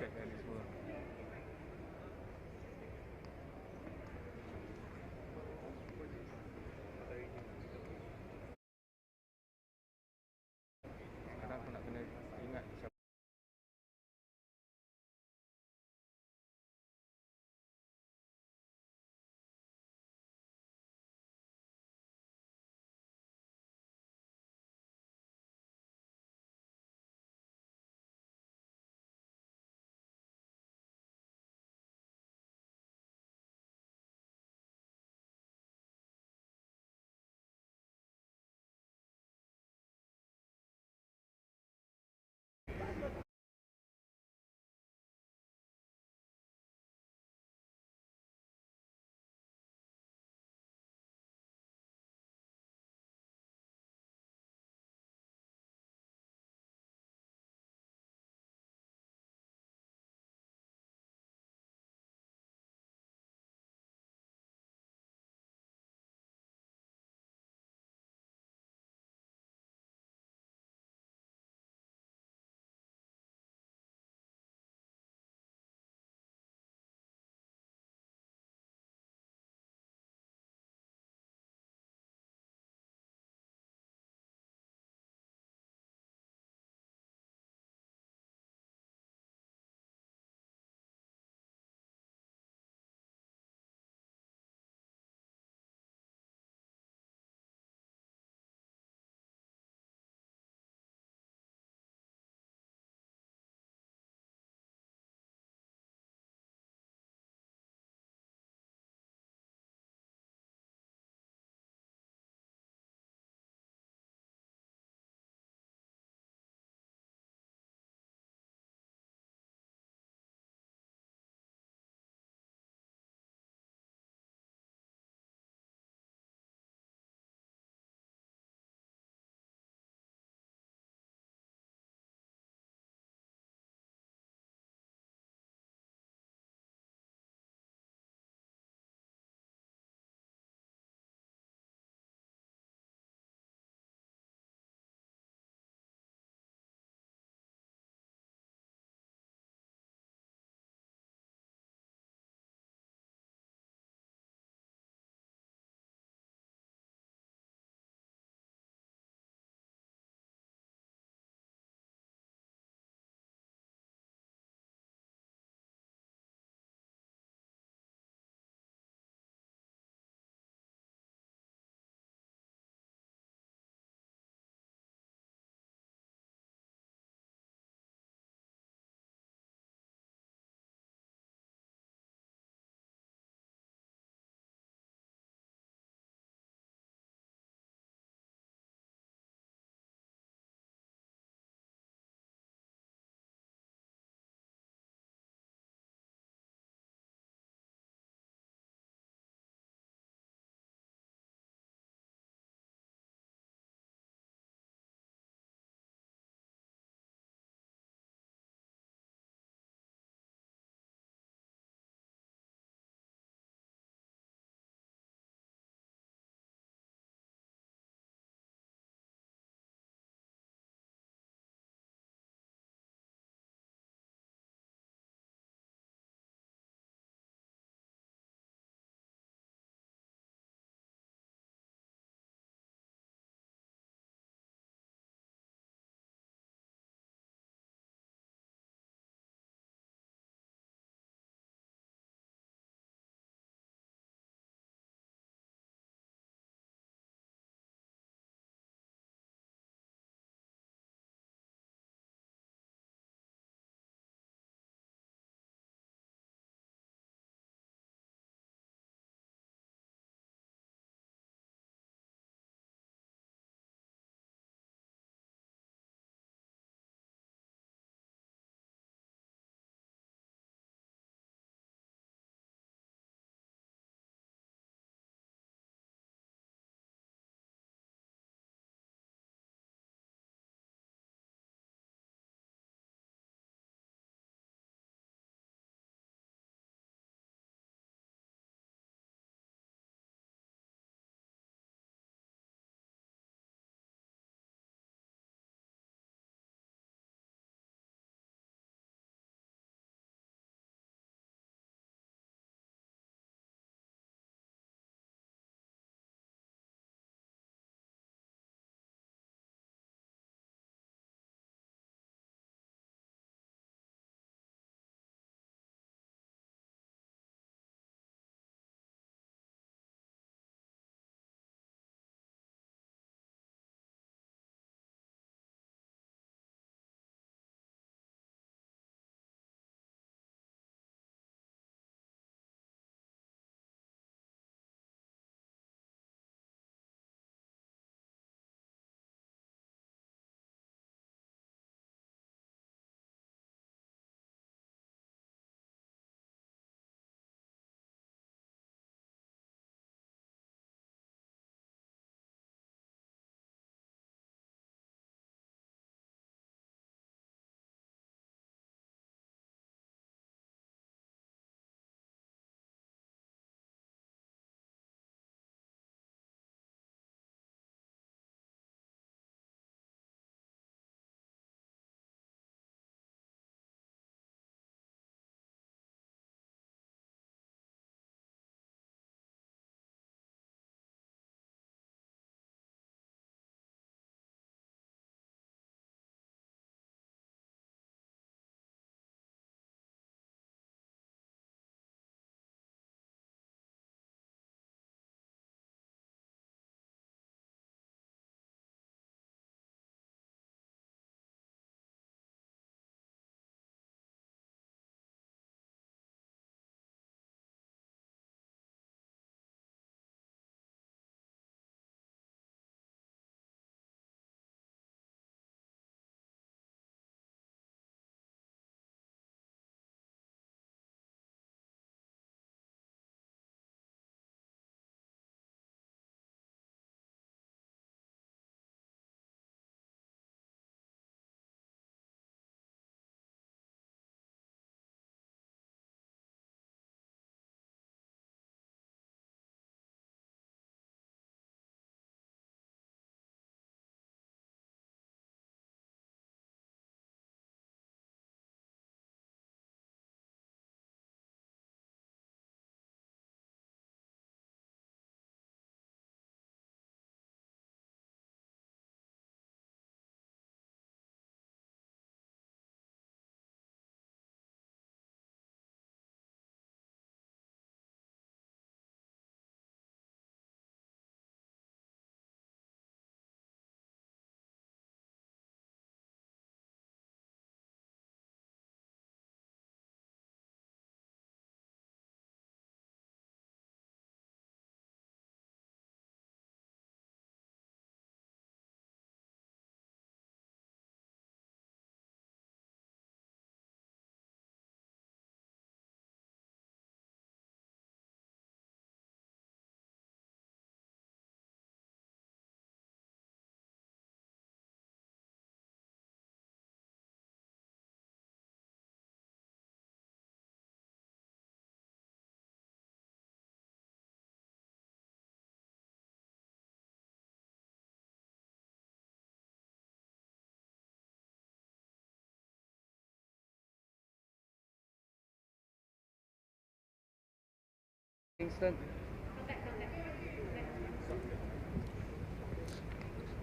check kan ni semua. Kadang aku nak kena ingat siapa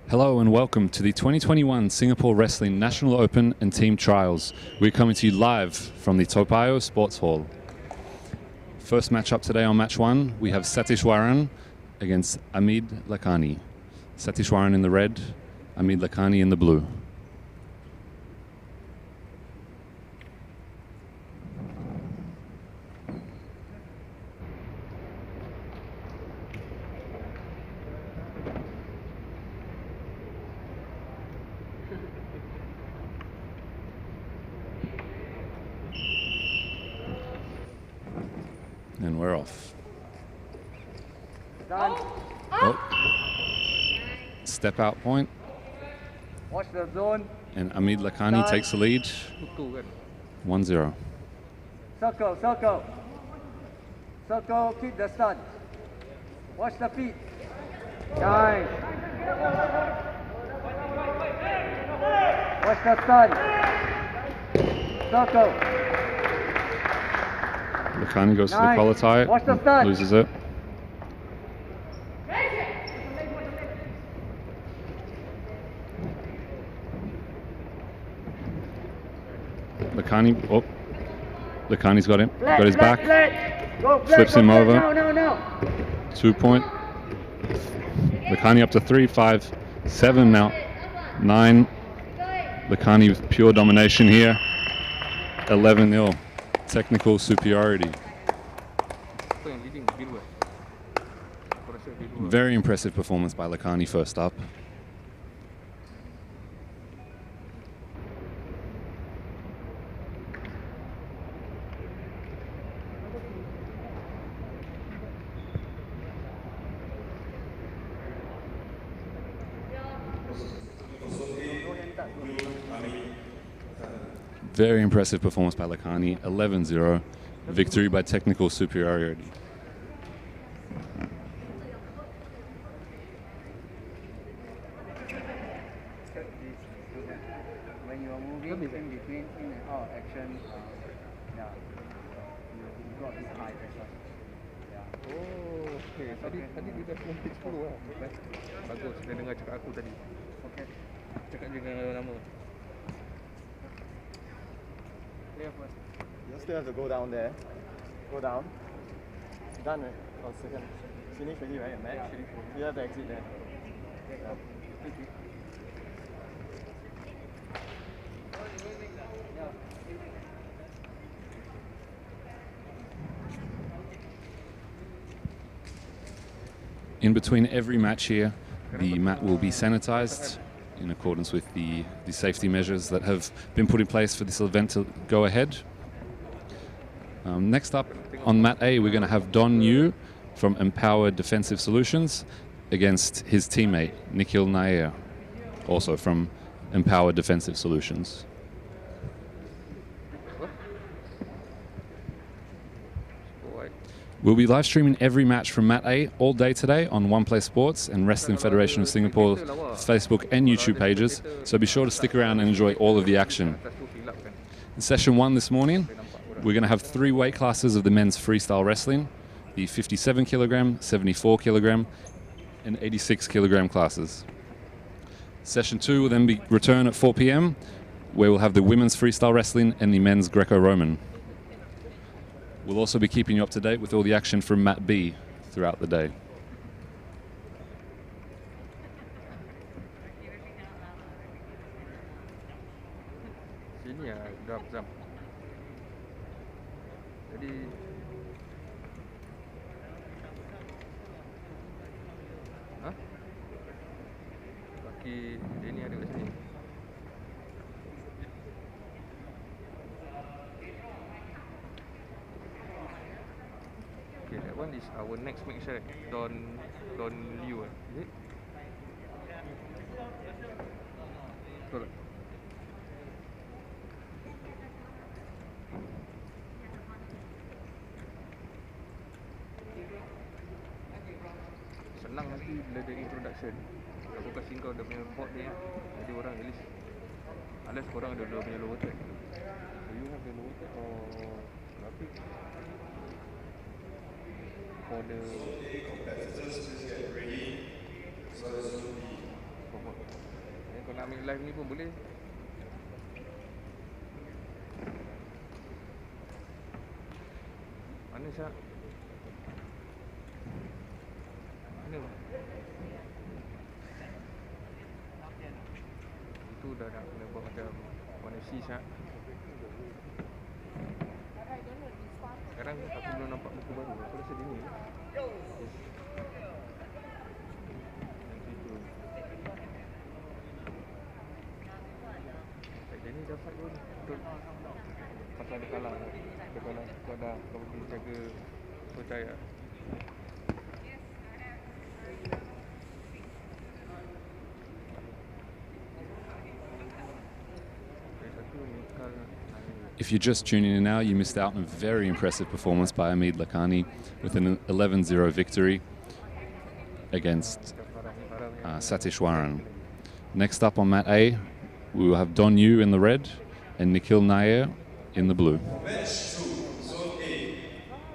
Hello and welcome to the 2021 Singapore Wrestling National Open and Team Trials. We're coming to you live from the Toa Payoh Sports Hall. First match up today on match 1, we have Satishwaran against Amit Lakhani. Satishwaran in the red, Amit Lakhani in the blue. And we're off. Oh. Step out point. Watch the zone. And Amit Lakhani takes the lead. 1-0. Circle, circle. Circle, keep the stun. Watch the feet. Nice. Watch the stun. Circle. Lakhani goes to the collar tie, Watch the stun. loses it. Lakhani, oh, Lakhani's got him, got his back, flips him over. No. 2 point. Lakhani up to 3, 5, 7 now, 9. Lakhani with pure domination here. 11-0. Technical superiority. Very impressive performance by Lakhani first up. Very impressive performance by Lakhani, 11-0, victory by technical superiority. When you are moving in between in and out of action, you got this high pressure. Oh, okey. Tadi dia dah 10 lah. Bagus, dia dengar cakap aku tadi. Okay. Cakap je dengan nama. Clear first. You still have to go down there. Go down. Done, right? Oh, second. Finish already, right? Your match? You have to exit there. Yeah. In between every match here, the mat will be sanitized in accordance with the safety measures that have been put in place for this event to go ahead. Next up on mat A, we're going to have Don Yu from Empowered Defensive Solutions against his teammate, Nikhil Nair, also from Empowered Defensive Solutions. We'll be live streaming every match from Mat A all day today on One Play Sports and Wrestling Federation of Singapore's Facebook and YouTube pages, so be sure to stick around and enjoy all of the action. In session 1 this morning, we're going to have 3 weight classes of the men's freestyle wrestling, the 57 kilogram, 74 kilogram, and 86 kilogram classes. Session 2 will then be return at 4 p.m, where we'll have the women's freestyle wrestling and the men's Greco-Roman. We'll also be keeping you up to date with all the action from Mat B throughout the day. Sini ya, drop jump. Jadi kaki dia ni ada kat sini. Okay, that one is our next mixer, right? Don Liu, is it? Betul tak? Senang nanti bila ada introduction. Aku kasih kau dia punya board ni, jadi orang at least, unless korang ada dia punya lower tag. Do you have the lower tag or graphic? For ada kalau nak ambil live ni pun boleh. Mana Syak? Mana? Itu dah nak kena buat macam warna C Syak. Sekarang aku belum nampak muka baru. Aku rasa dia ni. Nanti tu. Dia ni dapat pun betul. Pasal dia kalah. Dia kalah. Kau dah kau pergi jaga Sutari lah. If you're just tuning in now, you missed out on a very impressive performance by Hamid Lakhani with an 11-0 victory against Satishwaran. Next up on mat A, we will have Don Yu in the red and Nikhil Nair in the blue. Match 2, Zone A,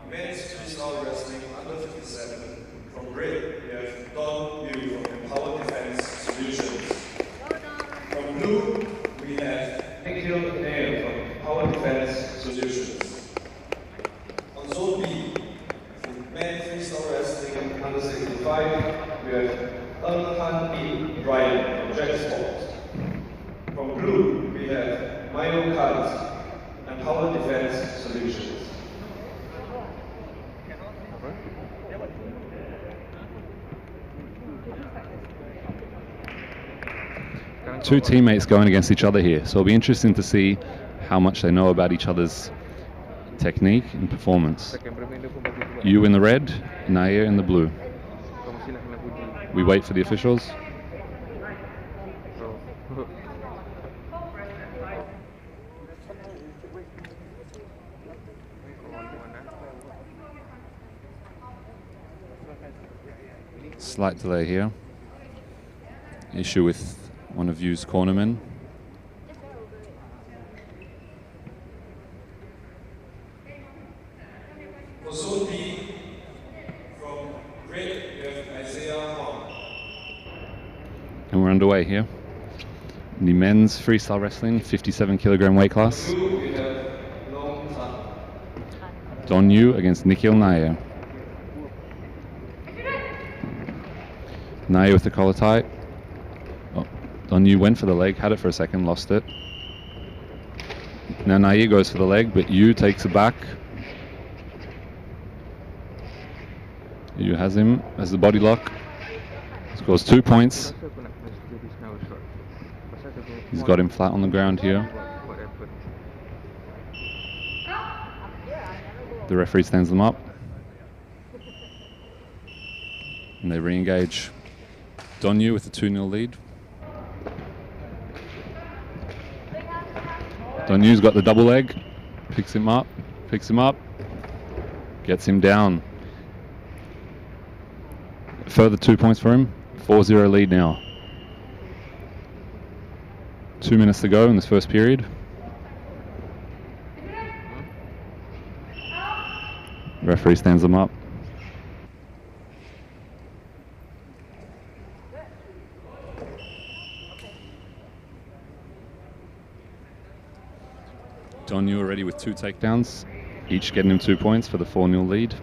Men's Freestyle Wrestling under 57. From red, we have Don Yu from Empower Defense Solutions. From blue, we have Nikhil Nair from Power Defense Solutions. On Zone B, Men Freestyle Wrestling under 65, we have Untitled Chapter from Jet Sports. From blue, we have Mayo Kant and Power Defense Solutions. Two teammates going against each other here, so it'll be interesting to see how much they know about each other's technique and performance. You in the red, Nair in the blue. We wait for the officials. Slight delay here. Issue with one of Yu's cornermen. For Zone B, from red, we have Isaiah Hong. And we're underway here. In the men's freestyle wrestling, 57 kilogram weight class. Blue, we have Long Tan. Don Yu against Nikhil Nair. Nair with the collar tie. Oh, Don Yu went for the leg, had it for a second, lost it. Now Nair goes for the leg, but Yu takes it back. Yu has him as the body lock. Scores 2 points. He's got him flat on the ground here. The referee stands them up. And they re-engage. Don Yu with a 2-0 lead. Don Yu's got the double leg. Picks him up. Gets him down. Further 2 points for him. 4-0 lead now. 2 minutes to go in this first period. Referee stands them up. Don Yu already with 2 takedowns, each getting him 2 points for the 4-0 lead.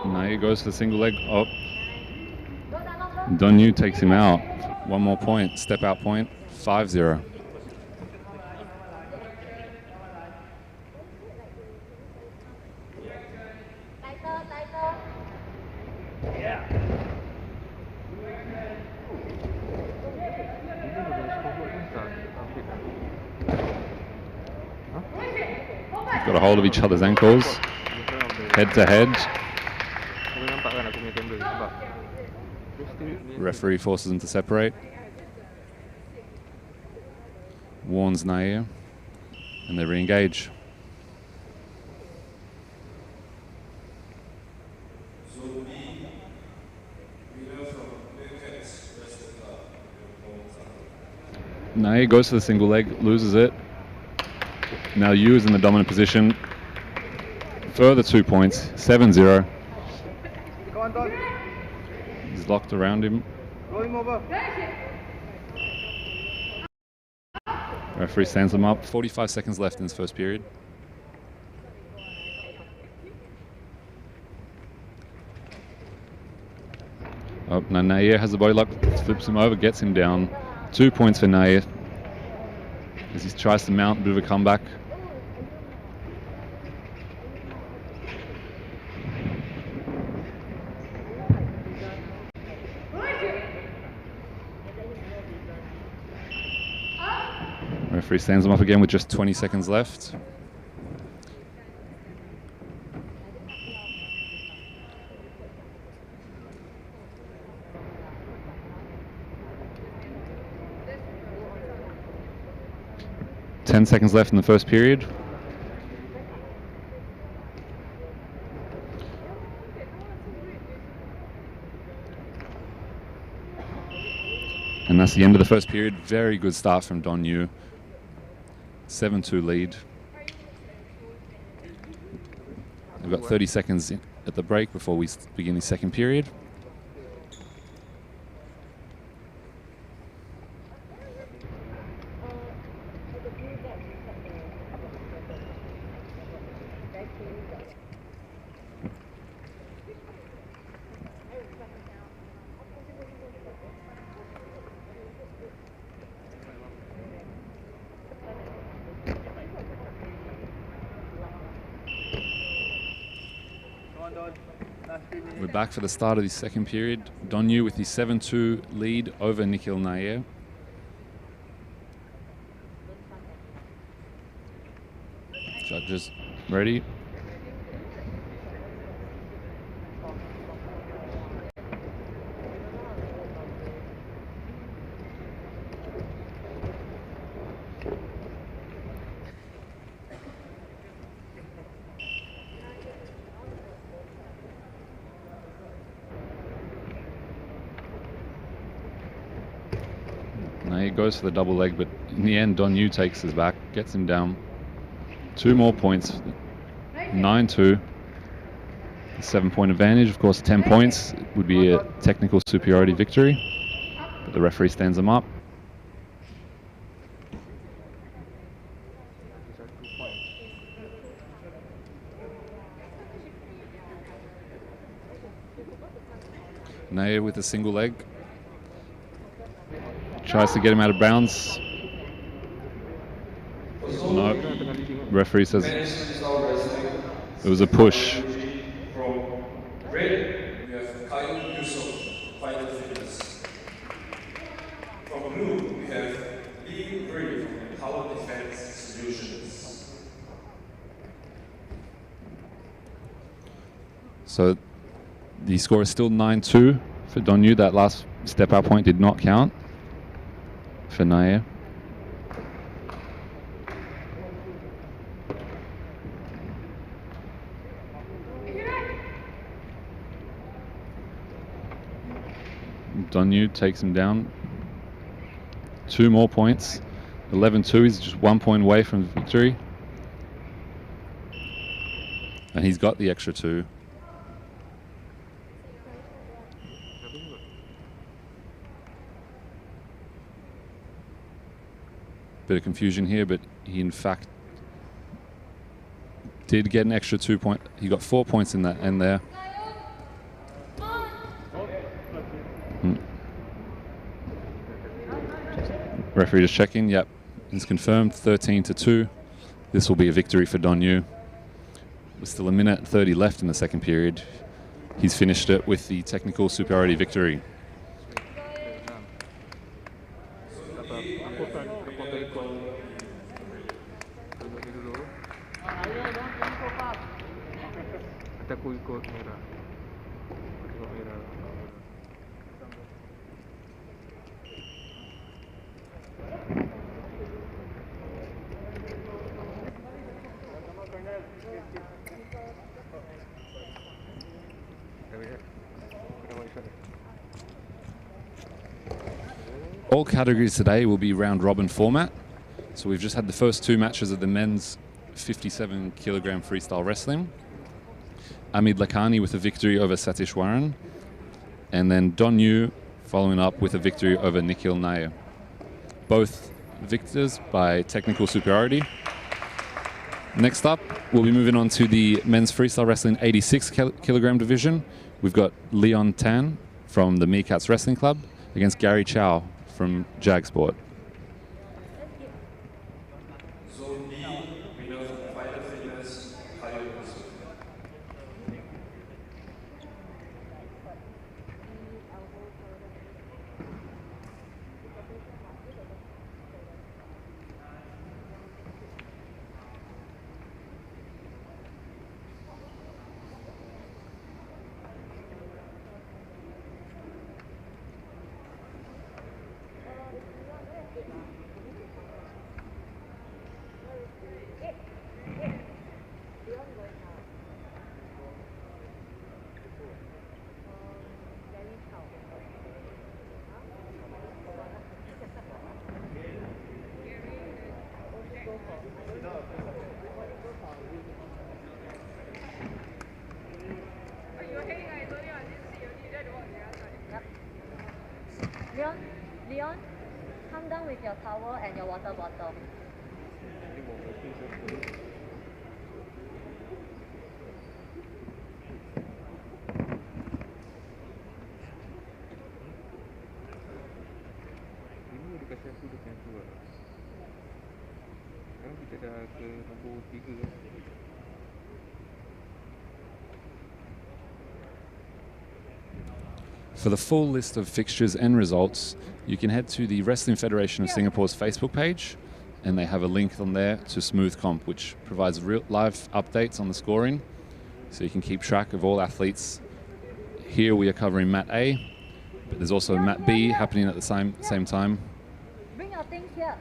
Nair goes for the single leg. Oh. Don Yu takes him out. 1 more point, step out point, 5-0. Got a hold of each other's ankles, head to head. Referee forces them to separate. Warns Nair, and they re-engage. Zone B, winner from WFS Wrestling Club. Naya goes for the single leg, loses it. Now Yu is in the dominant position. Further 2 points, 7-0. Go on, Don. He's locked around him. Roll him over. Referee stands him up. 45 seconds left in this first period. Oh, no, Nair has the body lock, flips him over, gets him down. 2 points for Nair as he tries to mount a bit of a comeback. Referee stands him up again with just 20 seconds left. Ten seconds left in the first period. And that's the end of the first period. Very good start from Don Yu. 7-2 lead. We've got 30 seconds at the break before we begin the second period. We're back for the start of the second period. Don Yu with the 7-2 lead over Nikhil Nair. Judges ready. Nair goes for the double leg, but in the end, Don Yu takes his back, gets him down. 2 more points, 9-2. 7-point advantage, of course 10 points would be a technical superiority victory, but the referee stands them up. Nair with a single leg. Tries to get him out of bounds. No. Referee says it was a push. From red, we have Yusuf, Final Fitness. From blue, we have Lee Ri from Power Defense Solutions. So the score is still 9-2 for Don Yu. That last step out point did not count for Nair. Don Yu takes him down. 2 more points. 11-2, he's just 1 point away from victory. And he's got the extra 2. Bit of confusion here, but he in fact did get an extra 2 point. He got 4 points in that end there. Referee just checking. Yep, it's confirmed. 13-2. This will be a victory for Don Yu. There's still 1:30 left in the second period. He's finished it with the technical superiority victory. Aku ikut merah. Ikut merah. All categories today will be round robin format. So we've just had the first two matches of the men's 57 kilogram freestyle wrestling. Amit Lakhani with a victory over Satishwaran, and then Don Yu following up with a victory over Nikhil Nair. Both victors by technical superiority. Next up, we'll be moving on to the men's freestyle wrestling 86 kilogram division. We've got Leon Tan from the Meerkats Wrestling Club against Gary Chow from Jag Sport. Zone B, winner from Fighter Fitness, Payoh. Leon, come down with your towel and your water bottle. Ini dia kasi aku dekat tu lah. Sekarang kita dah ke nombor 3 kan. For the full list of fixtures and results, you can head to the Wrestling Federation of Singapore's Facebook page, and they have a link on there to Smooth Comp, which provides real live updates on the scoring, so you can keep track of all athletes. Here we are covering Mat A, but there's also Mat B happening at the same time. Bring your things here.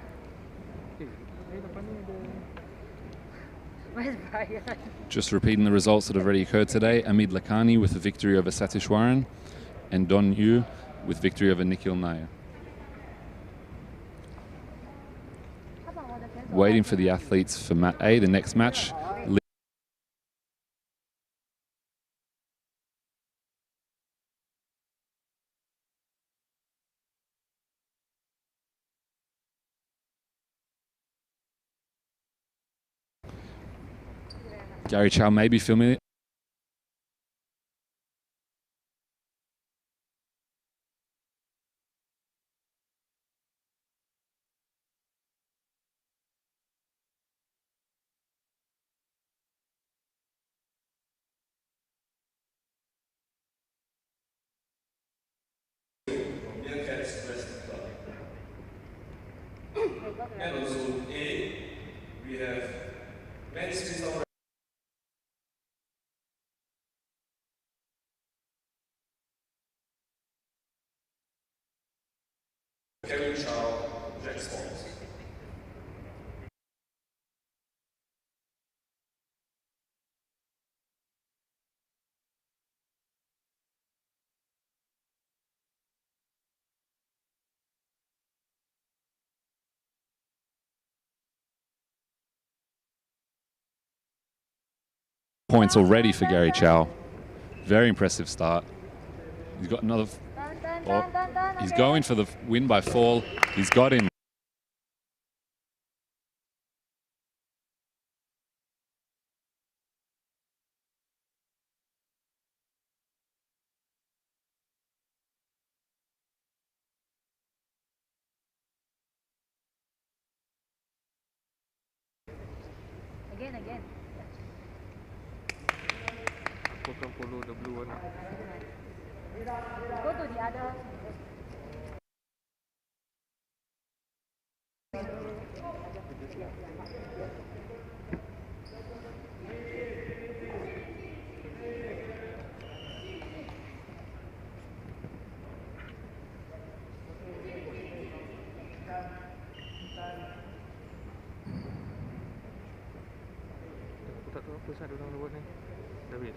Depan ni ada. Where's Brian? Just repeating the results that have already occurred today. Amit Lakhani with a victory over Satishwaran, and Don Yu with victory over Nikhil Nair. Waiting for the athletes for Mat A, the next match. Gary Chow may be filming it. Meerkats Wrestling Club. And on Zone A, we have men's freestyle Chow, Jag Sports. Points already for Gary Chow. Very impressive start. He's got another. He's going for the win by fall. He's got him. Again. Aku akan follow the blue one. Go to the other. Aku tak tahu apa sah diorang buat ni. Dah habis.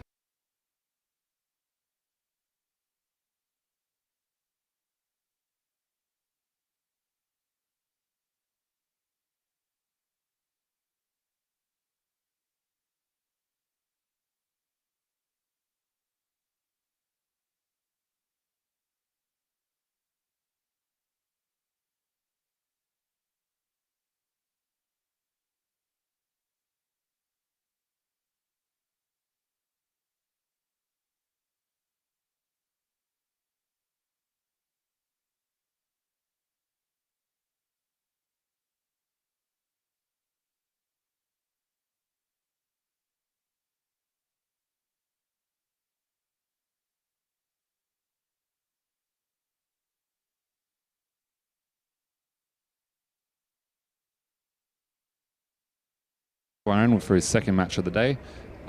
Warren for his second match of the day,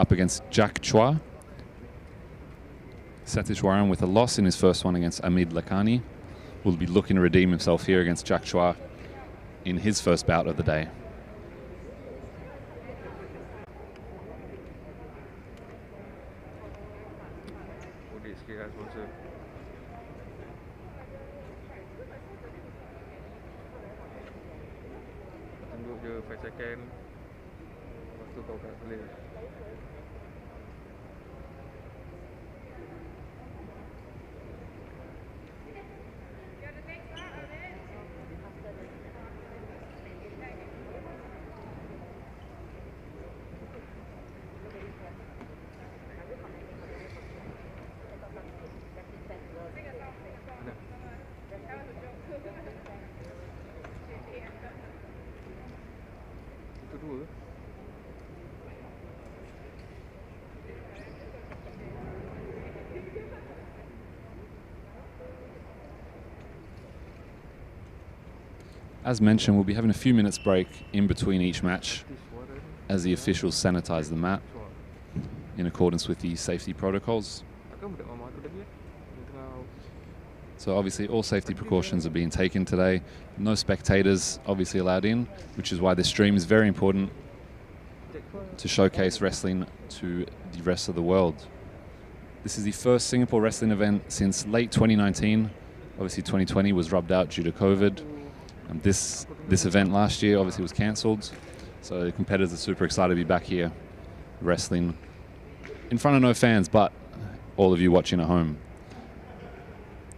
up against Jack Chua. Satish Warren with a loss in his first one against Amid Lakani will be looking to redeem himself here against Jack Chua in his first bout of the day. Tunggu je 5 second. Lepas tu kau kat play. Kedua. As mentioned, we'll be having a few minutes break in between each match as the officials sanitize the mat in accordance with the safety protocols. So obviously all safety precautions are being taken today. No spectators obviously allowed in, which is why this stream is very important to showcase wrestling to the rest of the world. This is the first Singapore wrestling event since late 2019. Obviously 2020 was rubbed out due to COVID. And this event last year obviously was cancelled. So the competitors are super excited to be back here wrestling in front of no fans, but all of you watching at home.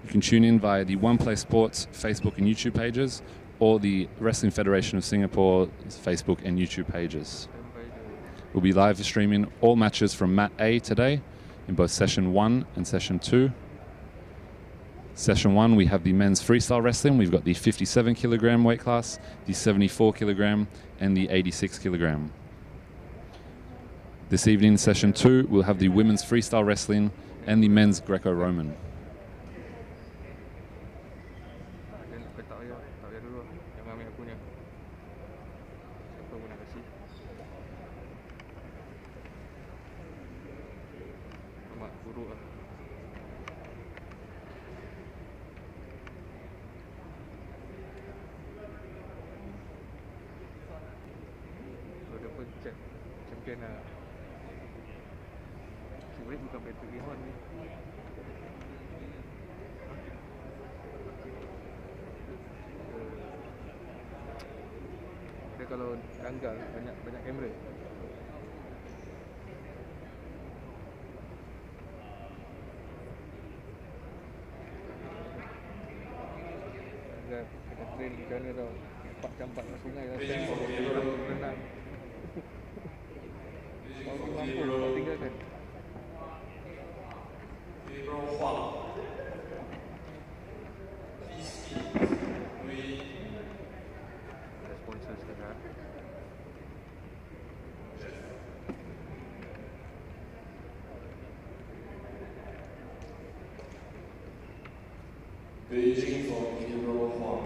You can tune in via the One Play Sports Facebook and YouTube pages or the Wrestling Federation of Singapore's Facebook and YouTube pages. We'll be live streaming all matches from Mat A today in both Session 1 and Session 2. Session 1, we have the men's freestyle wrestling. We've got the 57 kilogram weight class, the 74 kilogram, and the 86 kilogram. This evening, Session 2, we'll have the women's freestyle wrestling and the men's Greco-Roman. Champion lah. Sebenarnya bukan Patrick Rihon ni. Dia kalau tanggal banyak kamera. Dia kena train macam mana tau. Campak kat sungai lah. Renang. Kau tinggalkan. Sponsor sekarang. Beijing for Hero Huang.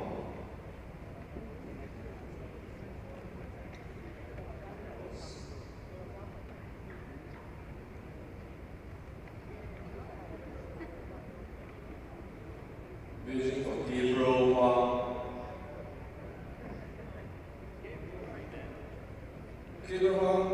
Beijing for Hero Huang. Hero Huang.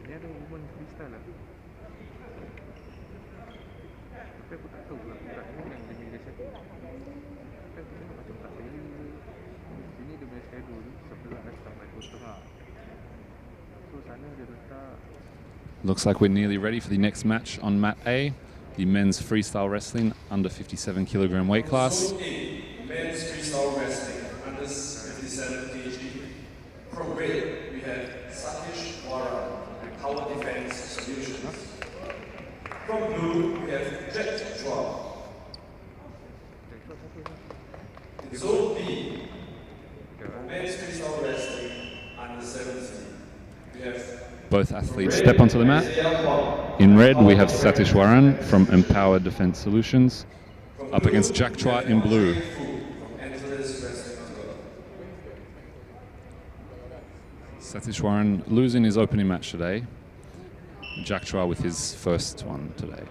Ni ada woman freestyle lah. Tapi aku tak tahu lah budak ni yang elimination tu. Tapi aku tengok macam tak rela. Sini dia punya schedule sebelah dah sampai 2:30. So sana dia letak. Looks like we're nearly ready for the next match on Mat A, the men's freestyle wrestling under 57 kilogram weight class. Zone A, men's freestyle wrestling under 57 kg. From red, we have Satish Warren and Power Defense Solutions. From blue, we have Chow. In Zone B, men's freestyle wrestling under 17, we have Both athletes step onto the mat. In red, we have Satish Waran from Empowered Defense Solutions up against Jack Chow in blue. Satish Waran losing his opening match today. Jack Chow with his first one today.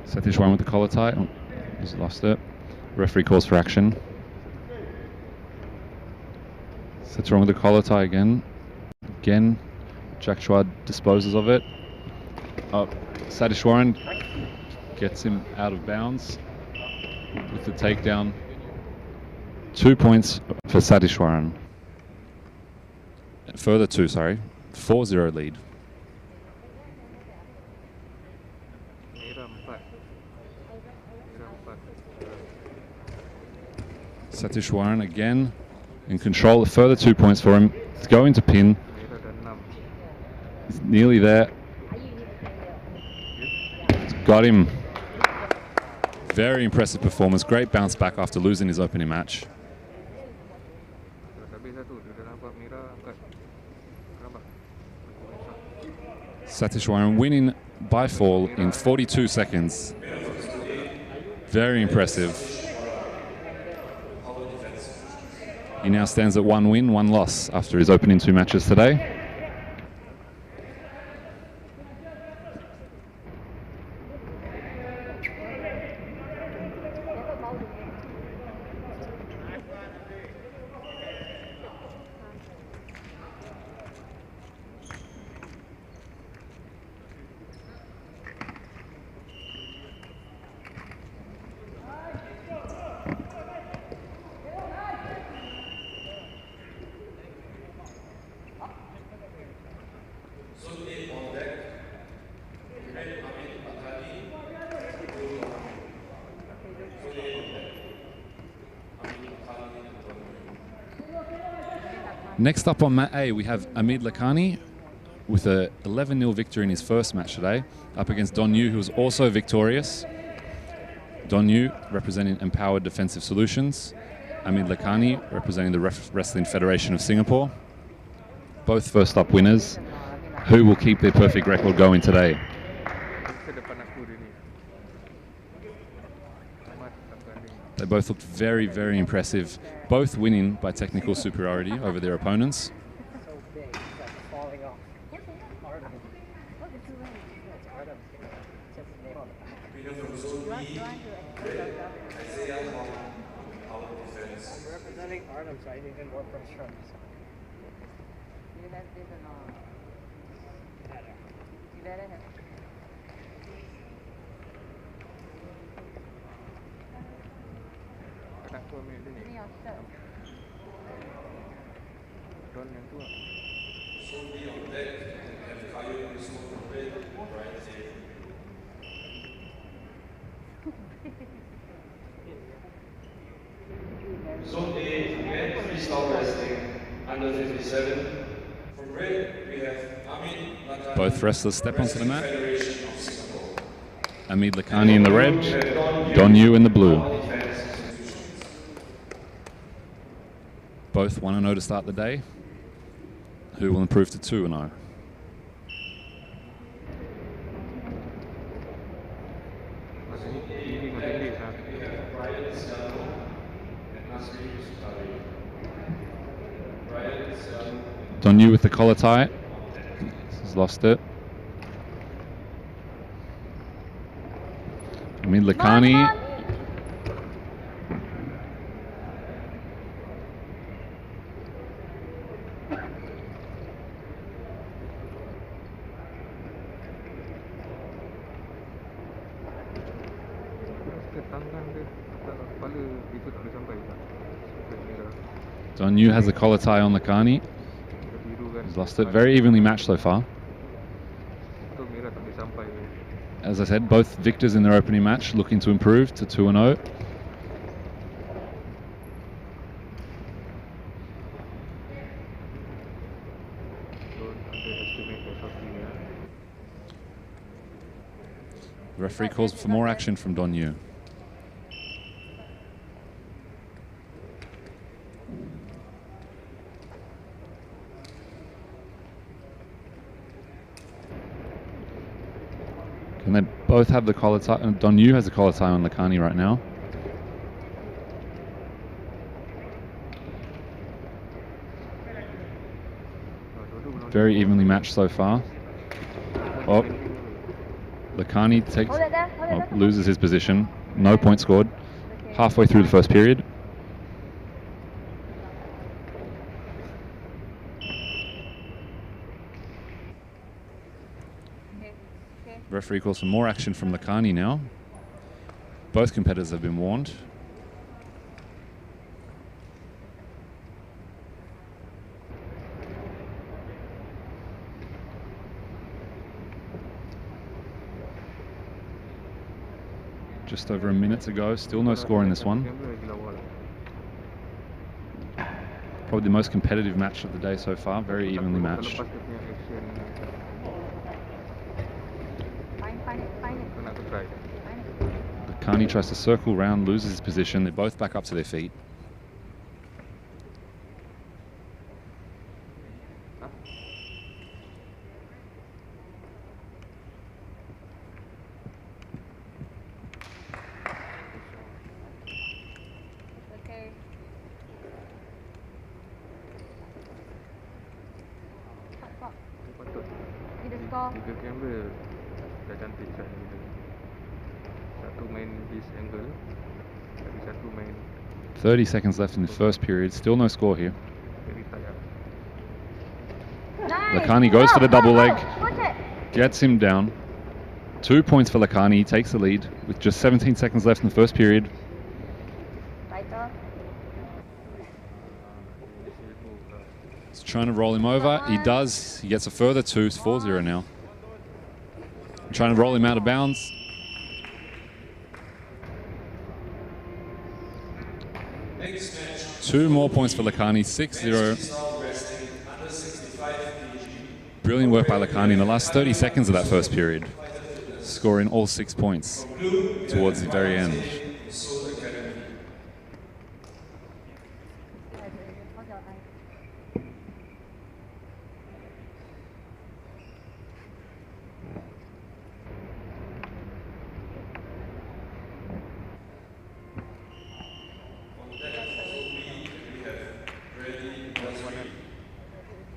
Satish Waran with the collar tie. Oh, he's lost it. Referee calls for action. Sits wrong with the collar tie again. Again, Jack Chow disposes of it. Oh, Satish Waran gets him out of bounds with the takedown. 2 points for Satish Waran. Further 2, sorry. 4-0 lead. Satish Waran again in control. A further 2 points for him. It's going to pin. He's nearly there. It's got him. Very impressive performance. Great bounce back after losing his opening match. Satish Waran winning by fall in 42 seconds. Very impressive. He now stands at 1 win, 1 loss after his opening 2 matches today. Next up on mat A, we have Amid Lakhani with a 11-0 victory in his first match today, up against Don Yu, who was also victorious. Don Yu representing Empowered Defensive Solutions, Amid Lakhani representing the Wrestling Federation of Singapore. Both first up winners, who will keep their perfect record going today. They both looked very, very impressive, both winning by technical superiority over their opponents. So big, it's like falling off. We have from Zone B, Power Defense. Representing Artem, so I need even more pressure on this. You have this or not? You better have. Ini your shirt. Zone B on deck, and have Kayo Yusuf from red, Brian Zay. Zone A, men freestyle wrestling, under 57. From red, we have Amid Lakhani. Both wrestlers step onto the mat. Federation of Singapore. Amid Lakhani in the red, Don Yu in the blue. Both 1-0 to start the day. Who will improve to 2-0? Don Yu with the collar tie. He's lost it. Amid Lakhani. Don Yu has the collar tie on Lakhani. He's lost it. Very evenly matched so far. As I said, both victors in their opening match looking to improve to 2-0. The referee calls for more action from Don Yu. Can they both have the collar tie? Don Yu has the collar tie on Lakani right now. Very evenly matched so far. Oh, Lakani takes, loses his position. No point scored. Halfway through the first period. Referee calls for more action from Lakani now. Both competitors have been warned. Just over a minute to go, still no score in this one. Probably the most competitive match of the day so far, very evenly matched. Lakani tries to circle round, loses his position. They're both back up to their feet. Tiga kamera dah cantik shot ni kita. Satu main this angle, tapi satu main 30 seconds left in the first period, still no score here. very tight. Lakani goes for the double leg, gets him down. 2 points for Lakani, he takes the lead with just 17 seconds left in the first period. He's trying to roll him over, he does, he gets a further 2, it's 4-0 now. Trying to roll him out of bounds. Two more points for Lakani, 6-0. Brilliant work by Lakani in the last 30 seconds of that first period, scoring all 6 points towards the very end.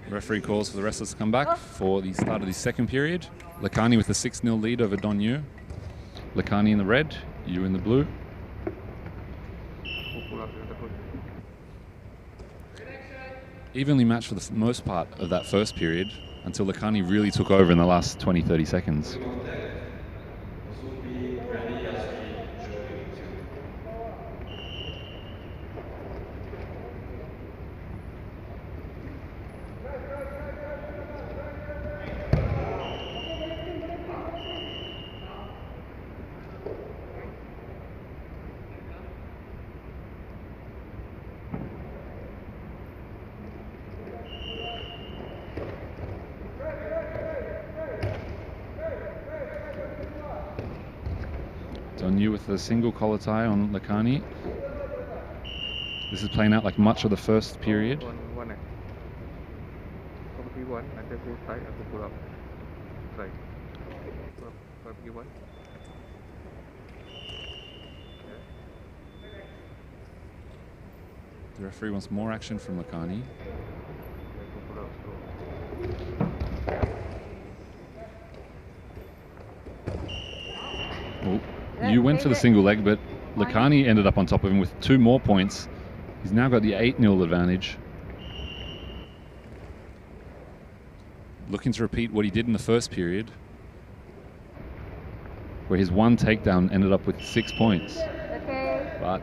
Referee calls for the wrestlers to come back for the start of the second period. Lakani with a 6-0 lead over Don Yu. Lakani in the red, Yu in the blue. Evenly matched for the most part of that first period until Lakani really took over in the last 20-30 seconds. Don Yu with a single collar tie on Lakani. This is playing out like much of the first period. The referee wants more action from Lakani. Oh. Yu went for the single leg, but Lakani ended up on top of him with 2 more points. He's now got the 8-0 advantage. Looking to repeat what he did in the first period, where his one takedown ended up with 6 points. But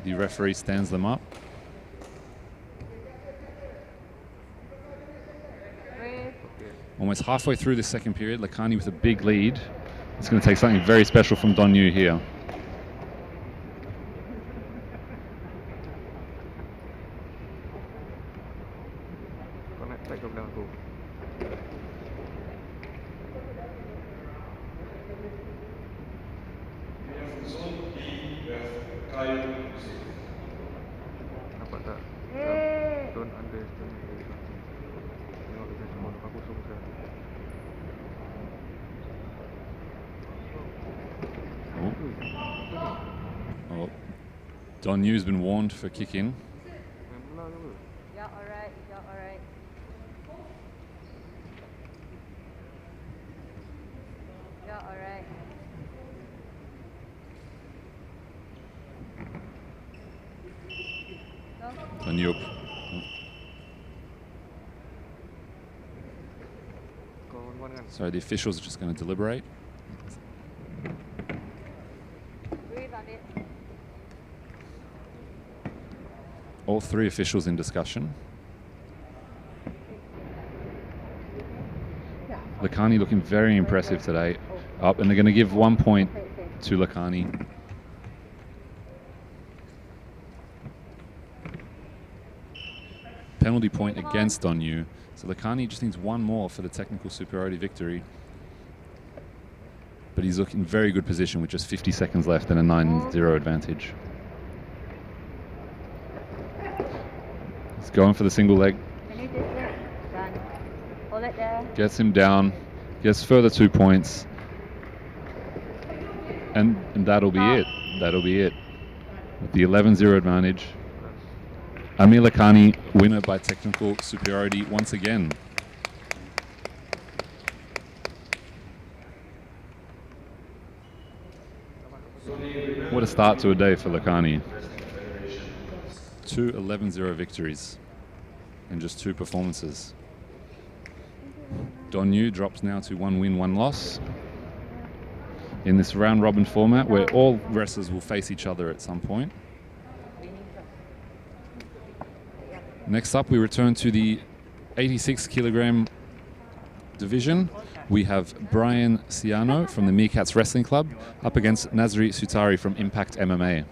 the referee stands them up. Almost halfway through the second period, Lakani with a big lead. It's going to take something very special from Don Yu here. Don Yu's been warned for kick in. You're alright, you're alright. You're alright. Go. Don Yu. Sorry, the officials are just going to deliberate. Breathe on it. All three officials in discussion. Lakhani looking very impressive today. Up, and they're going to give 1 point to Lakhani. Penalty point against Don Yu. So Lakhani just needs one more for the technical superiority victory. But he's looking in very good position with just 50 seconds left and a 9-0 advantage. He's going for the single leg. Finish this leg. Done. Hold it there. Gets him down. Gets further 2 points. And that'll be it. That'll be it. With the 11-0 advantage. Amir Lakhani, winner by technical superiority once again. What a start to a day for Lakhani. 2 11-0 victories in just 2 performances. Don Yu drops now to 1 win, 1 loss. In this round robin format where all wrestlers will face each other at some point. Next up, we return to the 86 kilogram division. We have Brian Siano from the Meerkats Wrestling Club up against Nasri Sutari from Impact MMA.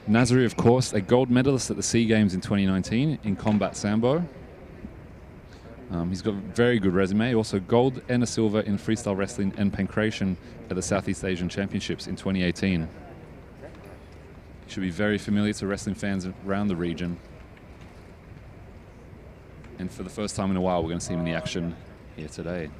Nasri, of course, a gold medalist at the SEA Games in 2019 in combat sambo. He's got a very good resume, also gold and a silver in freestyle wrestling and pancration at the Southeast Asian Championships in 2018. Should be very familiar to wrestling fans around the region. And for the first time in a while, we're going to see him in the action here today.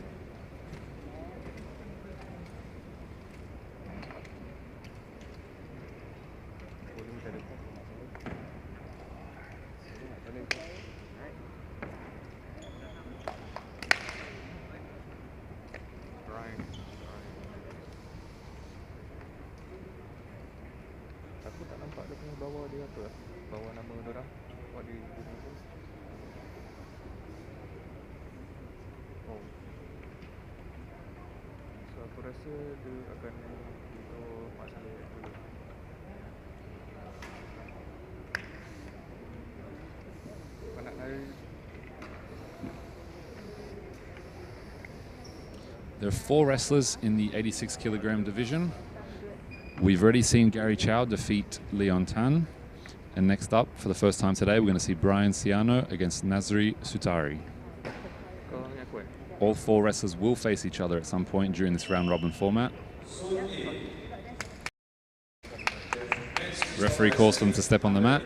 There are 4 wrestlers in the 86 kilogram division. We've already seen Gary Chow defeat Leon Tan. And next up, for the first time today, we're going to see Brian Siano against Nasri Sutari. All 4 wrestlers will face each other at some point during this round robin format. Referee calls for them to step on the mat.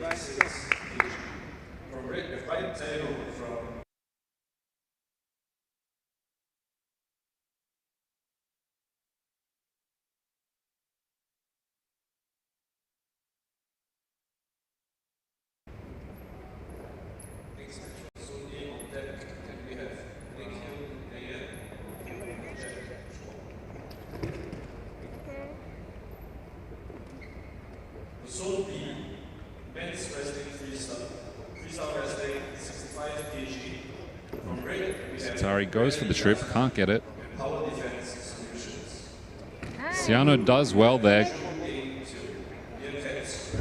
Zone B, men's wrestling freestyle wrestling 65 kg. From red, we have Sutari goes for the trip, can't get it. power defense solutions. Siano does well there.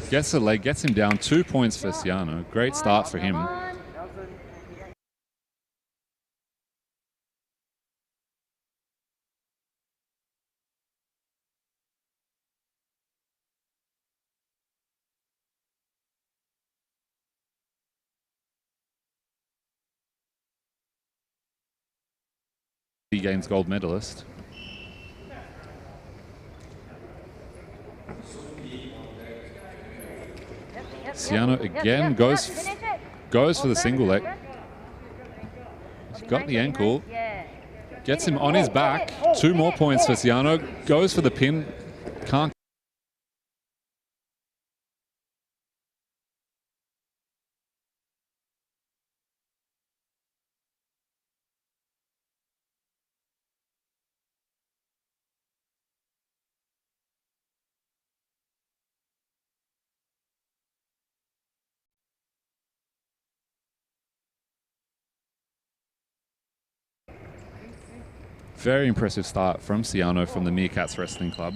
Gets a leg, gets him down. 2 points for Siano. Great start for him. Games gold medalist. Siano again goes for the single leg. He's got the ankle. Gets him on his back. 2 more points for Siano. Goes for the pin. Can't. Very impressive start from Siano from the Meerkats Wrestling Club.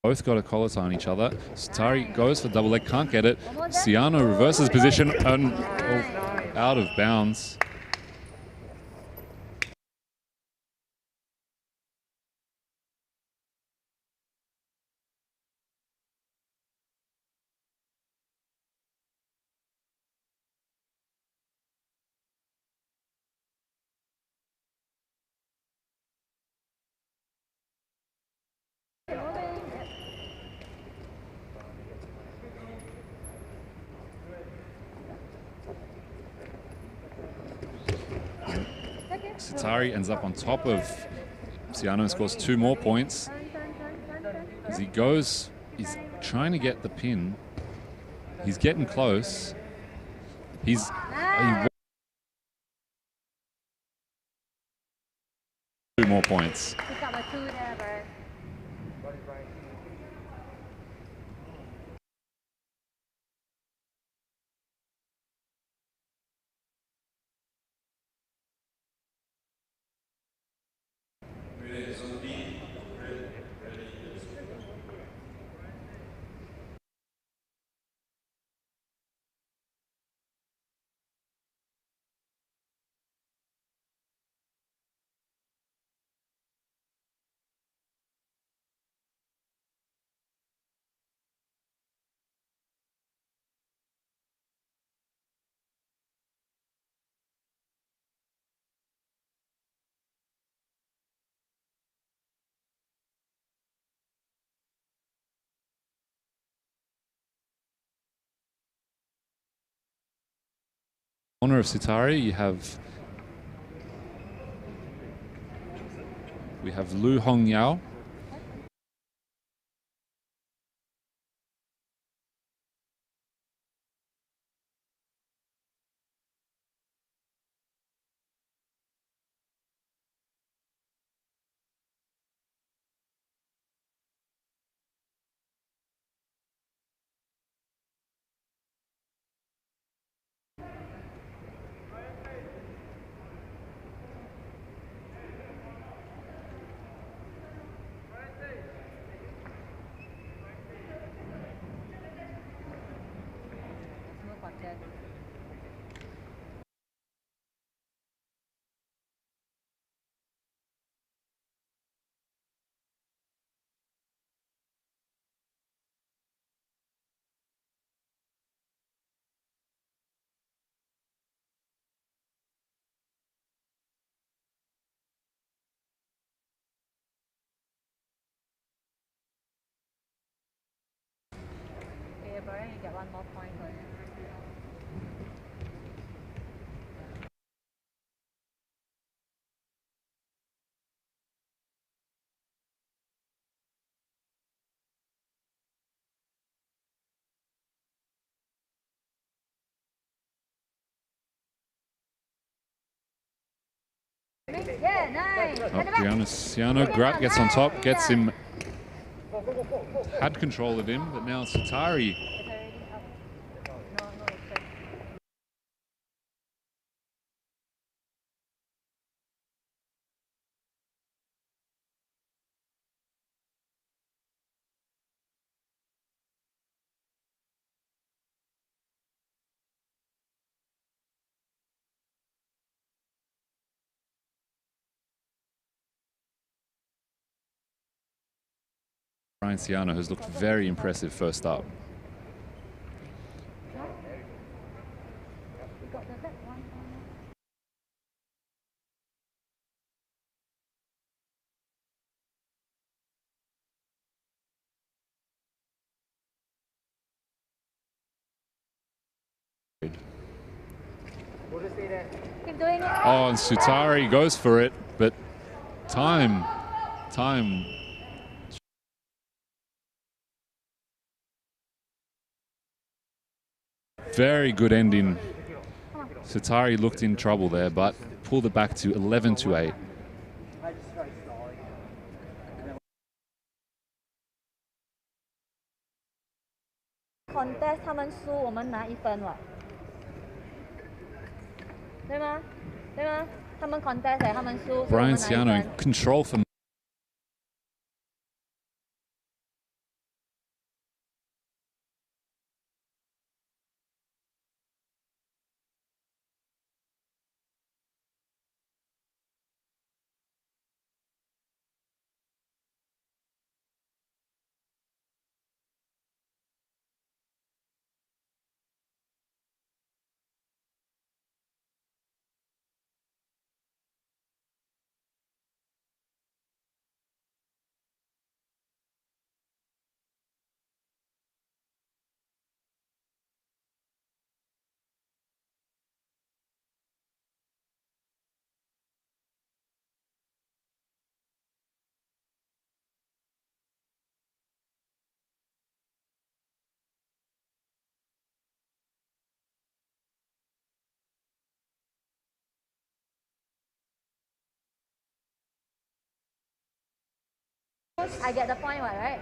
Both got a collar tie on each other. Sutari goes for double leg, can't get it. Siano reverses position and out of bounds. Sutari ends up on top of Siano and scores 2 more points. As he goes, he's trying to get the pin. He's getting close. He's... 2 more points. Corner of Sutari, we have Lu Hong Yao. Brian, you get 1 more point for it. Yeah, nice. Siano gets on top, gets him, had control of him, but now Sutari Siano has looked very impressive first up. Keep doing it. Oh, and Sutari goes for it, but time. Very good ending. Sutari looked in trouble there, but pulled it back to 11-8. Contest 他们输我们拿1分了，对吗？对吗？他们 contest 他们输，所以我们拿 Brian 1 Siano 分 in control for I get the point, right?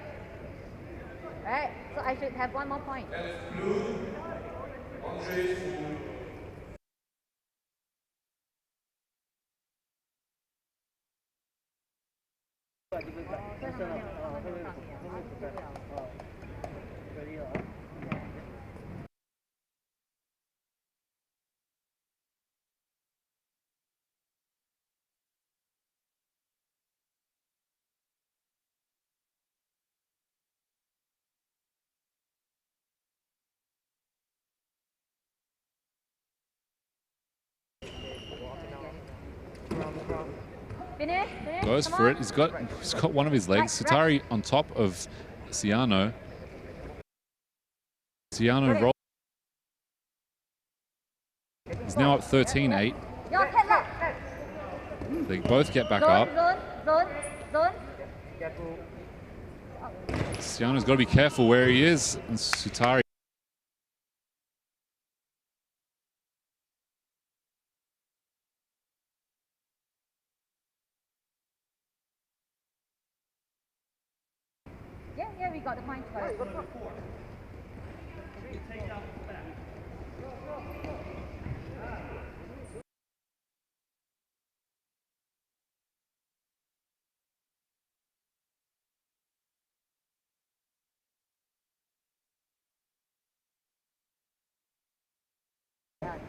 Right? So I should have 1 more point. Finish. goes Come for on. it. He's got one of his legs. Sutari on top of Siano. Siano rolls. He's now up 13-8. Your head lock. They both get back up. Zone. Siano's got to be careful where he is. And Sutari. Yeah, we got the point for it.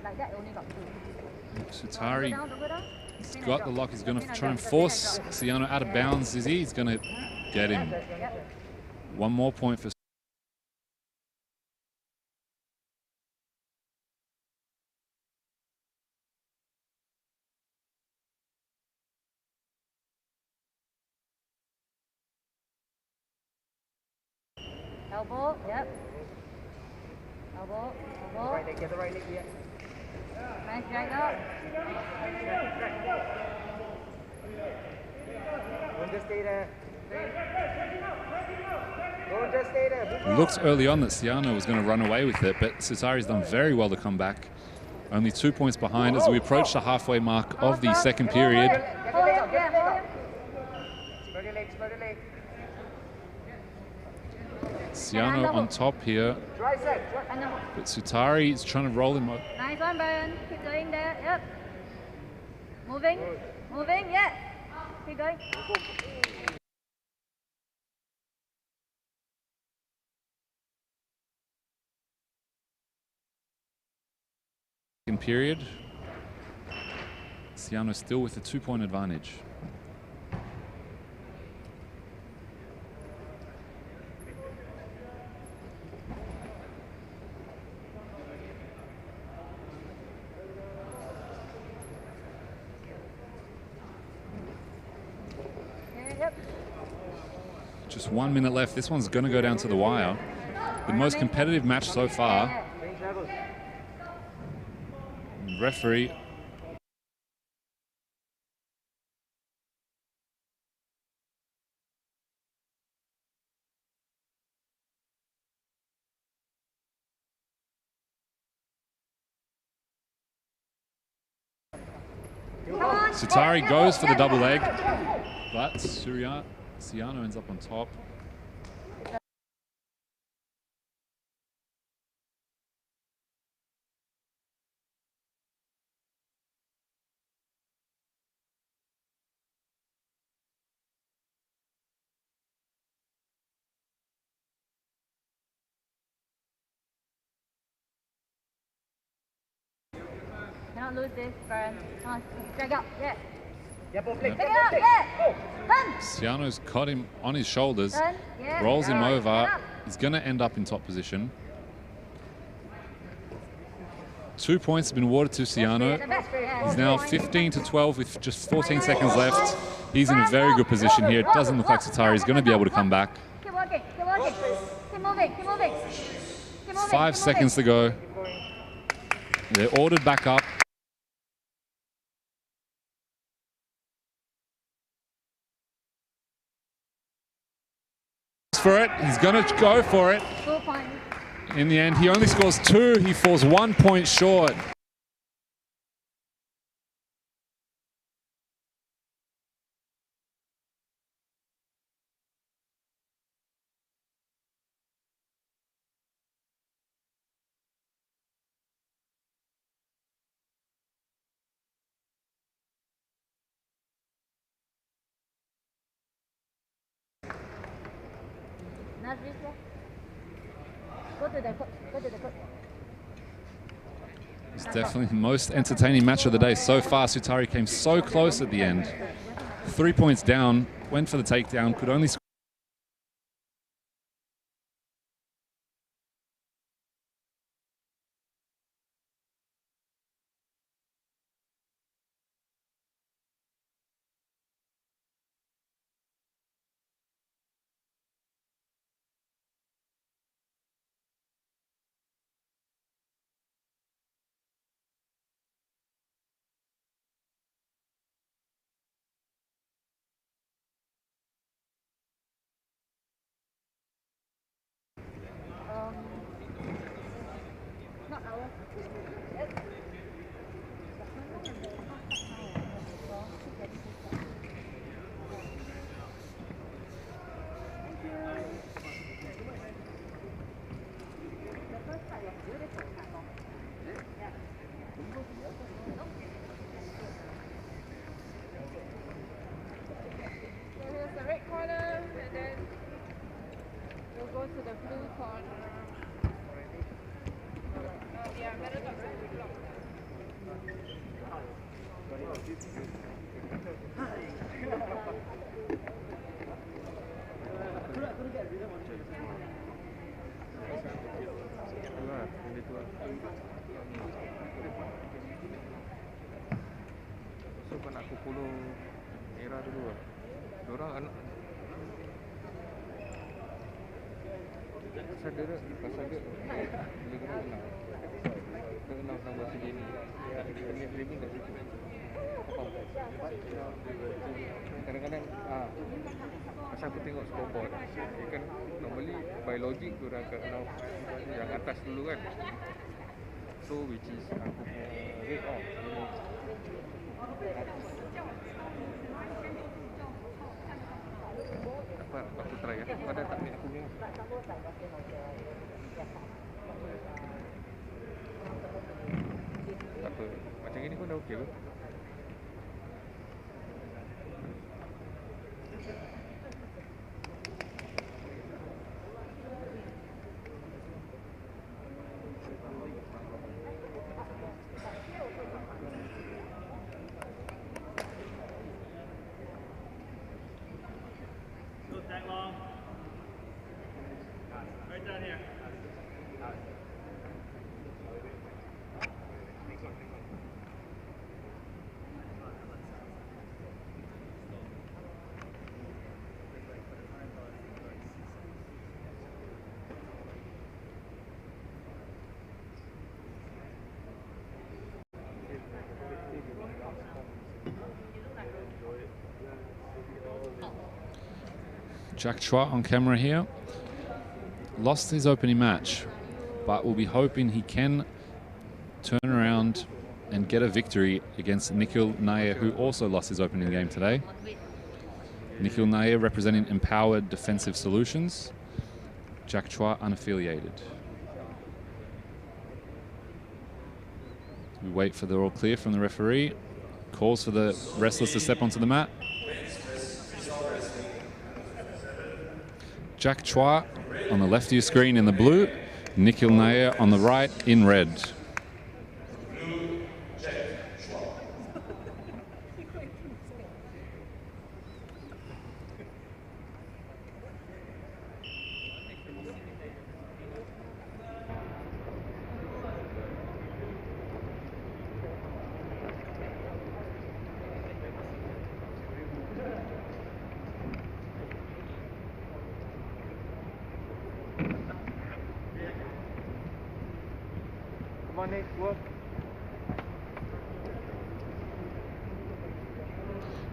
Like that, only got 2. Sutari Don't go down. has got the lock. He's going to try and force Siano out of bounds. Is he? He's going to get him. Yep. 1 more point for Elbow, yep. Elbow. Right leg, get the right leg here. Nice drag up. Don't just stay there. Don't just stay there. It looked early on that Siano was going to run away with it, but Sutari's done very well to come back. Only 2 points behind as we approach the halfway mark of the second period. Hold him, yeah, hold him. Spread your legs, spread your legs. Siano on top here, but Sutari is trying to roll him up. Nice one, Brian. Keep going there. Yep. Moving. Yeah. Keep going. Second period. Siano still with a 2-point advantage. Just 1 minute left. This one's going to go down to the wire. The most competitive match so far. Referee. Sutari goes for the double leg, but Siano ends up on top. Not lose this, Brian. Drag up, yeah. Yeah, both Drag up, yeah. Turn. Siano's caught him on his shoulders, Turn, yeah. rolls him Turn over. up. He's going to end up in top position. 2 points have been awarded to Siano. He's now 15 to 12 with just 14 seconds left. He's in a very good position here. It doesn't look like Sutari's going to be able to come back. Keep working, keep working. Keep moving, keep moving. Keep moving. 5 seconds to go. They're ordered back up. For it, he's going to go for it. 2 points. In the end, he only scores 2. He falls 1 point short. Nasri, go to the coach. Go to the coach. It's definitely the most entertaining match of the day so far. Sutari came so close at the end. 3 points down, went for the takedown, could only score. Not ours. So here's the red corner, and then we'll go to the blue corner. Yeah, better not right block. Itulah, benda tu lah. So kau nak pukul era dulu lah. Diorang anak pasal dia bila kena kenal sama segini dia framing kat situ. Kau faham? Kadang-kadang pasal aku tengok scoreboard dia kan normally by logic diorang akan kenal yang atas dulu kan, so which is aku punya rate off apa aku try ya. Ada tak ambil aku punya apa macam ini pun dah okey ke? Jack Chua on camera here. Lost his opening match, but we'll be hoping he can turn around and get a victory against Nikhil Nair, who also lost his opening game today. Nikhil Nair representing Empowered Defensive Solutions. Jack Chua unaffiliated. We wait for the all clear from the referee. Calls for the wrestlers to step onto the mat. Jack Chua on the left of your screen in the blue. Nikhil Nair on the right in red.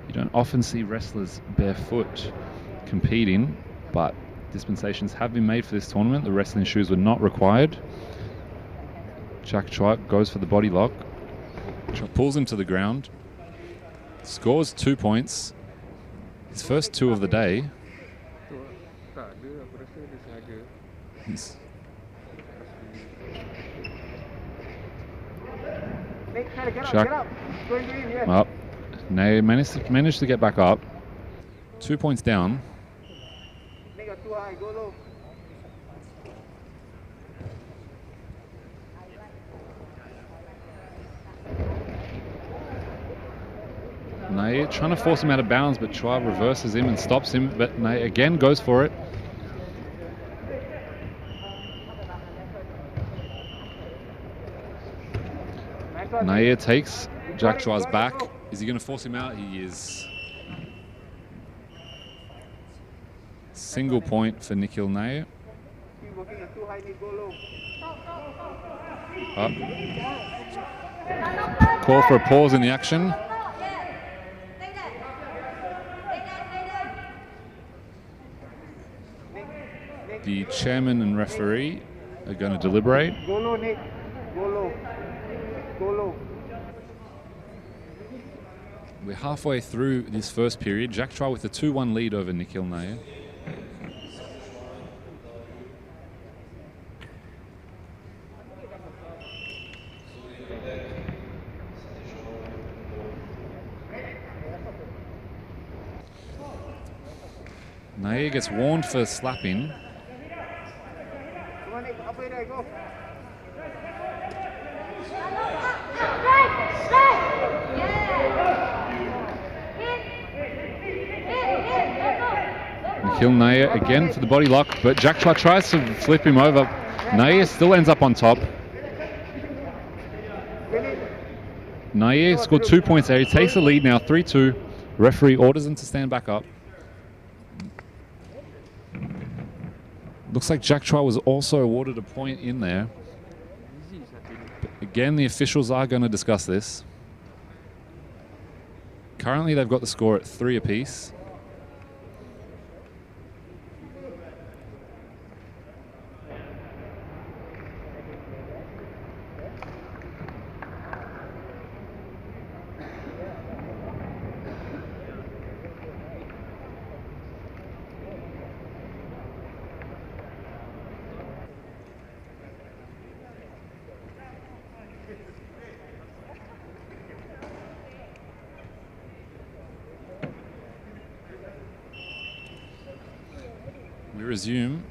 You don't often see wrestlers barefoot competing, but dispensations have been made for this tournament. The wrestling shoes were not required. Jack Chua goes for the body lock. Chua pulls him to the ground. Scores 2 points. His first 2 of the day. Jack up. Nair managed to get back up. 2 points down. Nair trying to force him out of bounds, but Chua reverses him and stops him. But Nair again goes for it. Nair takes Jack Chua's back. Is he going to force him out? He is. Single point for Nikhil Nair. Up. Call for a pause in the action. The chairman and referee are going to deliberate. We're halfway through this first period. Jack Chua with a 2-1 lead over Nikhil Nair. Nair gets warned for slapping. Nikhil Nair again for the body lock, but Jack Chua tries to flip him over. Nair still ends up on top. Nair scored 2 points there. He takes the lead now, 3-2. Referee orders him to stand back up. Looks like Jack Chua was also awarded a point in there. But again, the officials are going to discuss this. Currently, they've got the score at 3 apiece. We resume.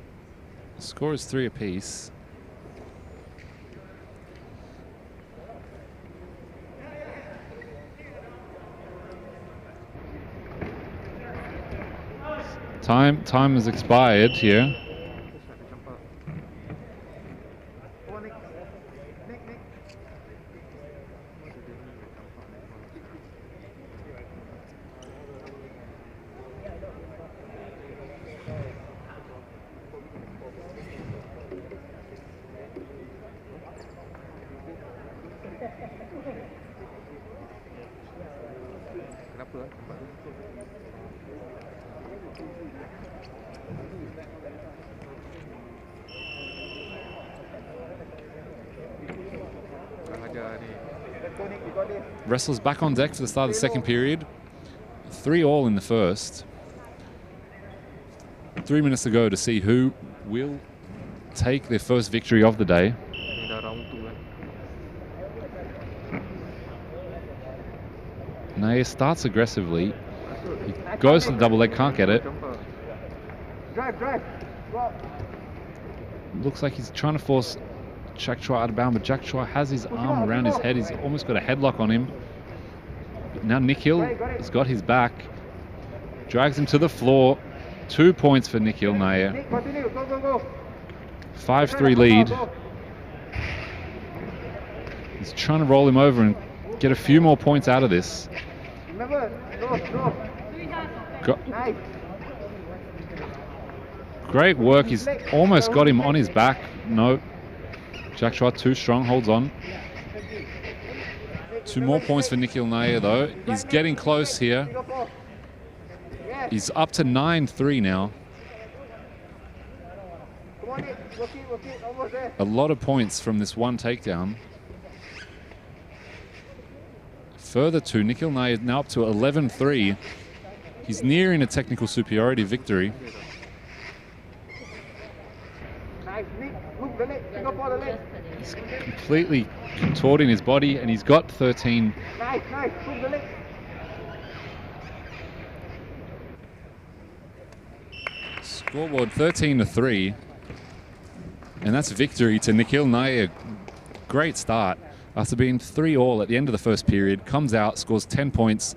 The score is 3 apiece. Time has expired here. Wrestlers back on deck for the start of the second period. 3-all in the first. 3 minutes to go to see who will take their first victory of the day. Naya starts aggressively. He goes for the double leg, can't get it. Looks like he's trying to force Jack Chow out of bounds, but Jack Chow has his arm around his head. He's almost got a headlock on him. But now Nikhil has got his back. Drags him to the floor. 2 points for Nikhil Nair. 5-3 lead. He's trying to roll him over and get a few more points out of this. Great work. He's almost got him on his back. No. Jack Chow too strong, holds on. 2 more points for Nikhil Nair though. He's getting close here. He's up to 9-3 now. A lot of points from this one takedown. Further to Nikhil Nair is now up to 11-3. He's nearing a technical superiority victory. He's completely contorting his body and he's got 13. Scoreboard 13-3. And that's victory to Nikhil Nair. Great start. After being 3-all at the end of the first period, comes out, scores 10 points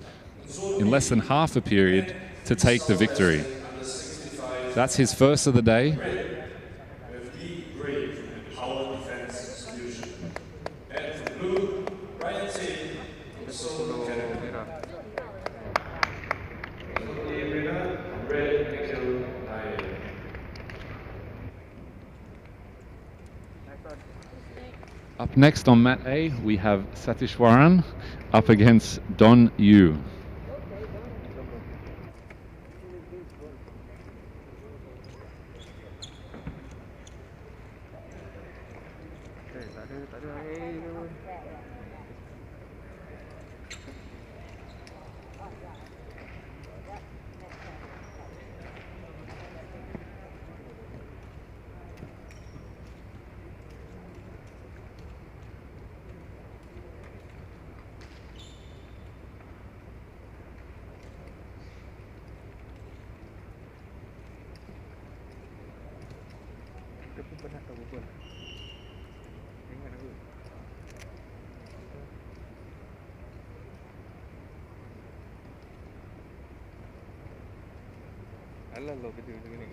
in less than half a period to take the victory. That's his first of the day. Up next on mat A, we have Satishwaran up against Don Yu. Alah lo kerja macam ni.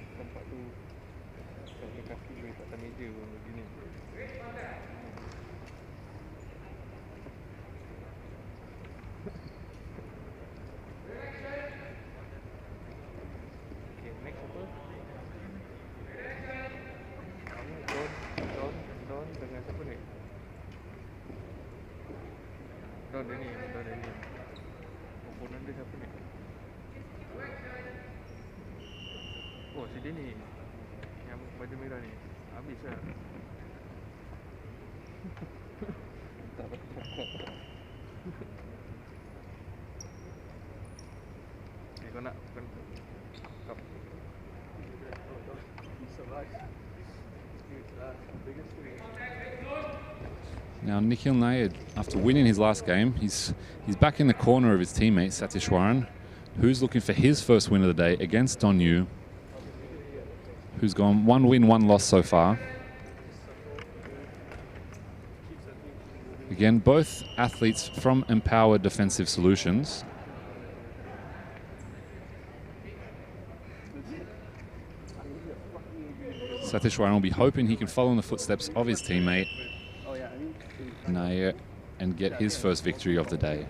Tempat tu sampai kaki boleh tak atas meja pun begini. Okay, next apa? Don dengan siapa ni? Don ni. Oponen dia siapa ni? Oh, si dia ni. Yang baju merah ni. Habis lah. Tak apa. Kau nak kau Now Nikhil Nair, after winning his last game, he's back in the corner of his teammate Satishwaran, who's looking for his first win of the day against Don Yu, who's gone 1 win, 1 loss so far. Again, both athletes from Empower Defensive Solutions. Satishwaran will be hoping he can follow in the footsteps of his teammate Nair and get his first victory of the day.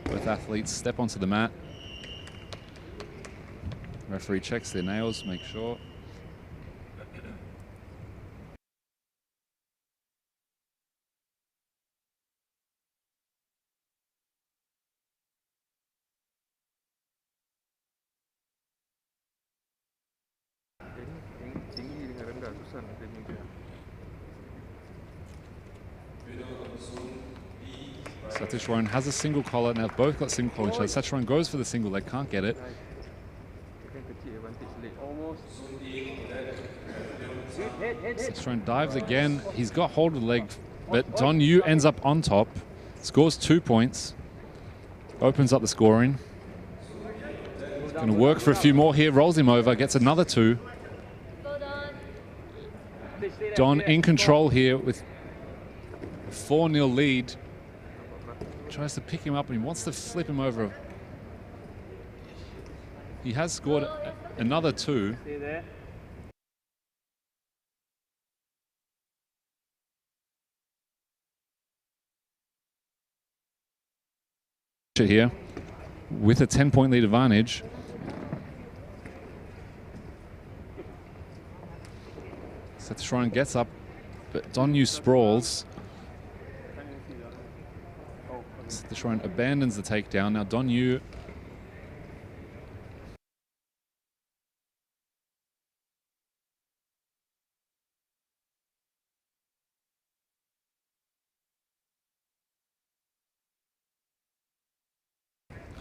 Both athletes step onto the mat. Referee checks their nails, make sure. bosan game dia. Satyashwaran has a single collar. Now both got single collar each other. Satyashwaran goes for the single leg, can't get it. Satyashwaran dives again. He's got hold of the leg, but Don Yu ends up on top. Scores 2 points. Opens up the scoring. Going to work for a few more here. Rolls him over. Gets another 2. Don in control here with a 4-0 lead. Tries to pick him up and he wants to flip him over. He has scored another 2. Stay there. Here with a 10-point lead advantage. Satyashwaran gets up, but Don Yu sprawls. Satyashwaran abandons the takedown. Now Don Yu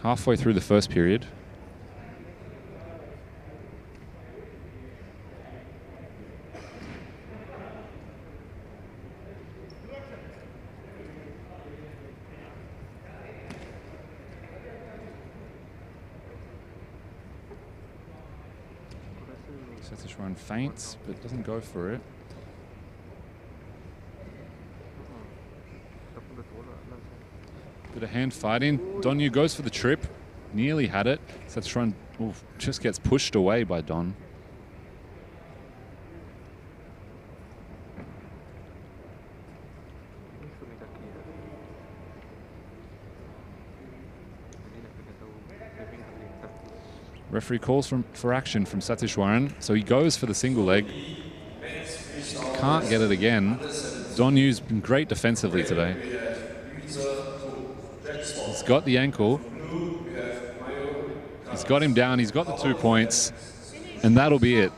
halfway through the first period. Satyashwaran feints, but doesn't go for it. Bit of hand fighting. Don Yu goes for the trip. Nearly had it. Satyashwaran just gets pushed away by Don. Referee calls for action from Satyashwaran, so he goes for the single leg. Can't get it again. Don Yu's been great defensively today. He's got the ankle. He's got him down. He's got the 2 points. And that'll be it.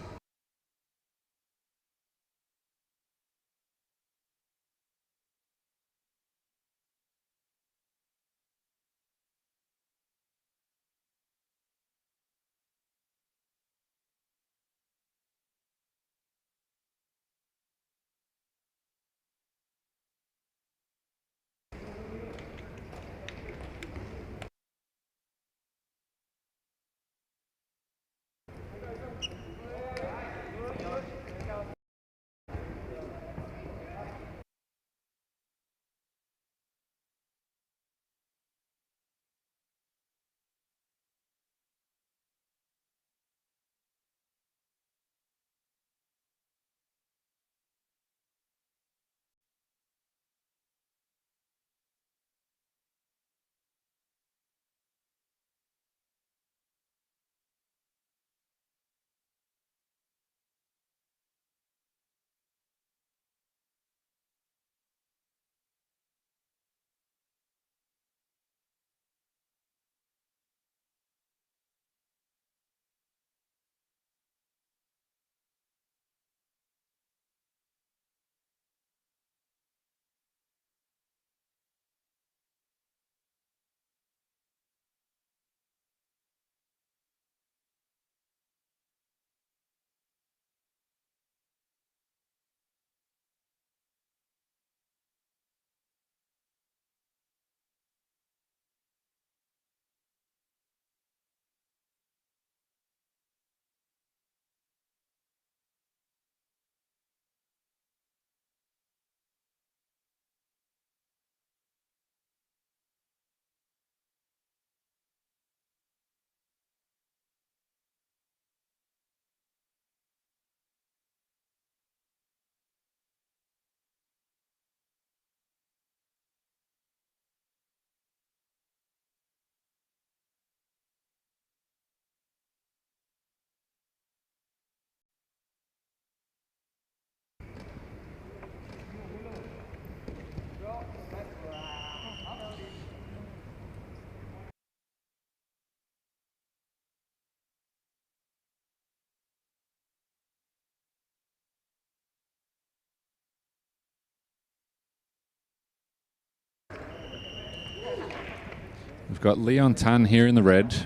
Got Leon Tan here in the red.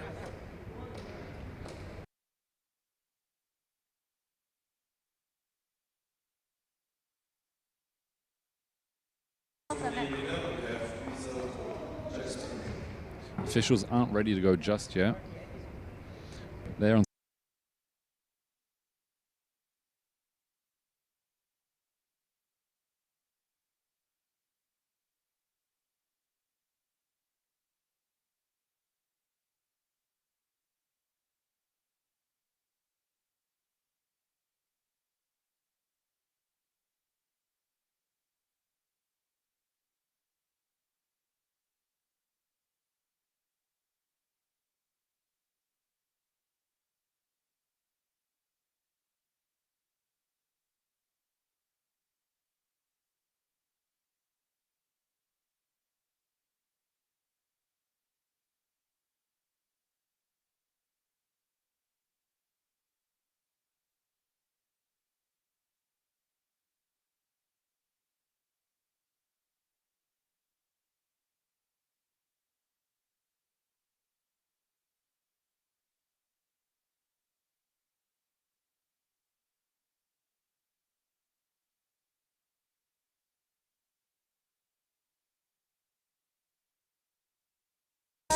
Officials aren't ready to go just yet. They're on.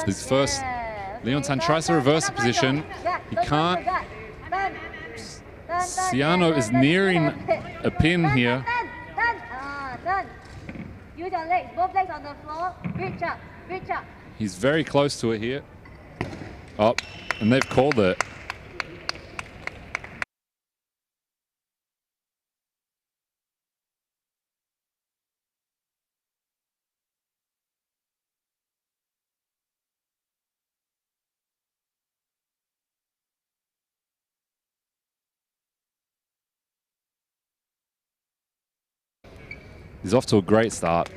His first, Leon Tan tries to reverse the position. He can't. Siano is nearing a pin here. Use your legs, both legs on the floor. Reach up, reach up. He's very close to it here. Up, and they've called it. He's off to a great start.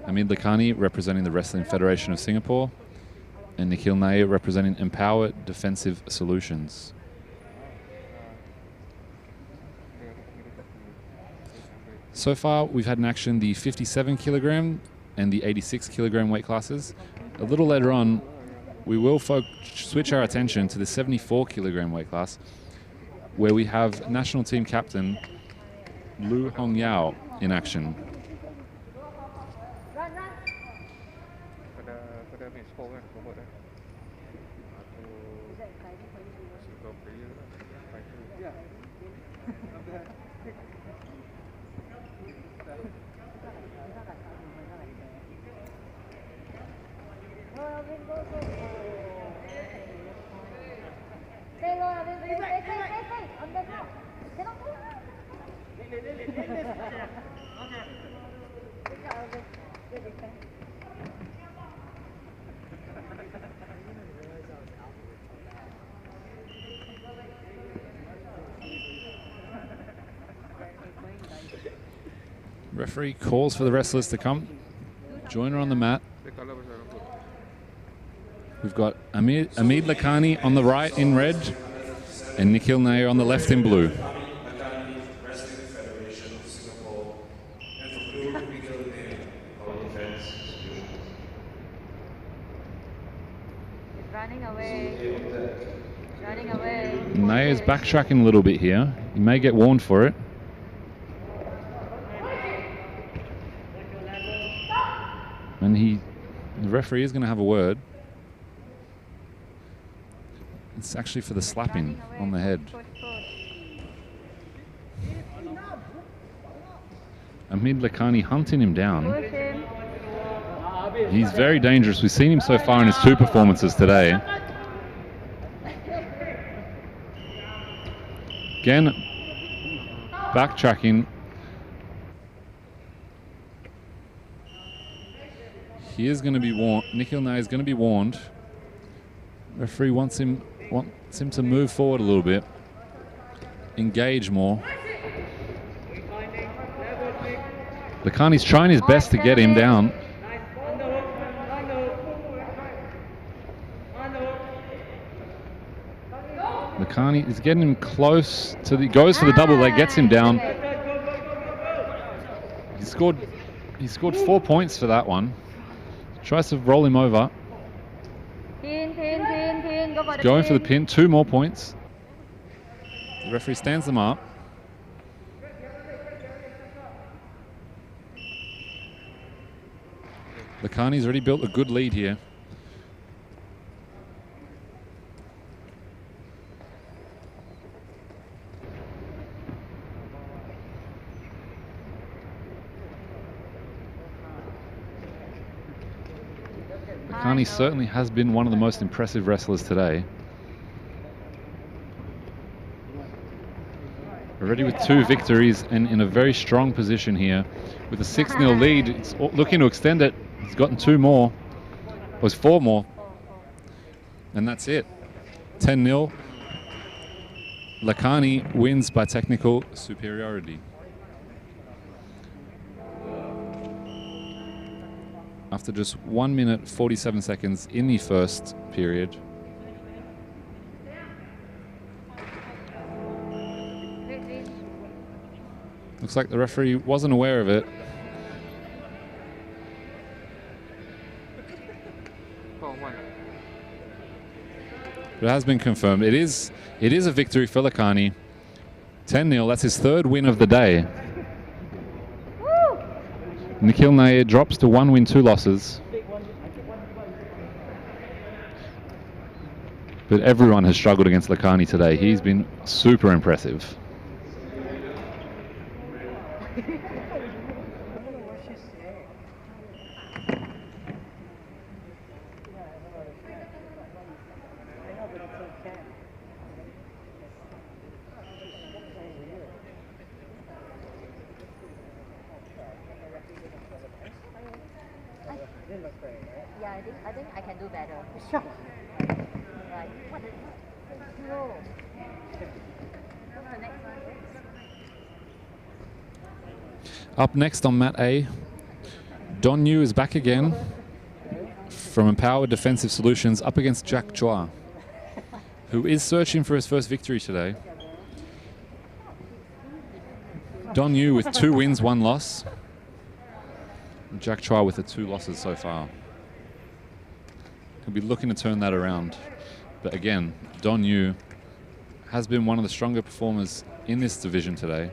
Amid Lakhani representing the Wrestling Federation of Singapore, and Nikhil Nair representing Empower Defensive Solutions. So far, we've had in action the 57 kilogram and the 86 kilogram weight classes. A little later on, we will switch our attention to the 74 kilogram weight class, where we have national team captain Lu Hong Yao in action. Pada match score kan, robot dah. Super player lah, fighter. Referee calls for the wrestlers to come join her on the mat. We've got Amid Lakhani on the right in red and Nikhil Nair on the left in blue. Wrestling Federation of Singapore, and for blue, Nikhil Nair, our defense solutions. He's running away. Running away. Nair is backtracking a little bit here. He may get warned for it. And the referee is going to have a word. It's actually for the slapping on the head. Amid Lakhani hunting him down. He's very dangerous. We've seen him so far in his 2 performances today. Again, backtracking. He is going to be warned. Nikhil Nair is going to be warned. Referee wants him to move forward a little bit, engage more. Lakhani's trying his best to get him down. Lakhani is getting him close to the, goes for the double leg, gets him down. He scored 4 points for that one. Tries to roll him over. Pin. Go for the Going for the pin, 2 more points. The referee stands them up. Lakhani's already built a good lead here. Lakhani certainly has been one of the most impressive wrestlers today. Already with 2 victories and in a very strong position here. With a 6-0 lead, it's looking to extend it. He's gotten 2 more. It was 4 more. And that's it. 10-0. Lakhani wins by technical superiority. After just 1 minute 47 seconds in the first period. Looks like the referee wasn't aware of it. But it has been confirmed. It is a victory for Lakhani. 10-0, that's his 3rd win of the day. Nikhil Nair drops to 1 win, 2 losses. But everyone has struggled against Lakhani today. He's been super impressive. Yeah, I think I can do better. Sure. Right. What is no. What's the next one? Up next on mat A, Don Yu is back again from Empowered Defensive Solutions up against Jack Chow, who is searching for his first victory today. Don Yu with 2 wins, 1 loss. Jack Chow with the 2 losses so far. He'll be looking to turn that around. But again, Don Yu has been one of the stronger performers in this division today.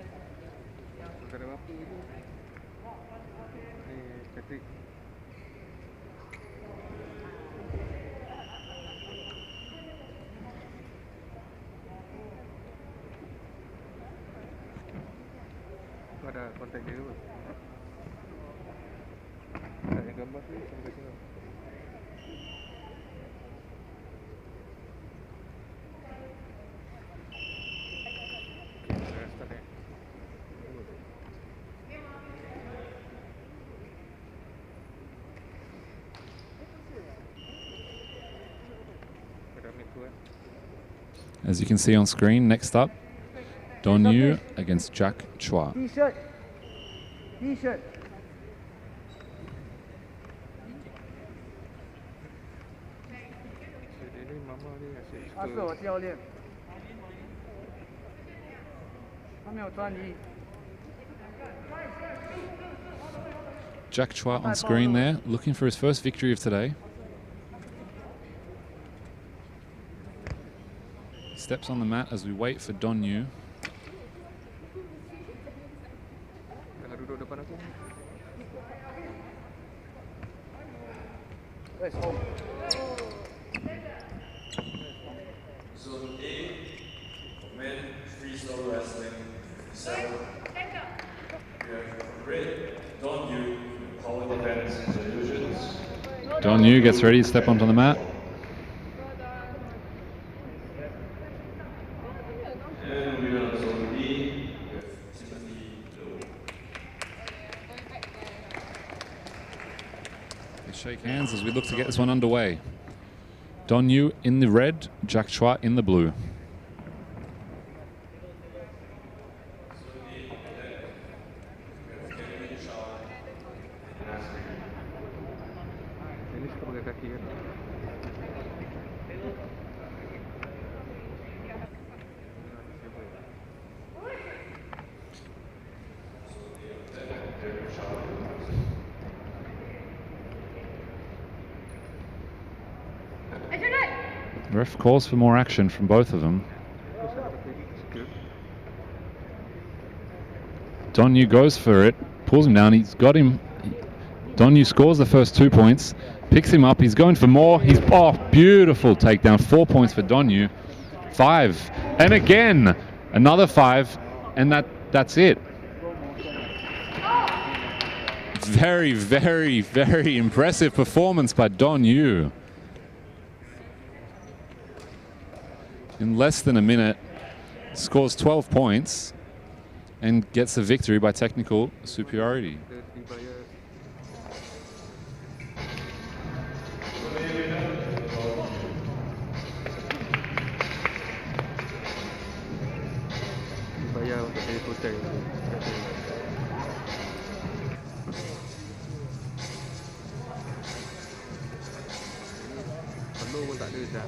Ada kontak dia apa? Tak ada gambar tu sampai sini. Dah start eh. As you can see on screen, next up, Don Yu against Jack Chua. T-shirt. T-shirt. 他是我教练，他没有穿衣。 Jack Chua on screen there, looking for his first victory of today. Steps on the mat as we wait for Don Yu. Zone A, men freestyle wrestling, Siano. We have Red, Don Yu, power defense solutions. Don Yu gets ready to step onto the mat. And we are Zone B with They shake hands as we look to get this one underway. Don Yu in the red, Jack Chua in the blue. Ini suka pakai kaki kan? Ref calls for more action from both of them. Don Yu goes for it, pulls him down, he's got him. Don Yu scores the first 2 points, picks him up, he's going for more. He's, oh, beautiful takedown. 4 points for Don Yu. 5. And again, another 5, and that's it. Very, very, very impressive performance by Don Yu. In less than a minute, scores 12 points and gets a victory by technical superiority. Dibayar untuk dari hotel. Perlu pun tak ada dah.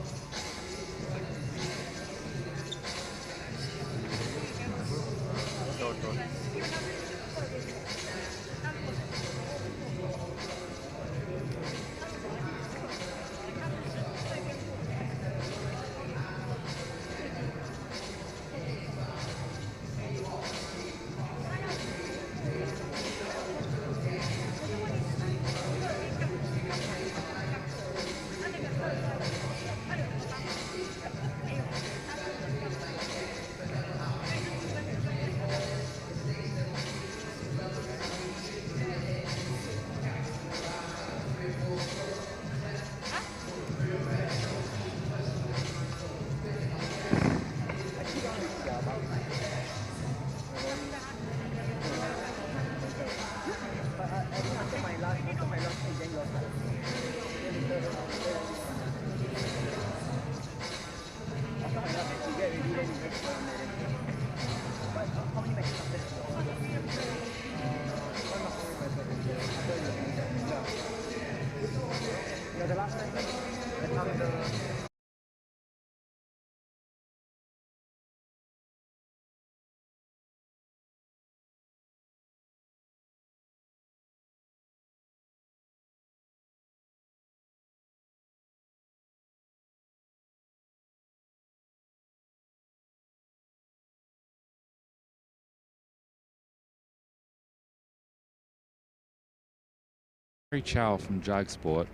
Chow from Jag Sport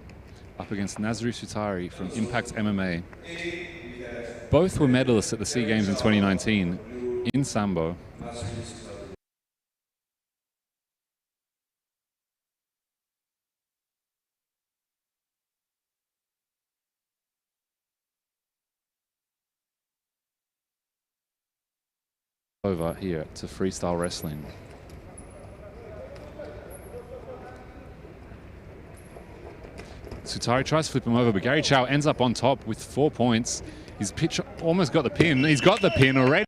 up against Nasri Sutari from Impact MMA. Both were medalists at the SEA Games in 2019 in Sambo. Over here to freestyle wrestling. Sutari tries to flip him over, but Gary Chow ends up on top with 4 points. His pitch almost got the pin. He's got the pin already.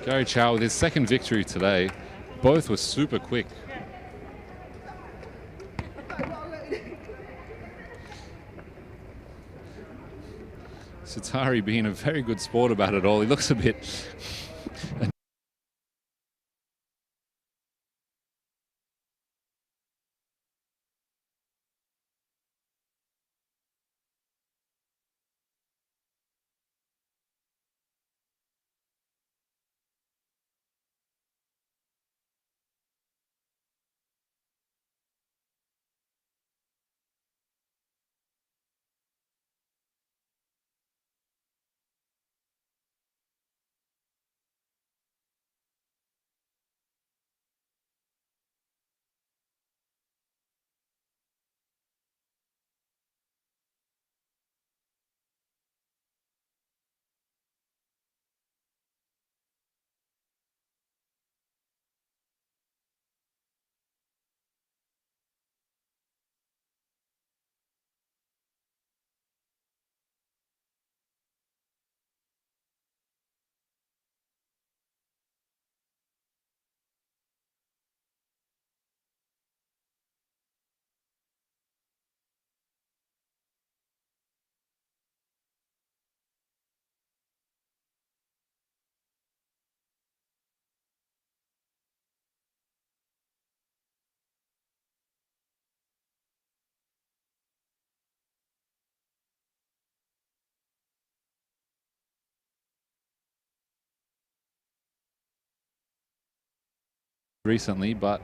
Gary Chow with his second victory today. Both were super quick. Sutari being a very good sport about it all. He looks a bit... recently, but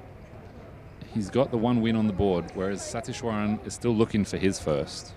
he's got the one win on the board, whereas Satishwaran is still looking for his first.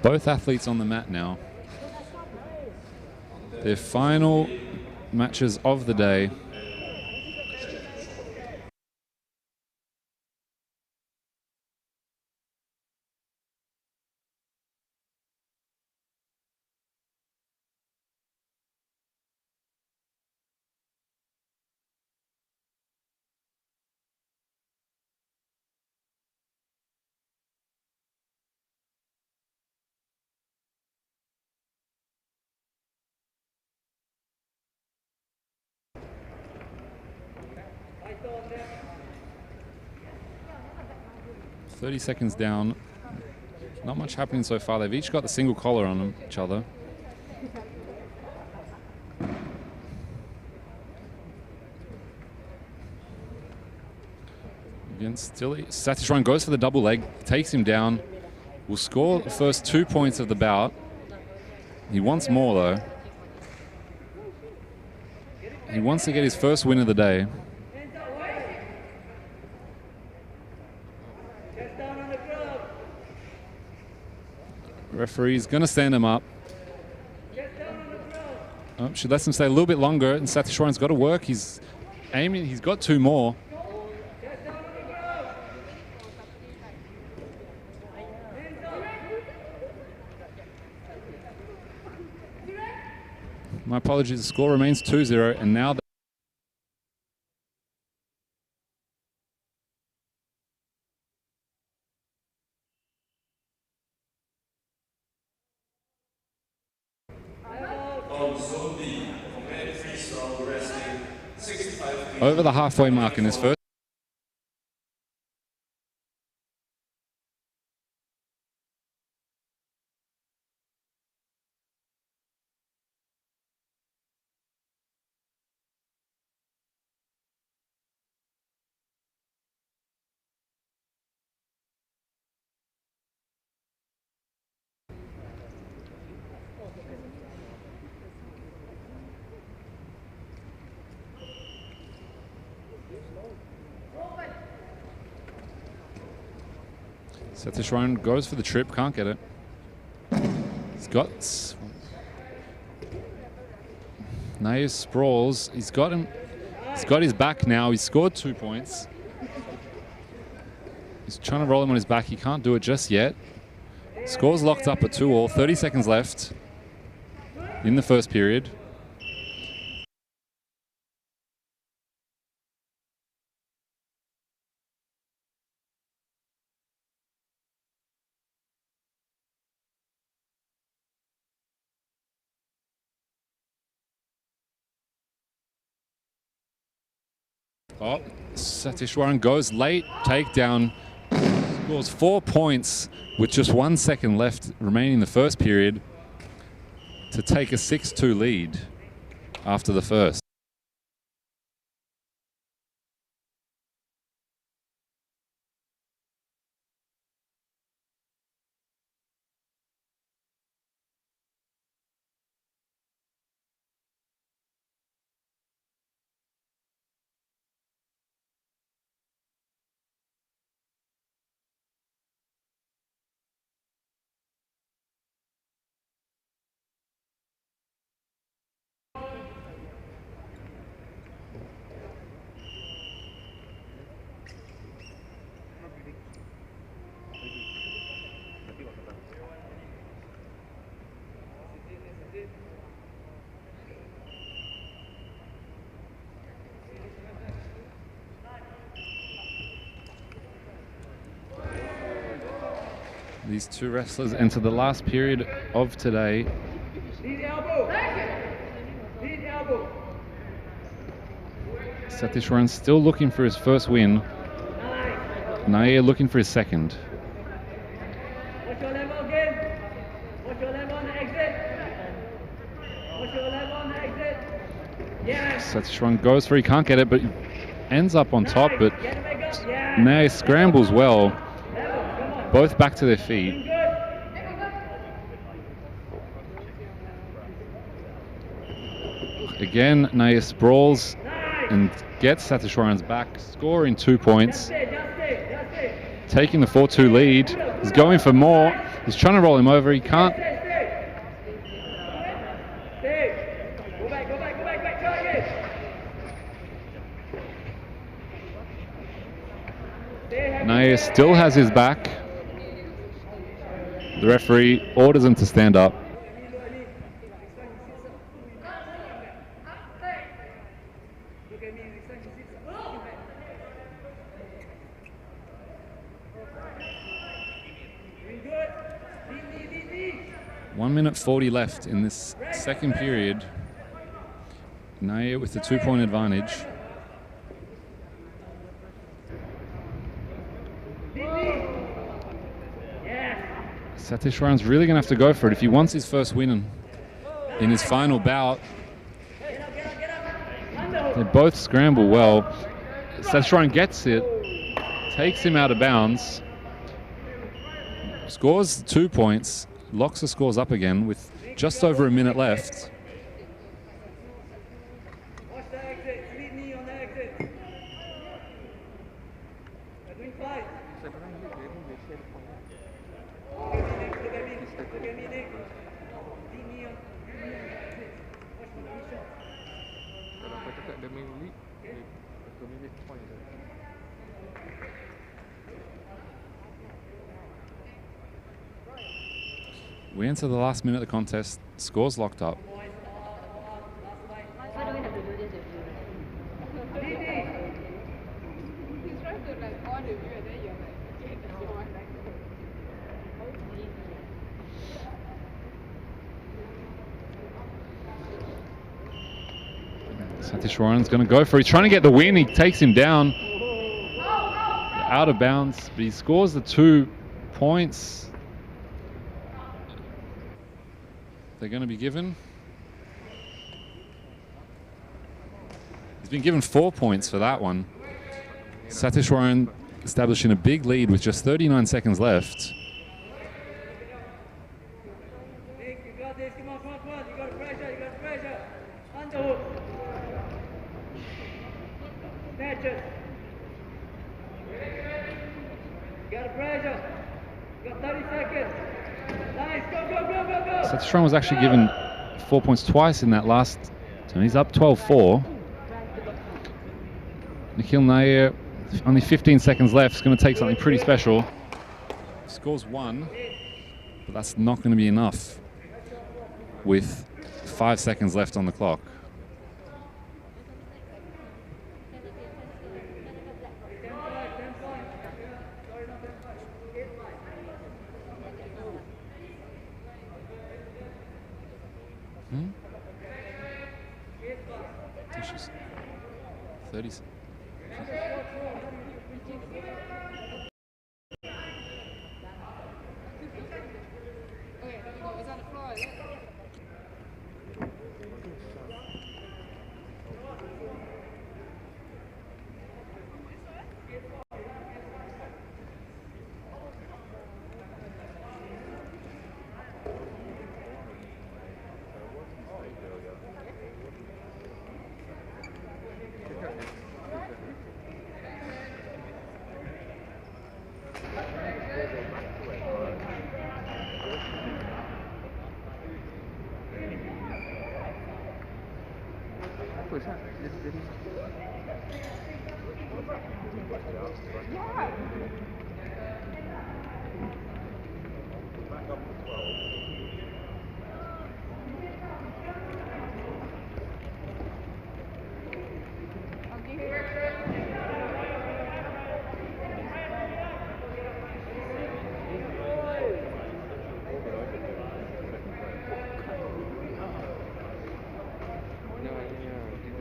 Both athletes on the mat now. Their final matches of the day. 30 seconds down. Not much happening so far. They've each got the single collar on each other. Again, still, Satisharan goes for the double leg, takes him down, will score the first 2 points of the bout. He wants more though. He wants to get his first win of the day. Referee's going to stand him up. Oh, she lets him stay a little bit longer, and Satisharan's got to work. He's aiming, he's got 2 more. My apologies, the score remains 2-0, and now On Zone B, for men freestyle wrestling, 65 kg. over the halfway mark in this first. Satisharan goes for the trip, can't get it. He's got Naya sprawls. He's got him. He's got his back now. He's scored 2 points. He's trying to roll him on his back. He can't do it just yet. Score's locked up at 2-2. 30 seconds left in the first period. Oh, Satisharan goes late, takedown, scores 4 points with just 1 second left remaining in the first period to take a 6-2 lead after the first. These two wrestlers enter the last period of today. Satisharan still looking for his first win. Naya looking for his second. Watch your level again. Watch your level on the exit. Watch your level on the exit. Yes. Satisharan goes for it, he can't get it, but ends up on top, but Naya scrambles well. Both back to their feet. Again, Naya sprawls and gets Satisharan's back, scoring 2 points. Taking the 4-2 lead. He's going for more. He's trying to roll him over. He can't. Naya still has his back. The referee orders him to stand up. One minute 40 left in this second period. Naya with the 2-point advantage. Satishwaran's really going to have to go for it if he wants his first win in his final bout. They both scramble well. Satishwaran gets it, takes him out of bounds, scores 2 points, locks the scores up again with just over a minute left. Watch the exit. Lead knee on the exit. We're doing 5. Look at me. Look at me, Nick. Lead knee on the exit. Watch the position. Kalau kau cakap dia main lead, dia accumulate points. We enter the last minute of the contest, scores locked up. Why do we have to do this with you? He's trying to like on with you and then you're like, okay, that's your one. Satishwaran's going to go for it. He's trying to get the win. He takes him down. Out of bounds, but he scores the 2 points. They're going to be given. He's been given 4 points for that one. Satishwaran establishing a big lead with just 39 seconds left. Nick, you got this. Come on. You got pressure. Underhook. Snatches. You got pressure. You got 30 seconds. Nice. Go. Satishwaran was actually given 4 points twice in that last turn. He's up 12-4. Nikhil Nair, only 15 seconds left. Is going to take something pretty special. Scores 1, but that's not going to be enough with 5 seconds left on the clock. Dishes. 30.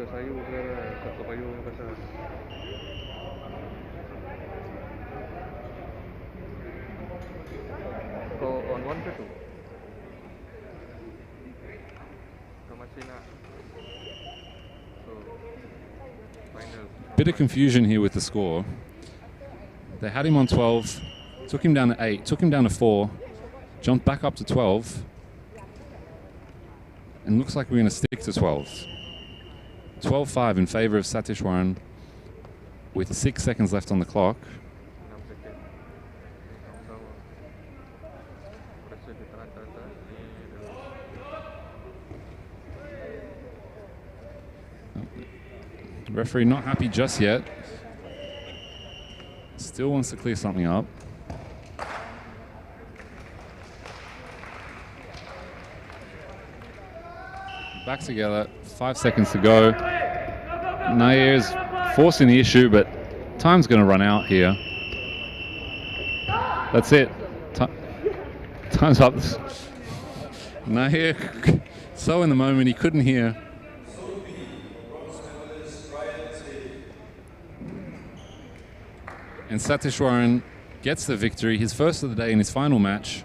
Sayur ke kat Toa Payoh pasal. Kau on one ke tu? Kau masih nak? So, final. Bit of confusion here with the score. They had him on 12, took him down to 8, took him down to 4, jumped back up to 12, and looks like we're going to stick to 12. 12-5 in favor of Satishwaran with 6 seconds left on the clock. Referee not happy just yet. Still wants to clear something up. Back together, 5 seconds to go. Nair's forcing the issue, but time's going to run out here. That's it. Time's up. Nair, so in the moment, he couldn't hear. And Satishwaran gets the victory, his first of the day in his final match.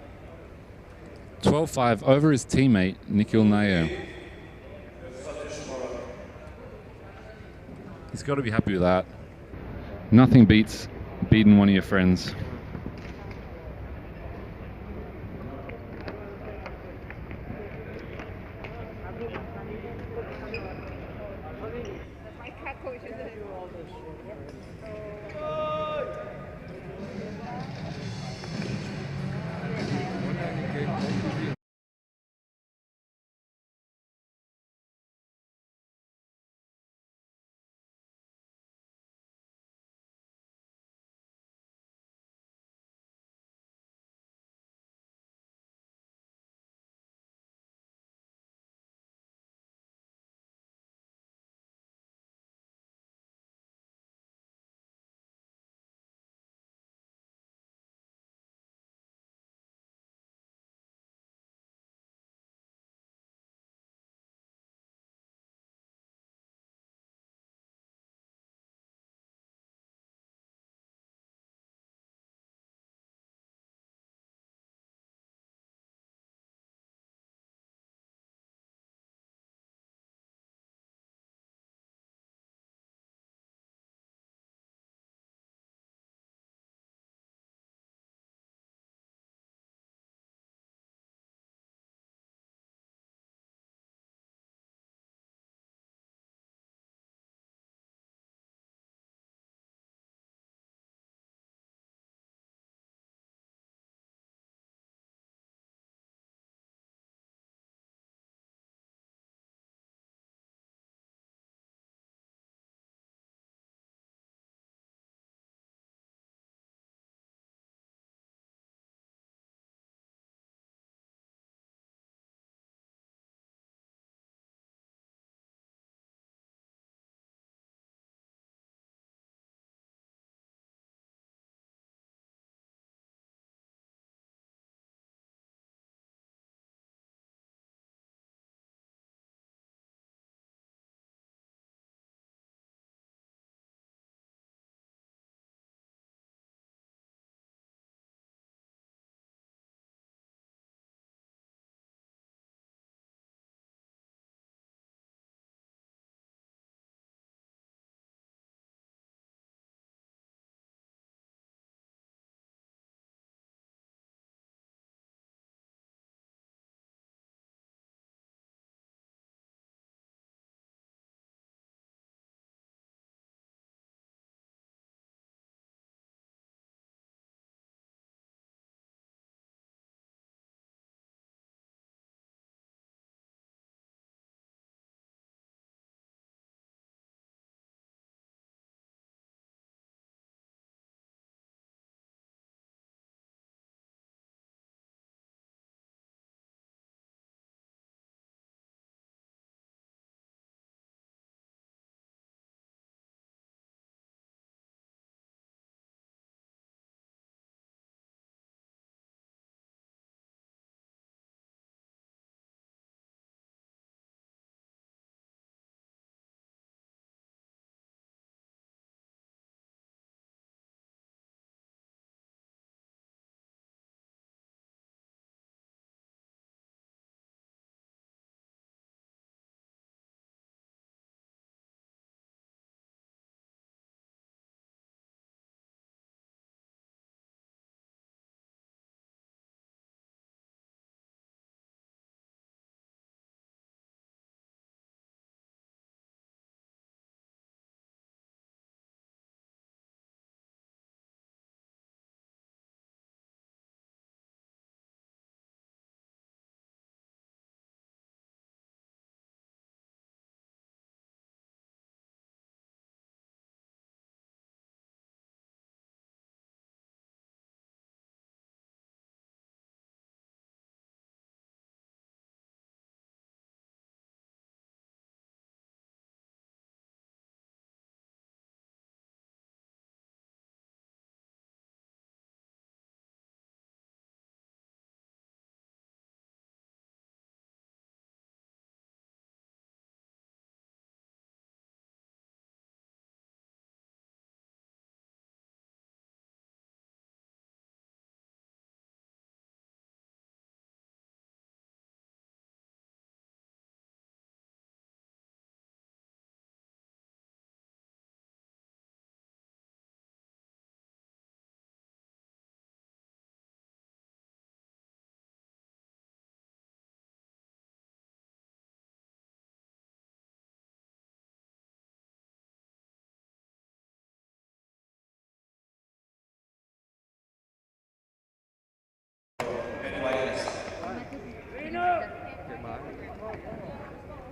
12-5 over his teammate, Nikhil Nair. He's got to be happy with that. Nothing beats beating one of your friends. My cat coach is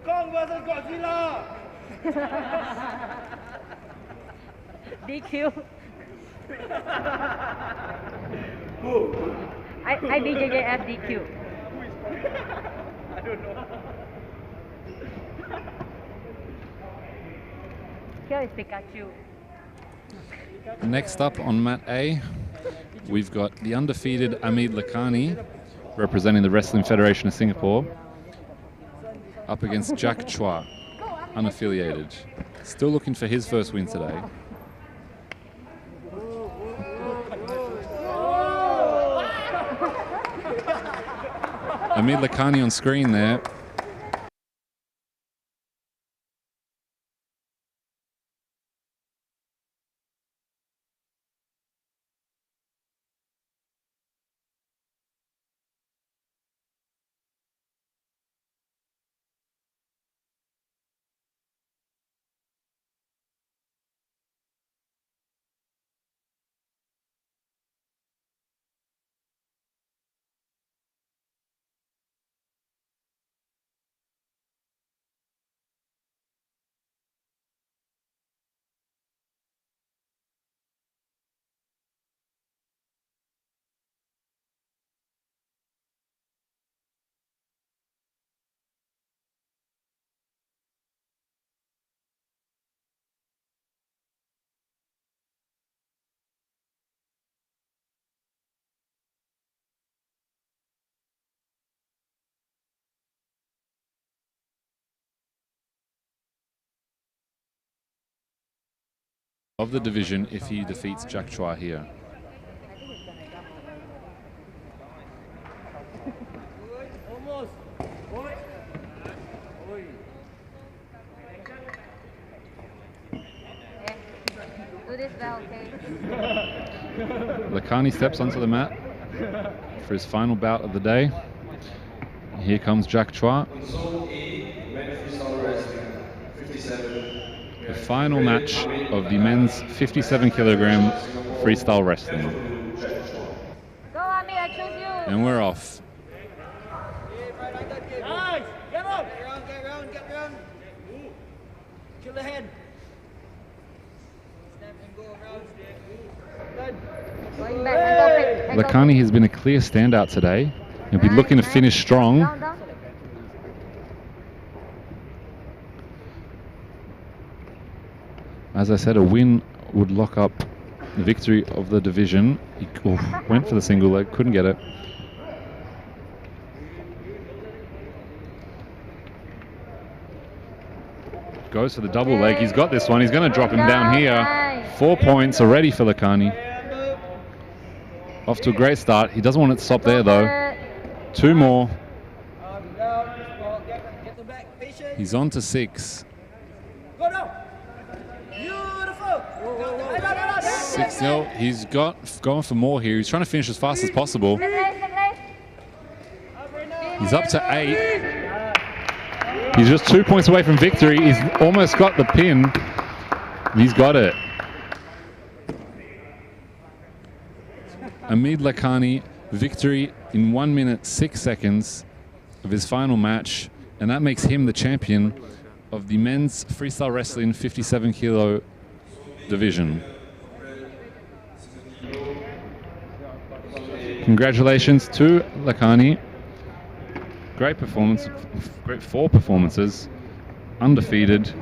Kong versus Godzilla. DQ. IBJJF DQ. I don't know. Here is Pikachu. Next up on mat A, we've got the undefeated Amit Lakhani, representing the Wrestling Federation of Singapore, up against Jack Chua, unaffiliated. Still looking for his first win today. Amit Lakhani on screen there. Of the division if he defeats Jack Chua here. Almost. Do this well, okay? Lakhani steps onto the mat for his final bout of the day. Here comes Jack Chua. Zone A, men freestyle wrestling, 57. The final match of the men's 57 kilogram freestyle wrestling. Go, Ami, I choose you. And we're off. Nice. Get up. Get round. Kill the head. Snap and go around. Going back, ankle pick. Lakhani has been a clear standout today. He'll be looking to finish strong. Down, down. As I said, a win would lock up the victory of the division. He went for the single leg, couldn't get it. Goes for the double leg. He's got this one. He's going to drop him down here. 4 points already for Lakhani. Off to a great start. He doesn't want it to stop there, though. 2 more. Get the back. Patient. He's on to 6. Go down. Beautiful. 6-0. He's going for more here. He's trying to finish as fast as possible. He's up to 8. He's just 2 points away from victory. He's almost got the pin. He's got it. Amit Lakhani, victory in 1 minute 6 seconds of his final match, and that makes him the champion of the men's freestyle wrestling 57 kilo division. Congratulations to Lakhani. Great performance, great 4 performances, undefeated.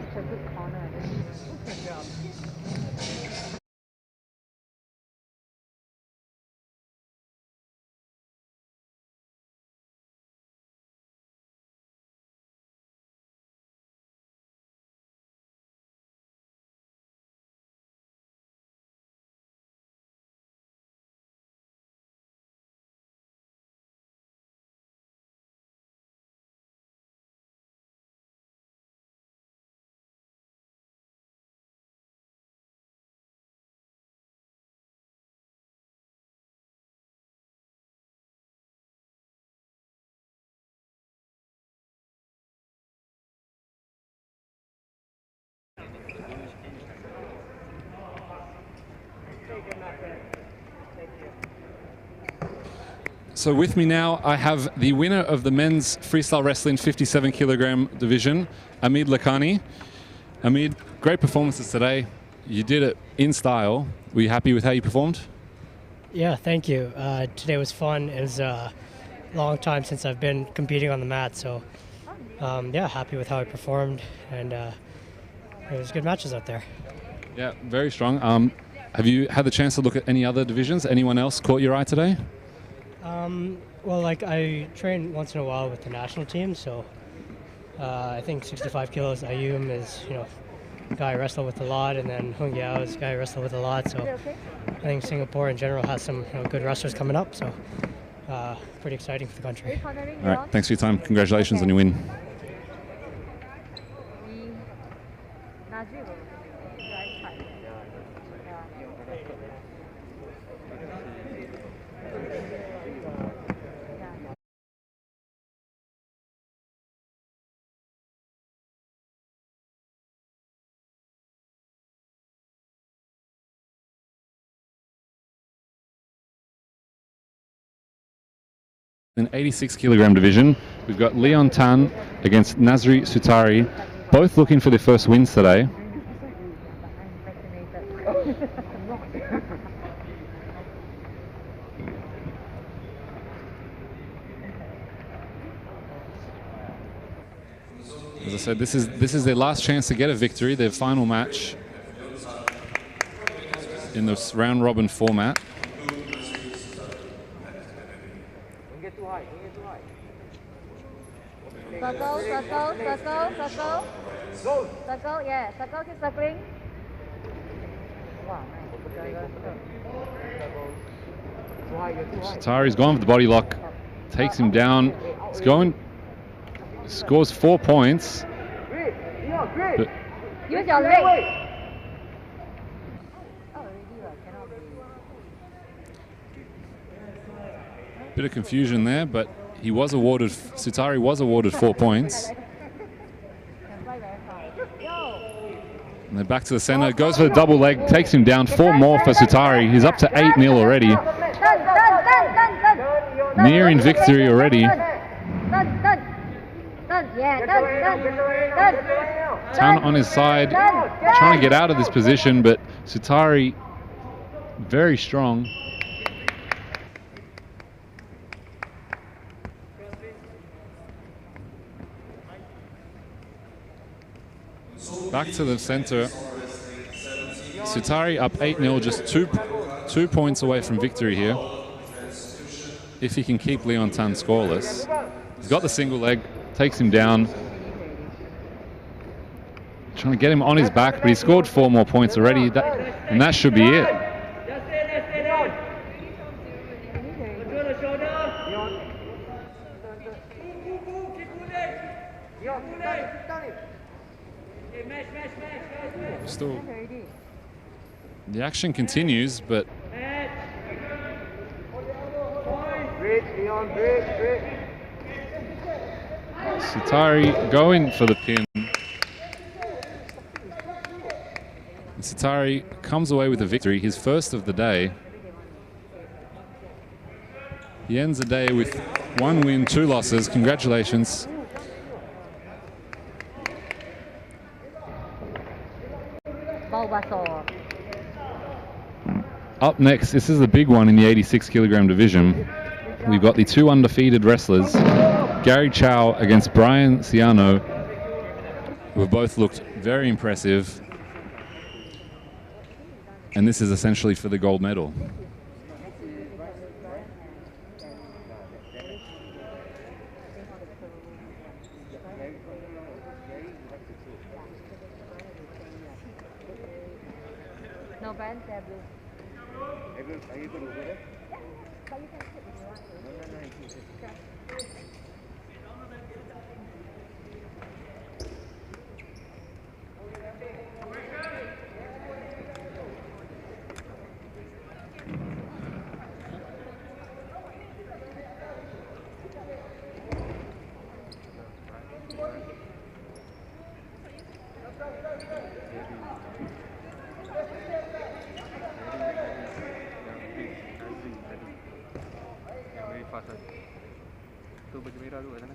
So with me now, I have the winner of the men's freestyle wrestling 57 kilogram division, Amid Lakhani. Amid, great performances today. You did it in style. Were you happy with how you performed? Yeah, thank you. Today was fun. It was a long time since I've been competing on the mat, so yeah, happy with how I performed, and it was good matches out there. Yeah, very strong. Have you had the chance to look at any other divisions? Anyone else caught your eye today? Well, like I train once in a while with the national team, so I think 65 kilos Ayum is, a guy I wrestle with a lot, and then Hung Yao is a guy I wrestle with a lot. So I think Singapore in general has some good wrestlers coming up. So pretty exciting for the country. All right, thanks for your time. Congratulations on your win. Nasri will drive tight. In 86 kilogram division, we've got Leon Tan against Nasri Sutari, both looking for their first wins today. As I said, this is their last chance to get a victory, their final match in this round robin format. Circle, circle, circle, circle. Circle, yeah. Circle, keep circling. Sutari's gone for the body lock, takes him down. He's going, scores 4 points. But Use your leg. bit of confusion there, but he was awarded, Sutari was awarded 4 points. And then back to the center, goes for the double leg, takes him down, 4 more for Sutari. He's up to 8-0 already. Nearing victory already. Tan on his side, trying to get out of this position, but Sutari very strong. Back to the center. Sutari up 8-0, just two points away from victory here. If he can keep Leon Tan scoreless. He's got the single leg, takes him down. Trying to get him on his back, but he scored 4 more points already, and that should be it. Still, the action continues, but Sutari going for the pin. And Sutari comes away with a victory, his first of the day. He ends the day with 1 win, 2 losses. Congratulations. Up next, this is the big one in the 86 kilogram division. We've got the 2 undefeated wrestlers, Gary Chow against Brian Siano, who have both looked very impressive. And this is essentially for the gold medal. No bands, they're blue. Are you going to go there? But you can sit if you want to. Yang very fast tadi. tu kat sana.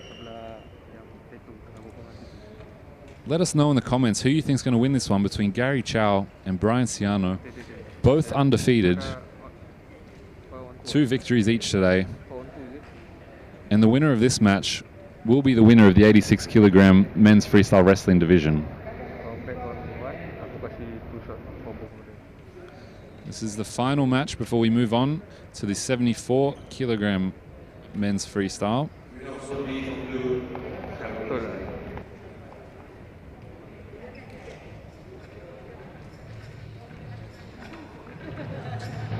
Sebelah yang tattoo tengah berbual mati tu. Let us know in the comments who you think is going to win this one between Gary Chow and Brian Siano. Both undefeated. 2 victories each today. And the winner of this match will be the winner of the 86 kilogram men's freestyle wrestling division. This is the final match before we move on to the 74 kilogram men's freestyle.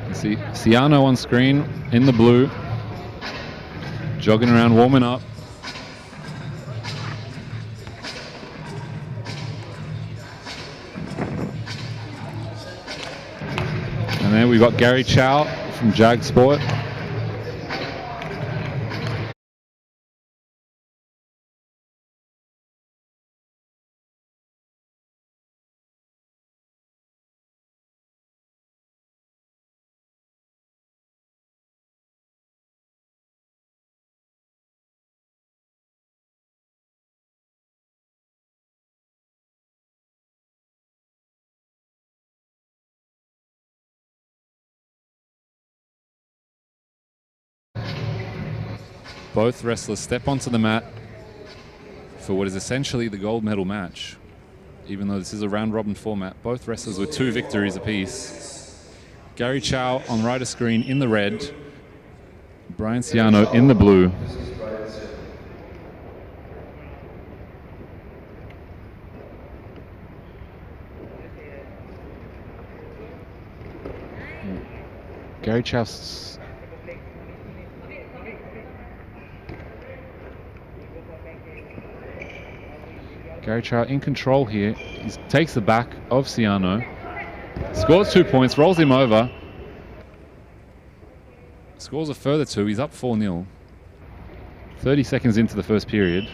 You see Siano on screen in the blue, jogging around, warming up. And then we've got Gary Chow from Jag Sport. Both wrestlers step onto the mat for what is essentially the gold medal match. Even though this is a round-robin format, both wrestlers with 2 victories apiece. Gary Chow on right of screen in the red, Brian Siano in the blue. Gary Chow's Gary Chow in control here. He takes the back of Siano, scores 2 points, rolls him over, scores a further 2. He's up 4-0. 30 seconds into the first period.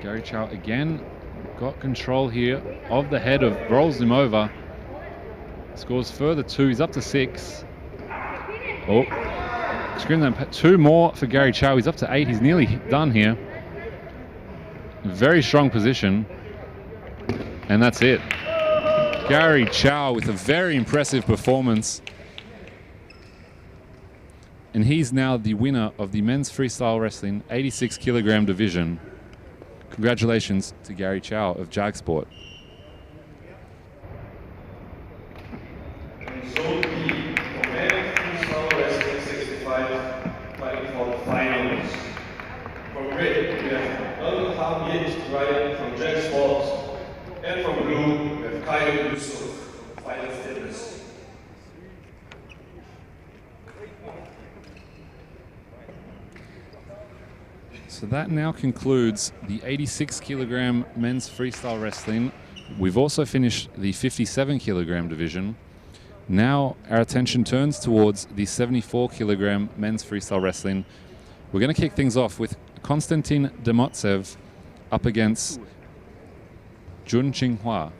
Gary Chow again got control here of the head of, rolls him over. Scores further 2, he's up to 6. Oh, screen them, 2 more for Gary Chow, he's up to 8, he's nearly done here. Very strong position. And that's it. Gary Chow with a very impressive performance. And he's now the winner of the men's freestyle wrestling 86 kilogram division. Congratulations to Gary Chow of Jag Sport. Zone B, for men freestyle wrestling 65, fighting for the finals. From red, we have Ryan from Jag Sports, and from blue, we have Kyle Yusuf from Final Fitness. So that now concludes the 86 kilogram men's freestyle wrestling. We've also finished the 57 kilogram division. Now our attention turns towards the 74 kilogram men's freestyle wrestling. We're going to kick things off with Constantine De Matsev up against Ching Hwa.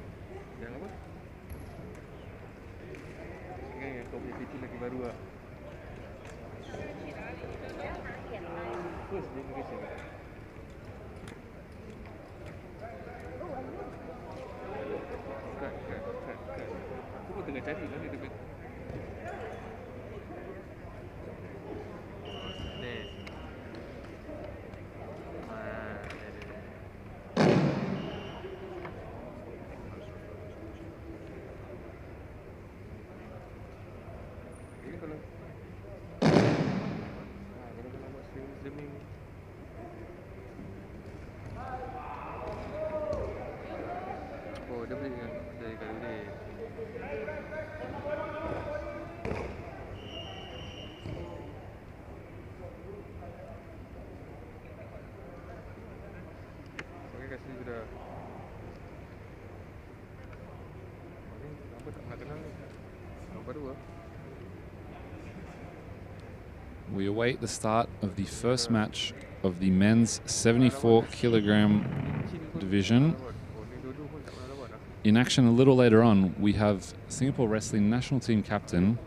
We await the start of the first match of the men's 74 kilogram division. In action a little later on, we have Singapore Wrestling national team captain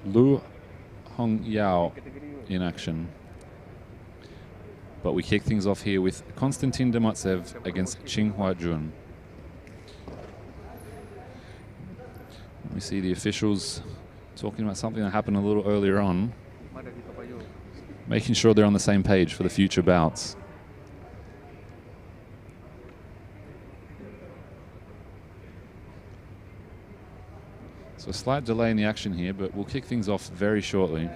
Lu Hong Yao in action. But we kick things off here with Constantine De Matsev against Ching Hwa Jun. We see the officials talking about something that happened a little earlier on, making sure they're on the same page for the future bouts. So a slight delay in the action here, but we'll kick things off very shortly.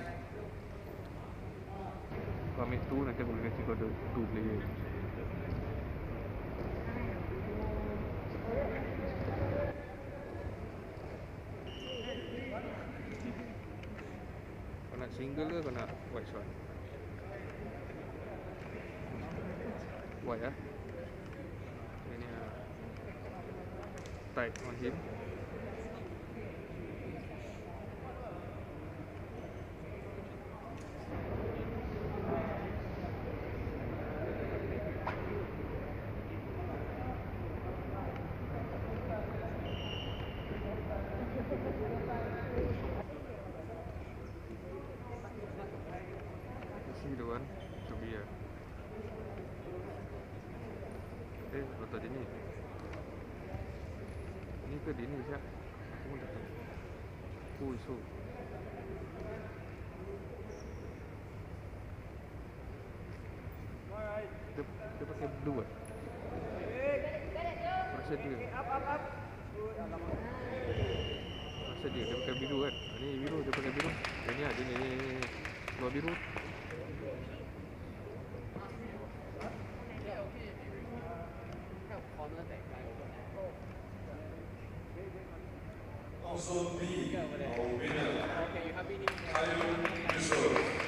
Single ke kau nak white shot? White lah. Ini tight on him. Betul dia ni. Ni ke dia ni siap? Aku pun tak tahu. So. Dia pakai blue kan? Rasa dia. Rasa dia pakai biru kan? Ni biru, dia pakai biru. Dia ni lah, dia ni. Keluar biru. Also be our winner, Untitled.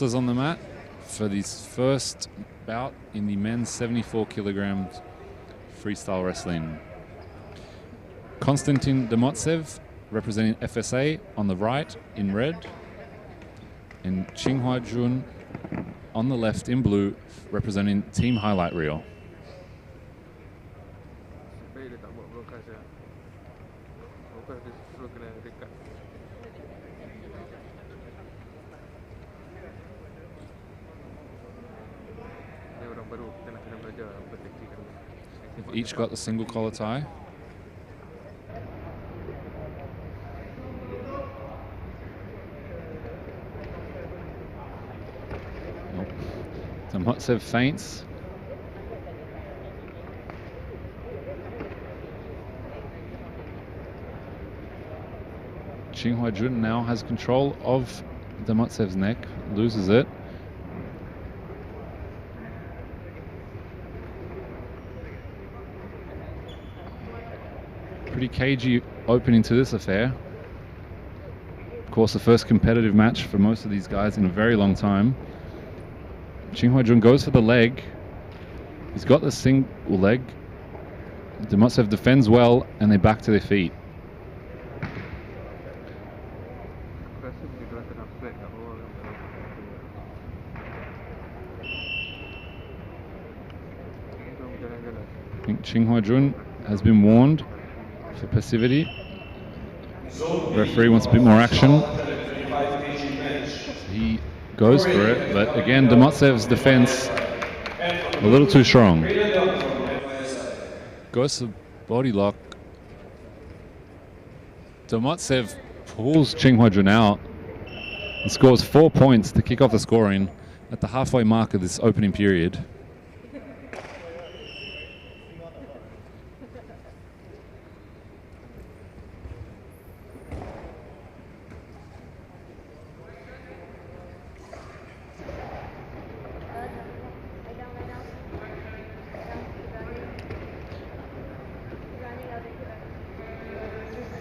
On the mat for this first bout in the men's 74 kilogram freestyle wrestling. Constantine De Matsev representing FSA on the right in red, and Ching Hwa Jun on the left in blue representing Team Highlight Reel. They've each got the single collar tie. Nope. De Matsev feints. Ching Hwa Jun now has control of De Matsev's neck, loses it. Pretty cagey opening to this affair. Of course, the first competitive match for most of these guys in a very long time. Ching Hwa Jun goes for the leg. He's got the single leg. De Matsev defends well, and they back to their feet. I think Ching Hwa Jun has been warned for passivity. Referee wants a bit more action. He goes for it, but again, De Matsev's defense a little too strong. Goes to body lock. De Matsev pulls Ching Hwa Jun out and scores 4 points to kick off the scoring at the halfway mark of this opening period.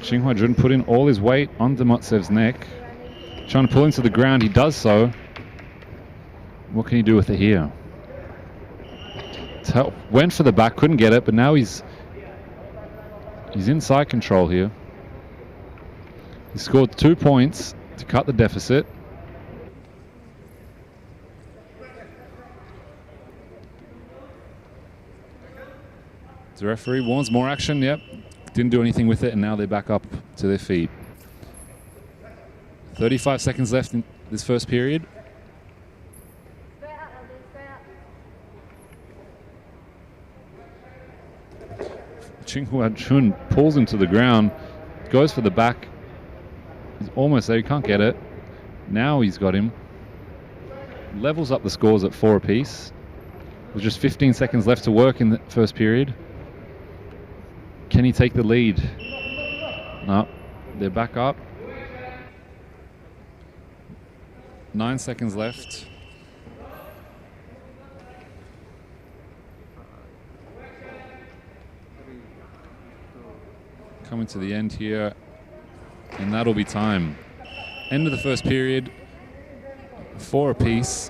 Ching Hwa Jun putting all his weight on De Matsev's neck, trying to pull him to the ground. He does so. What can he do with it here? Went for the back, couldn't get it, but now he's inside control here. He scored 2 points to cut the deficit. The referee warns more action. Yep. Didn't do anything with it, and now they're back up to their feet. 35 seconds left in this first period. Ching Hwa Jun pulls him to the ground, goes for the back. He's almost there, he can't get it. Now he's got him. Levels up the scores at 4 apiece. There's just 15 seconds left to work in the first period. Can he take the lead? No, they're back up. 9 seconds left. Coming to the end here, and that'll be time. End of the first period, 4 apiece.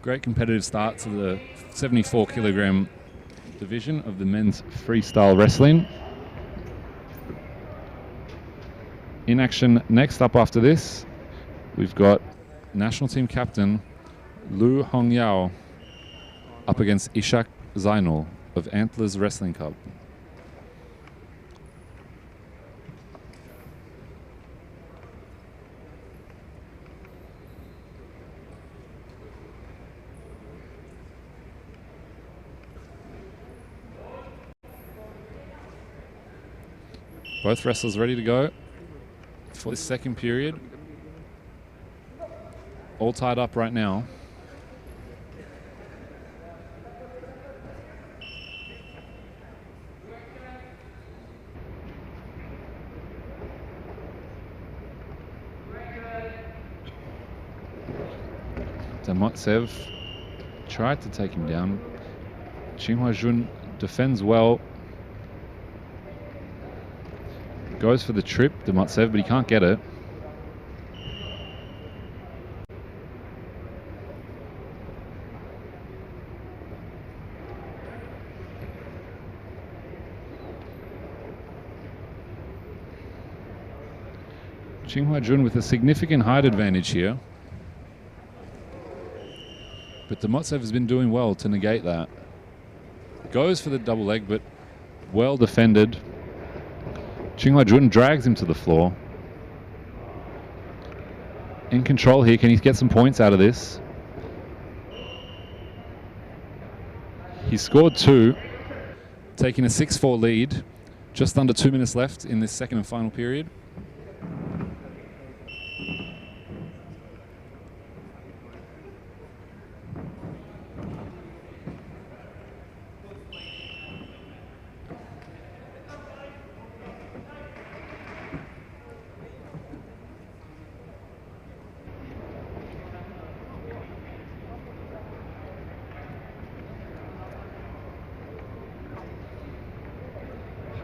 Great competitive start to the 74 kilogram division of the men's freestyle wrestling. In action next up after this, we've got national team captain Lu Hongyao up against Ishak Zainul of Antlers Wrestling Club. Both wrestlers ready to go for the second period. All tied up right now. De Matsev tried to take him down. Ching Hwa Jun defends well. Goes for the trip, De Matsev, but he can't get it. Ching Hwa Jun with a significant height advantage here. But De Matsev has been doing well to negate that. Goes for the double leg, but well defended. Ching Hwa Jun drags him to the floor. In control here. Can he get some points out of this? He scored 2, taking a 6-4 lead. Just under 2 minutes left in this second and final period.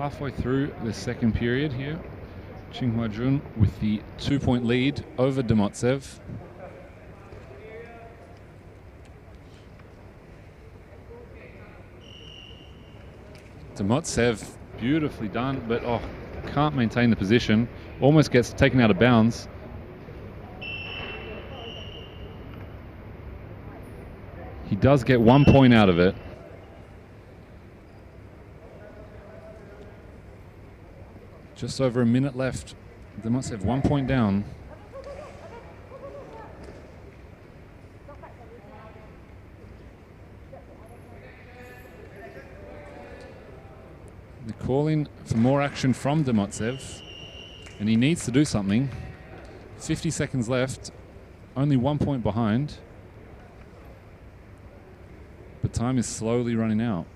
halfway through the second period here. Ching Hwa Jun with the 2-point lead over De Matsev. De Matsev, beautifully done, but can't maintain the position. Almost gets taken out of bounds. He does get 1 point out of it. Just over a minute left. De Matsev 1 point down. They're calling for more action from De Matsev, and he needs to do something. 50 seconds left, only 1 point behind. But time is slowly running out.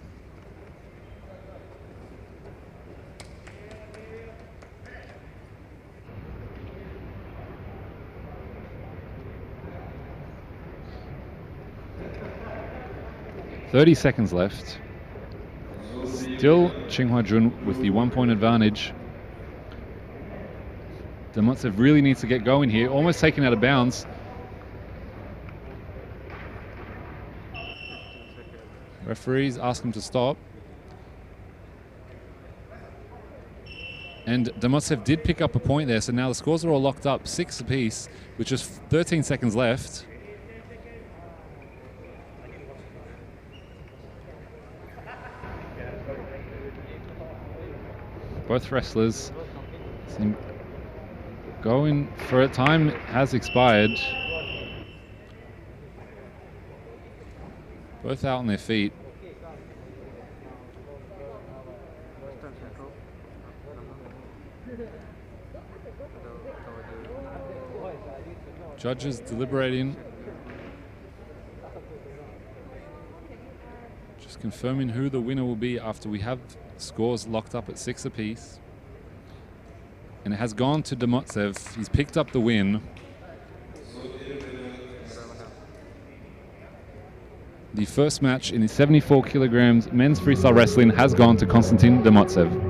.30 left. Still Ching Hwa Jun with the 1 point advantage. De Matsev really needs to get going here. Almost taken out of bounds. Referees ask him to stop. And De Matsev did pick up a point there, so now the scores are all locked up, 6 apiece, with just 13 seconds left. Both wrestlers seem going for it. Time has expired. Both out on their feet. Judges deliberating. Just confirming who the winner will be after we have scores locked up at 6 apiece. And it has gone to De Matsev. He's picked up the win. The first match in the 74 kilograms men's freestyle wrestling has gone to Constantine De Matsev.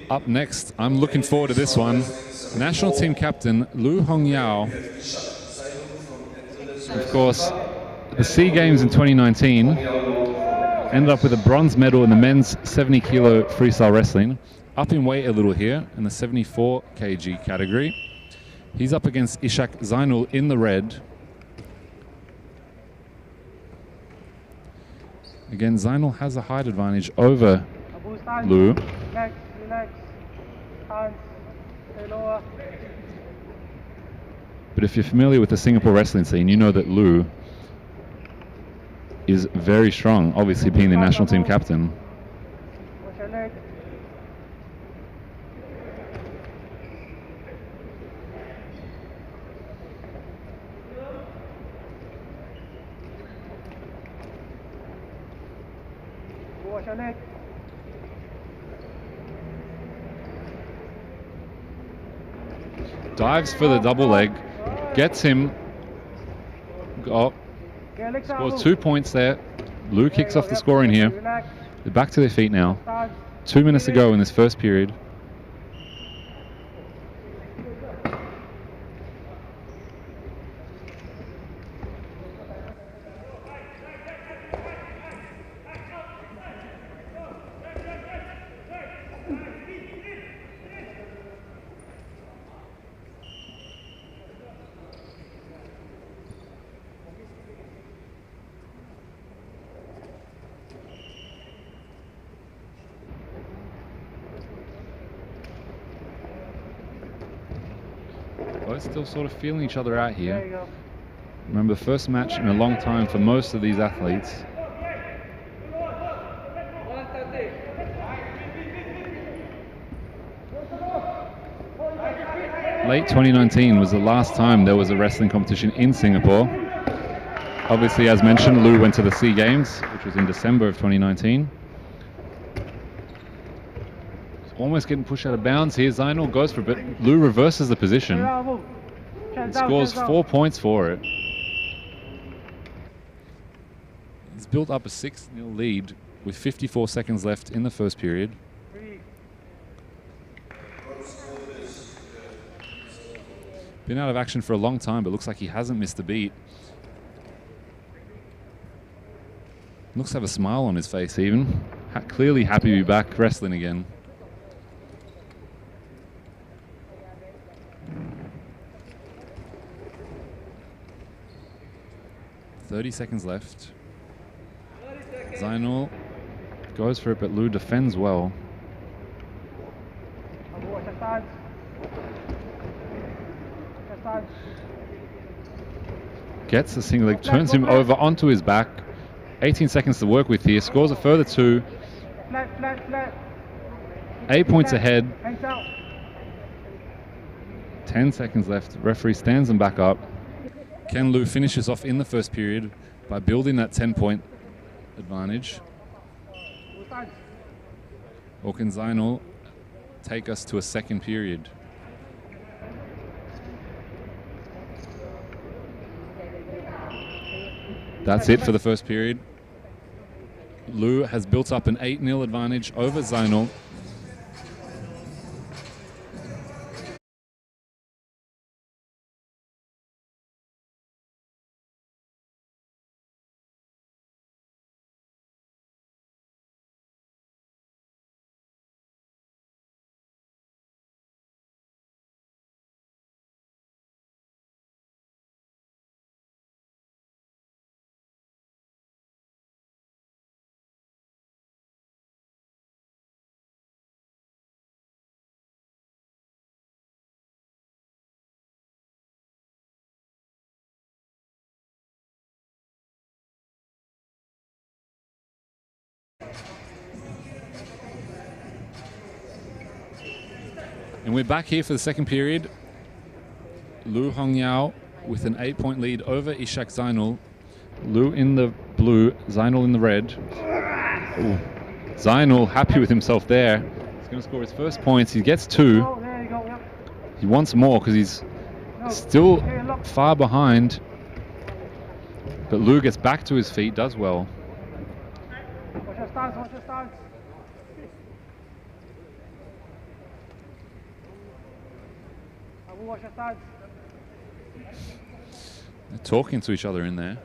Up next, I'm looking forward to this one. National team captain Lu Hongyao. Of course, the SEA Games in 2019 ended up with a bronze medal in the men's 70 kilo freestyle wrestling. Up in weight a little here in the 74 kg category. He's up against Ishak Zainul in the red. Again, Zainul has a height advantage over Lu. Relax, relax. Hands, stay lower. But if you're familiar with the Singapore wrestling scene, you know that Lu is very strong, obviously being the national team captain. Watch your leg. Watch your leg. Dives for the double leg, gets him, oh, Okay, legs out, scores move. 2 points there. Lou kicks off the scoring here. Relax. They're back to their feet now. Stance. 2 minutes to go in this first period. Both still sort of feeling each other out There you here. go. Remember, the first match in a long time for most of these athletes. 130. Late 2019 was the last time there was a wrestling competition in Singapore. Obviously, as mentioned, Lou went to the SEA Games, which was in December of 2019. Almost getting pushed out of bounds here. Zainul goes for it, but Lou reverses the position Get out, move. and Hands out, scores hands out. 4 points for it. He's built up a 6-0 lead with 54 seconds left in the first period. Three. Been out of action for a long time, but looks like he hasn't missed a beat. Looks to have a smile on his face even. Clearly happy to be back wrestling again. .30 seconds left. Zainul goes for it, but Lou defends well. Watch your stance. Watch your stance. Gets the single leg, turns him over onto his back. 18 seconds to work with here. Scores a further 2. Flat, flat, flat. 8 points ahead. Hands out. 10 seconds left. Referee stands them back up. Ken Lou finishes off in the first period by building that 10-point advantage. Stance. Or can Zainul take us to a second period? That's it for the first period. Lou has built up an 8-0 advantage over Zainul. And we're back here for the second period. Lou Hongyao with an 8-point lead over Ishak Zainul. Lou in the blue, Zainul in the red. Ooh. Zainul happy with himself there. He's going to score his first points. He gets 2. Oh, there you go. Yep. He wants more because he's No. still Okay, lock. far behind. But Lou gets back to his feet, does well. Watch your stance. Watch your stance. Watch your stance. They're talking to each other in there.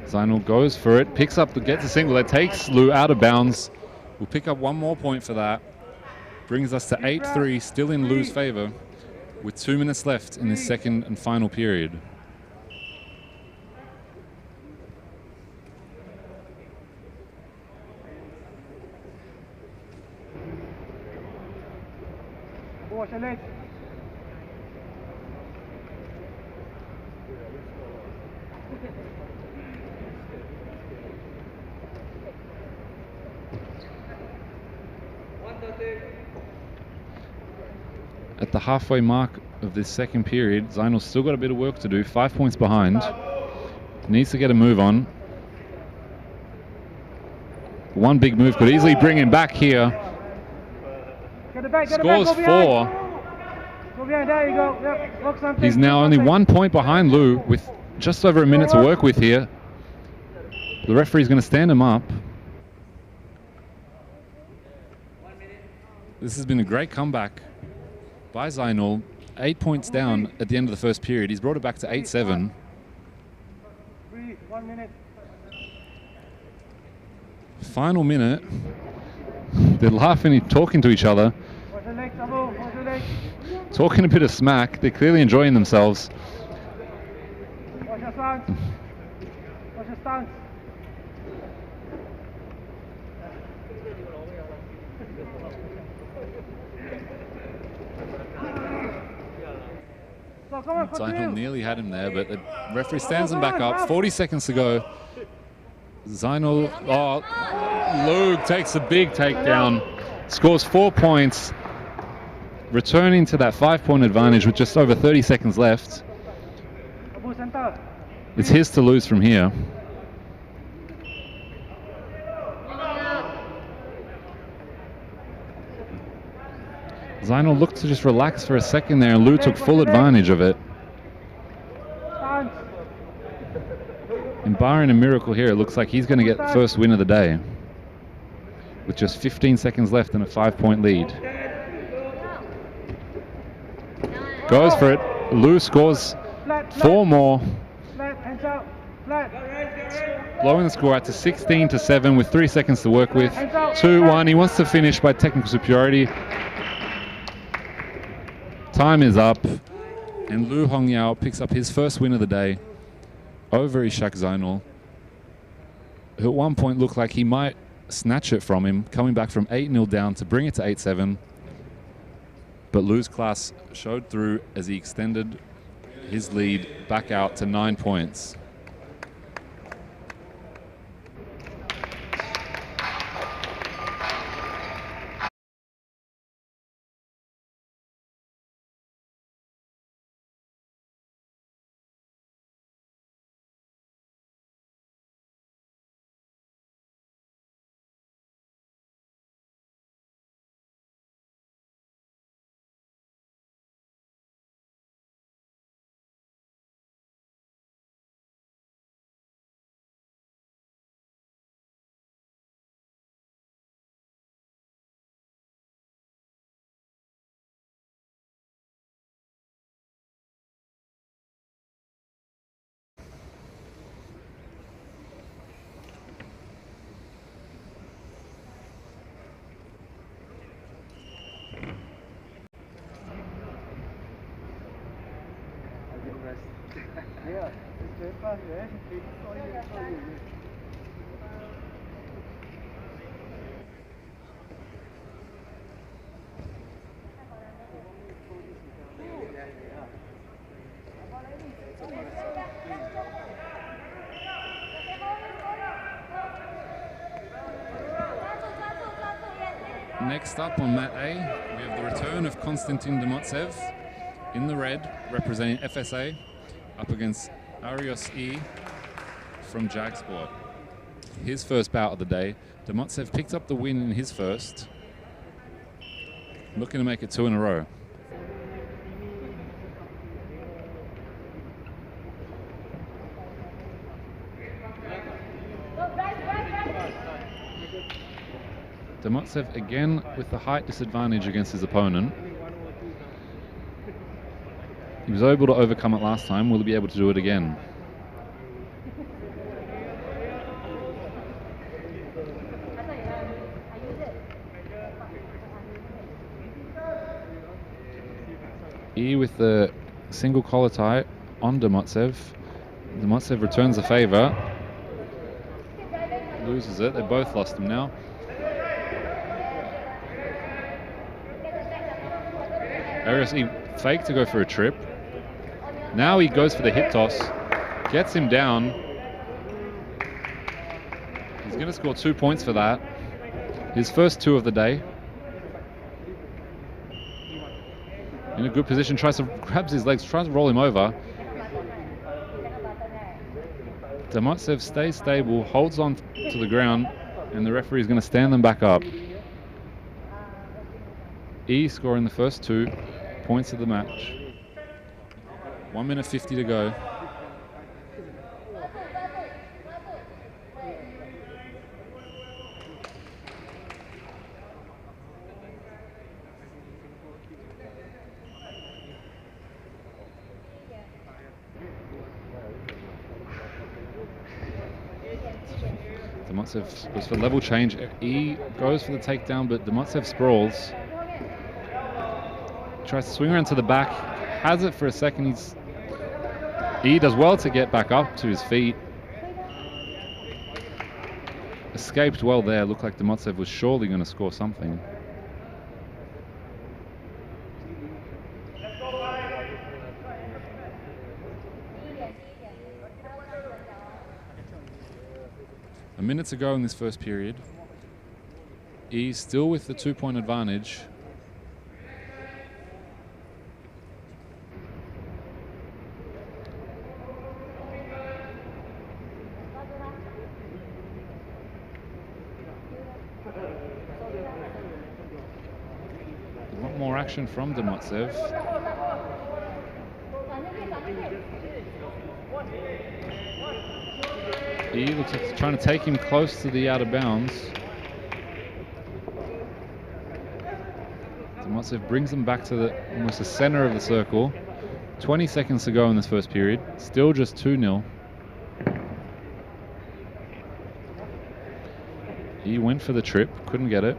Zainul goes for it, picks up, gets a single that takes Lou out of bounds. We'll pick up 1 more point for that. Brings us to 8-3, still in Lou's favor, with 2 minutes left in this second and final period. Watch your legs. At the halfway mark of this second period, Zainal's still got a bit of work to do, 5 points behind. Needs to get a move on. One big move could easily bring him back here. Scores 4. Go behind, there you go. Yep. Work something. He's now only 1 point behind Lou with just over a minute to work with here. The referee's going to stand him up. This has been a great comeback by Zainal. 8 points down at the end of the first period. He's brought it back to 8-7. 1 minute. Final minute. They're laughing and talking to each other. Watch your legs, Abu. Watch your legs. Talking a bit of smack. They're clearly enjoying themselves. Watch your stance. Watch your stance. So come on, Zainal continue. nearly had him there, but the referee stands him back up. 40 seconds to go. Zainal, Luke takes a big takedown, scores 4 points, returning to that 5-point advantage with just over 30 seconds left. Abu, center. It's his to lose from here. Zainal looked to just relax for a second there, and Lou took full advantage of it. Stance. And barring a miracle here, it looks like he's going to get the first win of the day. With just 15 seconds left and a 5-point lead. Goes for it. Lou scores 4 more. Flat, hands out. Flat. Blowing the score out to 16-7 with 3 seconds to work with. 2-1. He wants to finish by technical superiority. Time is up. And Lou Hongyao picks up his first win of the day over Ishak Zainal, who at one point looked like he might snatch it from him, coming back from 8-0 down to bring it to 8-7. But Lou's class showed through as he extended his lead back out to 9 points. Yeah, it's very fast, right? It's all you. Next up on mat A, we have the return of Constantine De Matsev in the red, representing FSA, up against Arios E from Jagsport. His first bout of the day. De Matsev picked up the win in his first, looking to make it 2 in a row. De Matsev again with the height disadvantage against his opponent. He was able to overcome it last time. Will he be able to do it again? E with the single collar tie on De Matsev. De Matsev returns the favor. Loses it. They both lost him now. He faked to go for a trip. Now he goes for the hip toss, gets him down. He's going to score 2 points for that. His first 2 of the day. In a good position, grabs his legs, tries to roll him over. De Matsev stays stable, holds on to the ground, and the referee is going to stand them back up. E scoring the first 2 points of the match. 1 minute 50 to go. De Matsev goes for level change. E goes for the takedown, but De Matsev sprawls. Tries to swing around to the back, has it for a second. E does well to get back up to his feet. Escaped well there. Looked like De Matsev was surely going to score something. A minute to go in this first period. E still with the 2-point advantage. More action from De Matsev. He looks like he's trying to take him close to the out of bounds. De Matsev brings him back to almost the center of the circle. 20 seconds to go in this first period. Still just 2-0. He went for the trip, couldn't get it.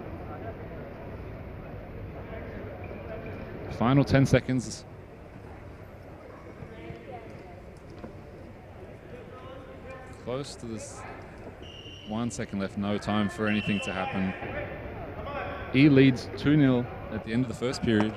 Final 10 seconds. Close to this. 1 second left, no time for anything to happen. E leads 2-0 at the end of the first period.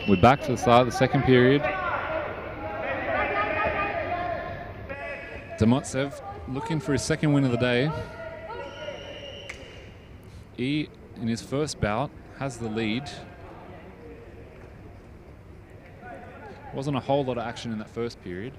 We're back to the start of the second period. De Matsev looking for his second win of the day. E, in his first bout, has the lead. Wasn't a whole lot of action in that first period.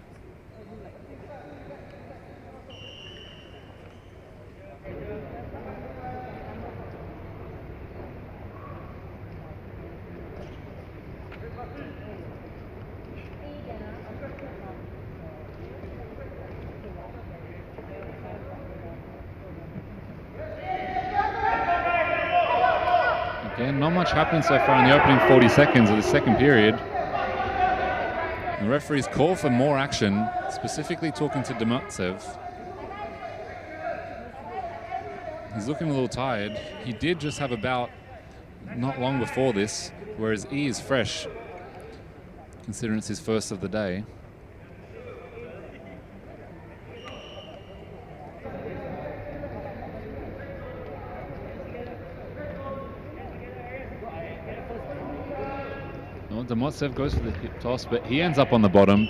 Again, not much happened so far in the opening 40 seconds of the second period. The referee's call for more action, specifically talking to De Matsev. He's looking a little tired. He did just have a bout not long before this, whereas E is fresh, considering it's his first of the day. De Matsev goes for the hip toss, but he ends up on the bottom.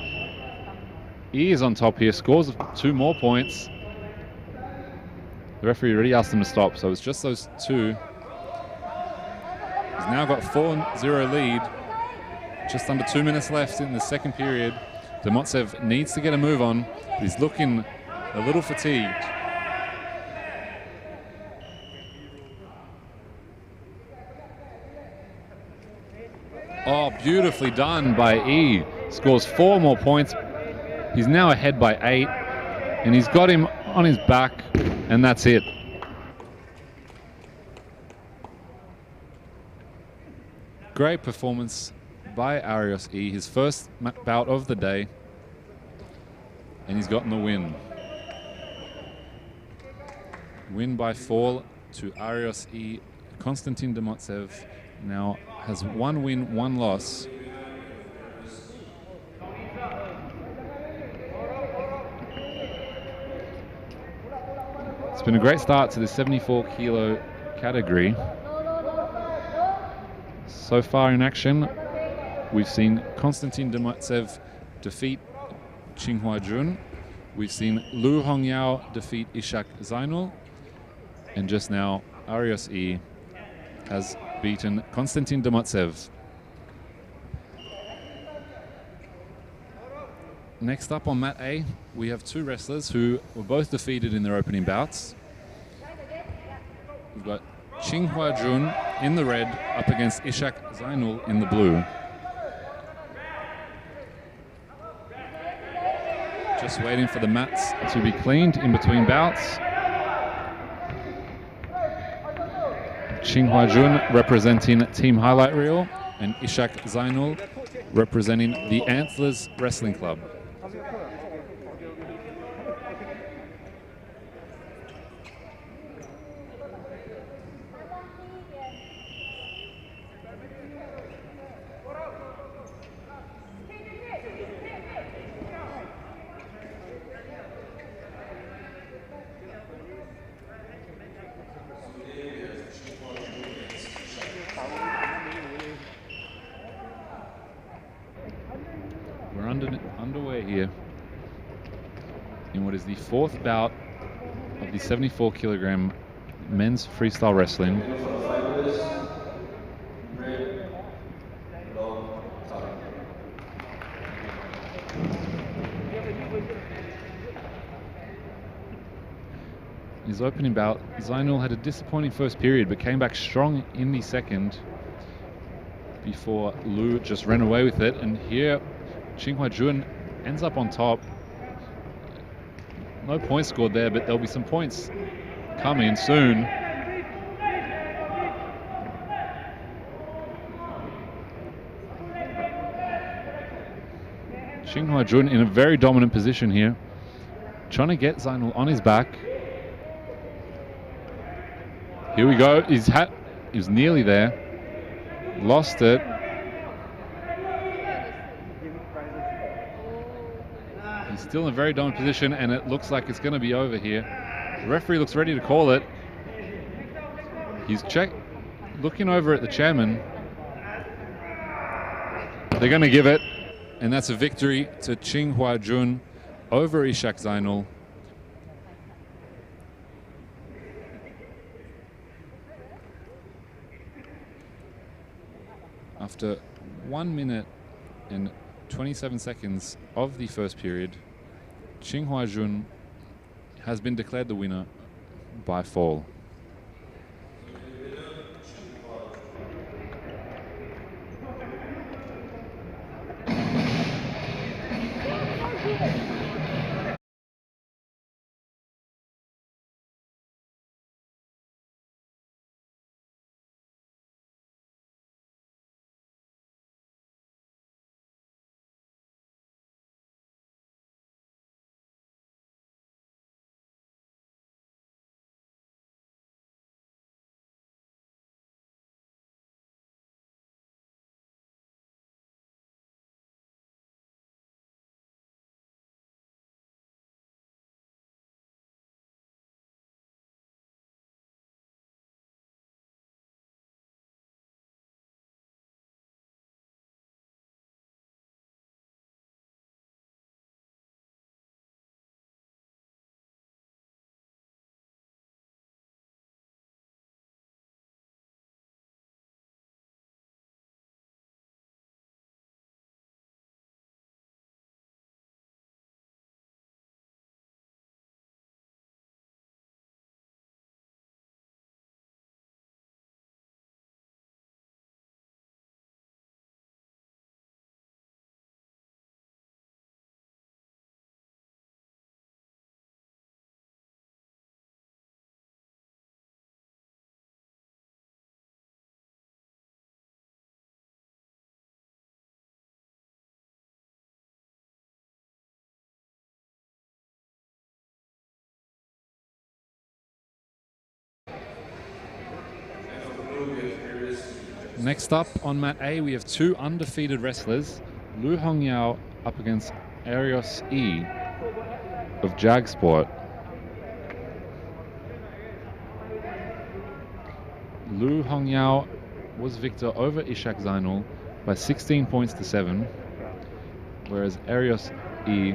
E is on top here, scores 2 more points. The referee already asked him to stop, so it's just those 2. He's now got a 4-0 lead. Just under 2 minutes left in the second period. De Matsev needs to get a move on, but he's looking a little fatigued. Oh, beautifully done by E. Scores 4 more points. He's now ahead by 8. And he's got him on his back, and that's it. Great performance by Arios E, his first bout of the day, and he's gotten the win. Win by fall to Arios E. Constantine De Matsev now has 1 win, 1 loss. It's been a great start to the 74 kilo category. So far in action, we've seen Constantine De Matsev defeat Ching Hwa Jun. We've seen Lu Hongyao defeat Ishak Zainul. And just now, Arios E has beaten Constantine De Matsev. Next up on mat A, we have 2 wrestlers who were both defeated in their opening bouts. We've got Ching Hwa Jun in the red up against Ishak Zainul in the blue. Just waiting for the mats to be cleaned in between bouts. Ching Hwa Jun representing Team Highlight Reel and Ishak Zainul representing the Antlers Wrestling Club. We're underway here in what is the 4th bout of the 74 kilogram men's freestyle wrestling. His opening bout, Zainul had a disappointing first period but came back strong in the second before Lu just ran away with it. And here Ching Hwa Jun ends up on top. No points scored there, but there'll be some points coming soon. Ching Hwa Jun in a very dominant position here, trying to get Zainul on his back. Here we go. He was nearly there. Lost it. He's still in a very dominant position, and it looks like it's going to be over here. The referee looks ready to call it. He's looking over at the chairman. They're going to give it, and that's a victory to Ching Hwa Jun over Ishak Zainul. After 1 minute and 27 seconds of the first period, Ching Hwa Jun has been declared the winner by fall. Next up on mat A, we have two undefeated wrestlers, Lu Hongyao up against Arios E of Jag Sport. Lu Hongyao was victor over Ishak Zainul by 16 points to 7, whereas Arios E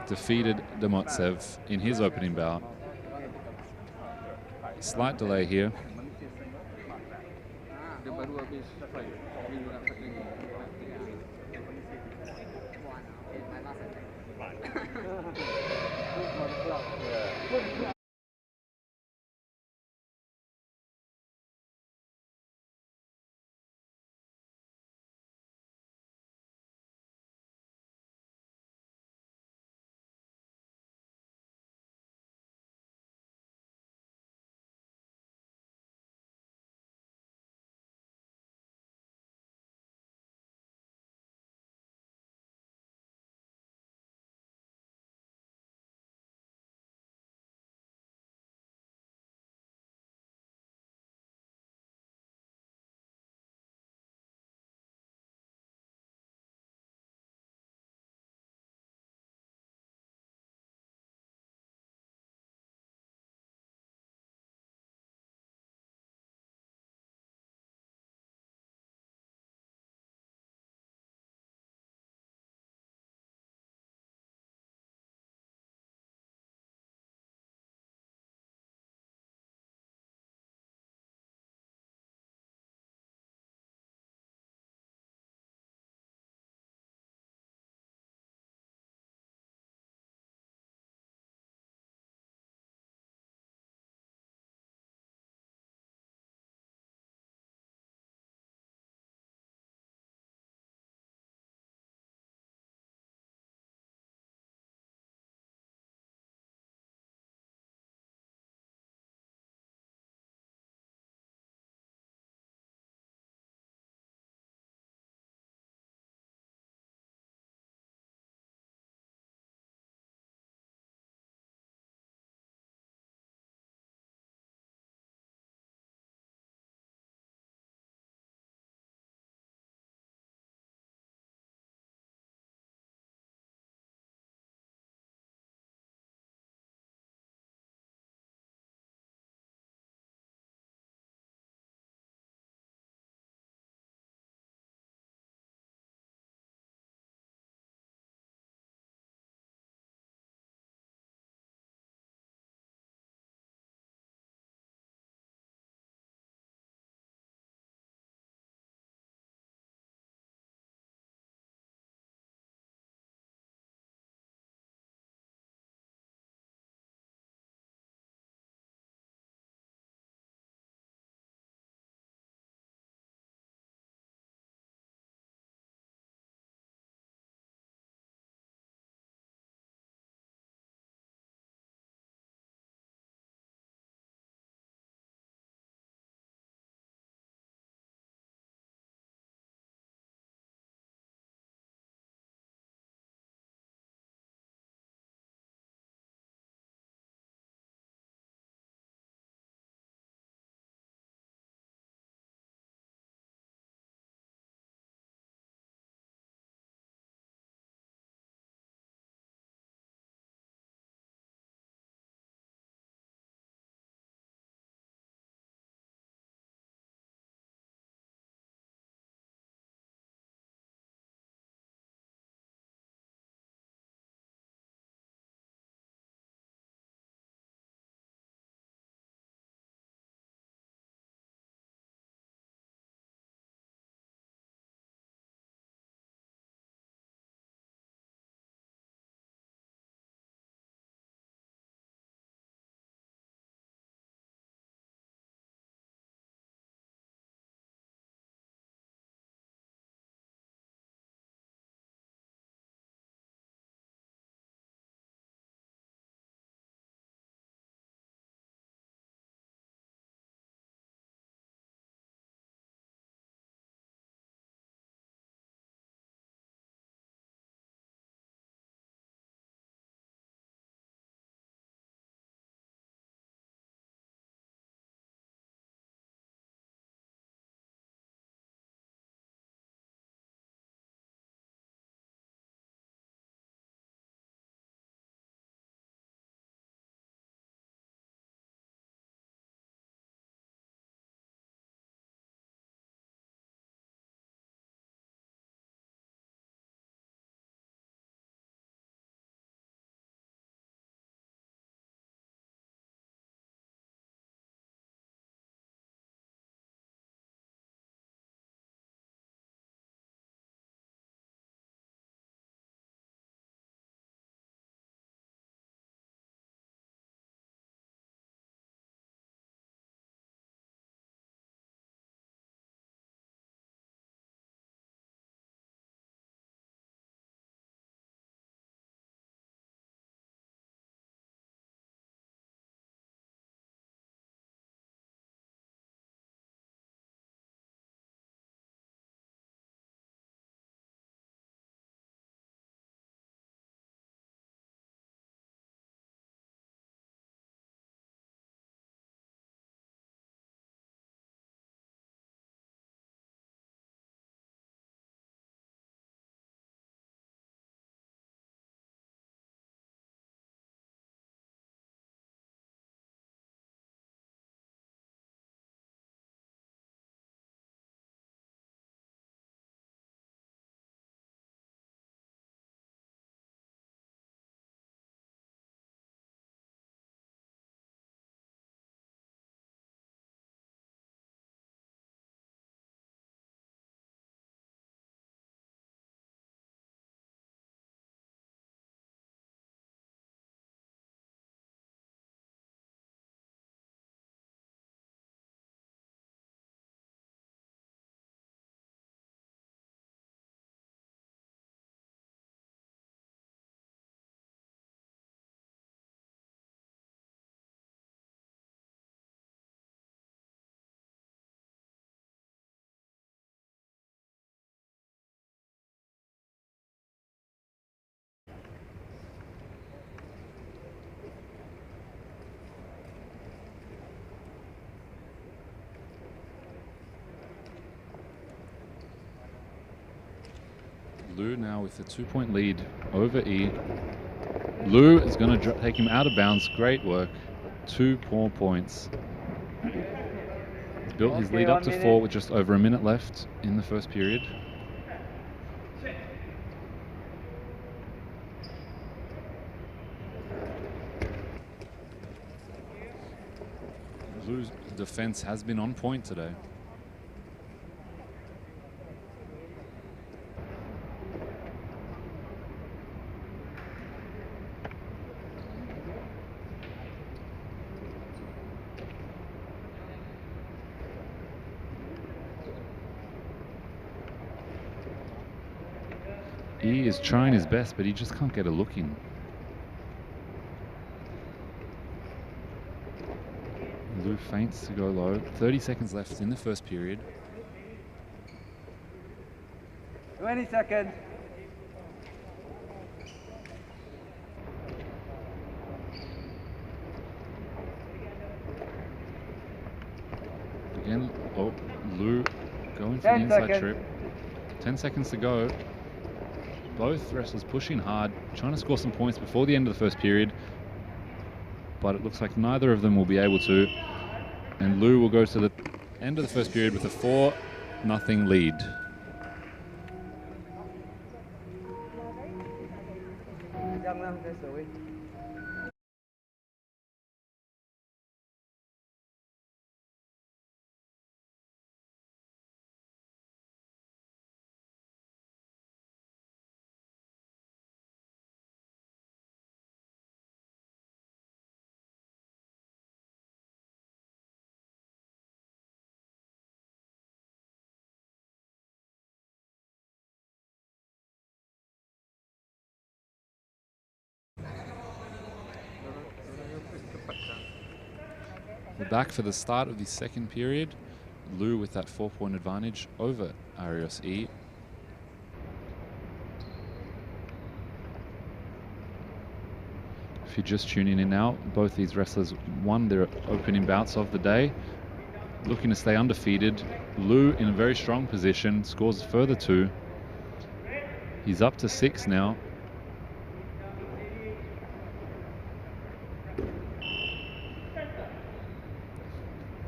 defeated De Matsev in his opening bout. Slight delay here. Dia baru habis fight. Minggu nak fight lagi. Lu now with a 2-point lead over E. Lu is going to take him out of bounds. Great work. 2 more points. He's built his lead up to 4 with just over a minute left in the first period. Lu's defense has been on point today. He is trying his best, but he just can't get a look in. Lu feints to go low. 30 seconds left in the first period. 20 seconds. Again, oh, Lu going for the 10 inside seconds. trip. 10 seconds to go. Both wrestlers pushing hard, trying to score some points before the end of the first period. But it looks like neither of them will be able to. And Lu will go to the end of the first period with a 4-0 lead. We're back for the start of the second period. Lu with that 4-point advantage over Arios E. If you're just tuning in now, both these wrestlers won their opening bouts of the day. Looking to stay undefeated. Lu in a very strong position, scores a further 2. He's up to 6 now.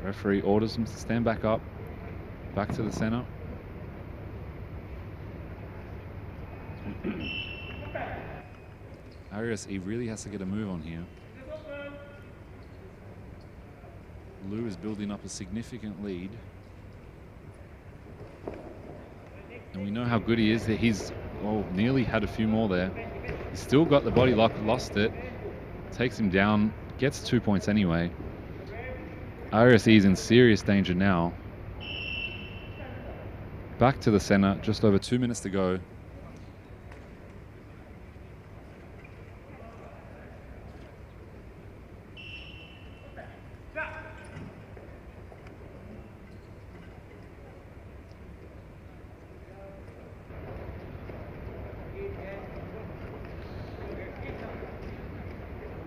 Referee orders him to stand back up, back to the center. Arias E really has to get a move on here. Lu is building up a significant lead. And we know how good he is. That he's nearly had a few more there. He's still got the body lock, lost it. Takes him down, gets 2 points anyway. RSE is in serious danger now. Back to the center, just over 2 minutes to go.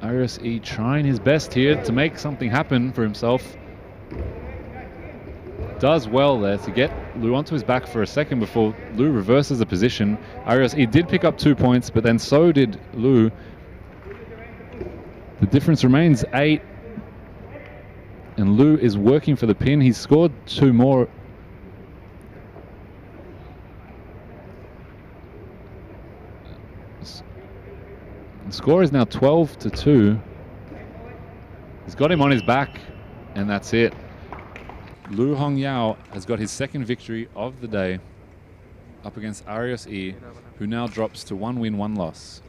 RSE trying his best here to make something happen for himself. Does well there to get Lu onto his back for a second before Lu reverses the position. RSE did pick up 2 points, but then so did Lu. The difference remains 8. And Lu is working for the pin. He's scored 2 more. The score is now 12-2. He's got him on his back, and that's it. Lu Hongyao has got his second victory of the day up against Arios E, who now drops to 1 win, 1 loss.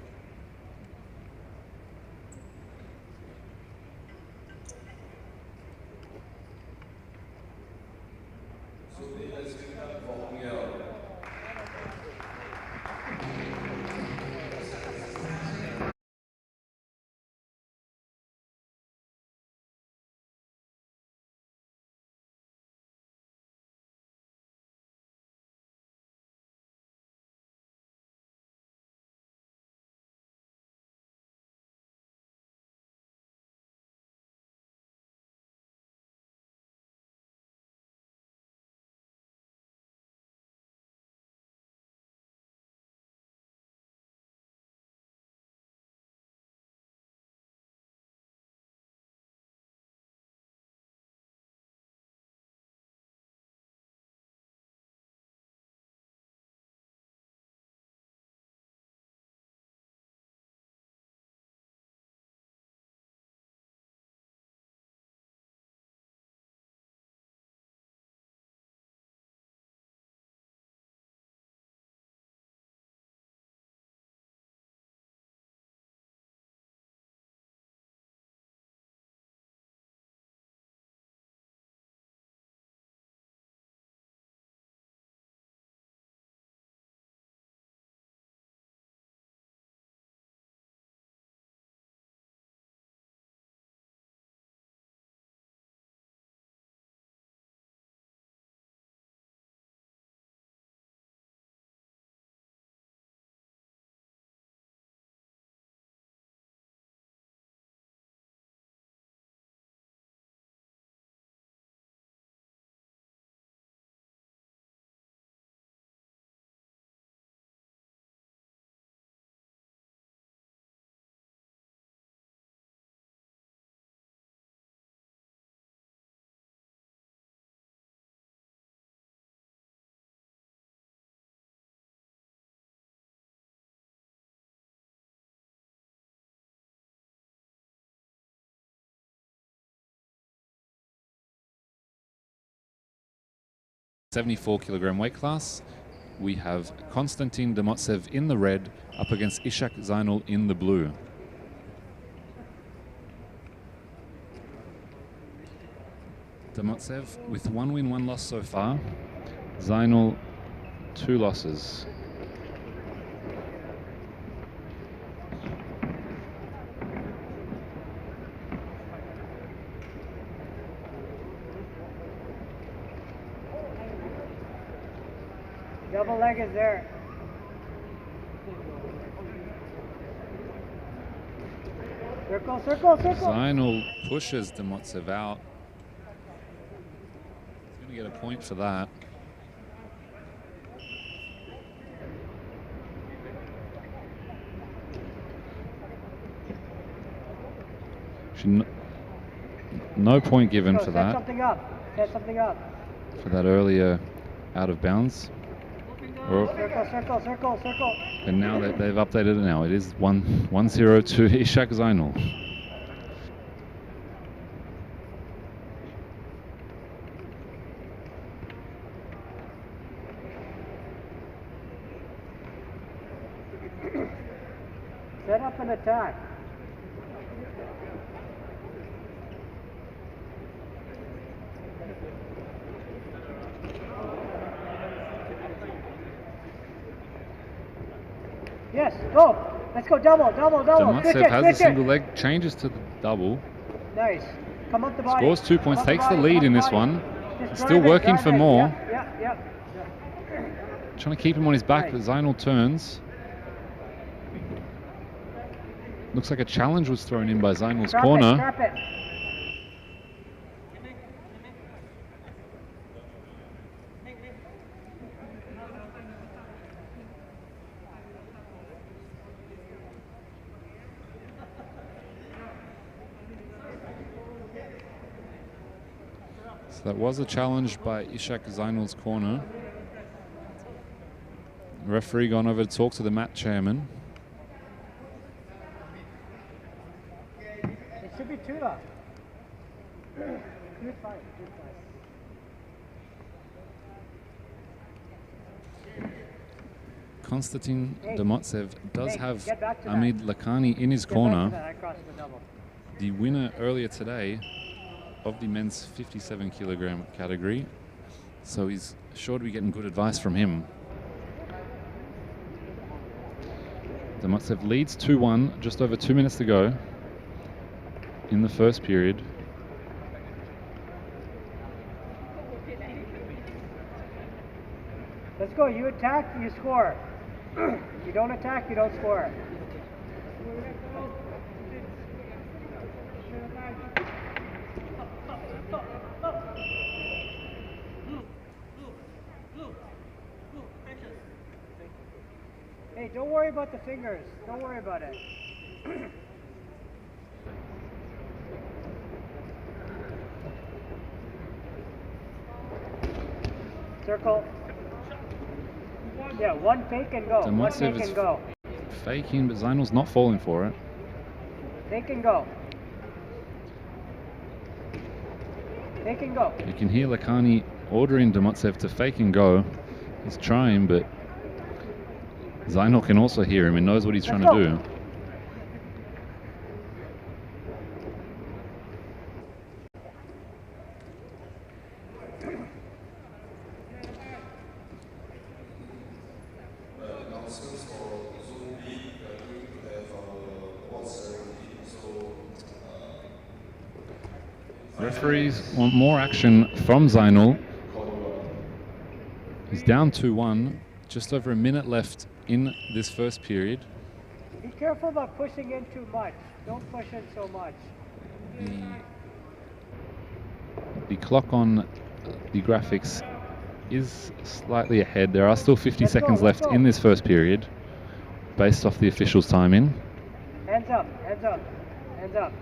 74 kilogram weight class. We have Constantine De Matsev in the red up against Ishak Zainul in the blue. De Matsev with 1 win, 1 loss so far. Zainul 2 losses. Double leg is there. Circle, circle, circle. Zainul pushes De Matsev out. He's going to get a point for that. No point given for that. Set something up. Set something up. For that earlier out of bounds. Circle, circle, circle, circle. And now that they've updated it now, it is 1-0 to Ishak Zainul. Set up an attack. Yes, go. Let's go double, double, double. Matsev has the single leg, changes to the double. Nice. Come up the body. Scores 2 points, Come up takes the body, lead come in up this the one. body. Just Still drive it, working drive for it. more. Yeah. Trying to keep him on his back, but Nice. Zainul turns. Looks like a challenge was thrown in by Zainul's Trap corner. it, trap it. So that was a challenge by Ishak Zainul's corner. Referee gone over to talk to the mat chairman. It should be two up. Good fight, good fight. Constantine De Matsev does have get back to that. Amid Lakhani in his Get back to corner. that, I crossed the double. The winner earlier today of the men's 57 kilogram category. So he's sure to be getting good advice from him. De Matsev leads 2-1, just over 2 minutes to go in the first period. Let's go, you attack, you score. You don't attack, you don't score. Hey, don't worry about the fingers. Don't worry about it. Circle. Yeah, one fake and go. De One Matsev fake is and go. faking, but Zainul's not falling for it. Fake and go. Fake and go. You can hear Lakhani ordering De Matsev to fake and go. He's trying, but Zainul can also hear him and knows what he's trying to do. Referees want more action from Zainul. He's down 2-1, just over a minute left in this first period. Be careful about pushing in too much. Don't push in so much. The clock on the graphics is slightly ahead. There are still 50 seconds left in this first period, based off the officials' timing. Hands up, hands up, hands up.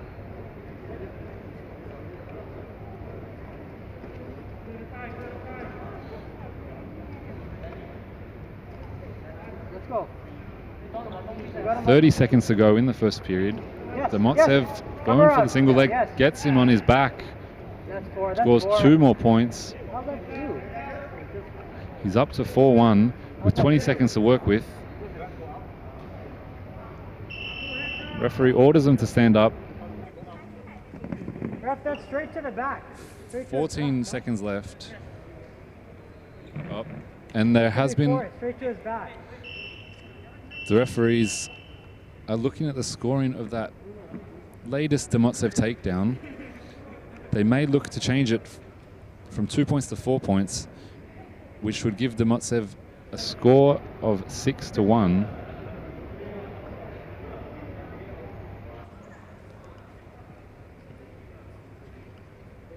Let's go. 30 seconds to go in the first period. Yes, De Matsev yes. going Cover for the up. single leg, Yes. gets him on his back, That's four. scores That's four. 2 more points. How's that two? He's up to 4-1 with 20 seconds to work with. Referee orders him to stand up. Ref, that's straight to the back. 14 seconds left. Oh. And there has been... Straight to his back. The referees are looking at the scoring of that latest De Matsev takedown. They may look to change it from 2 points to 4 points, which would give De Matsev a score of 6-1.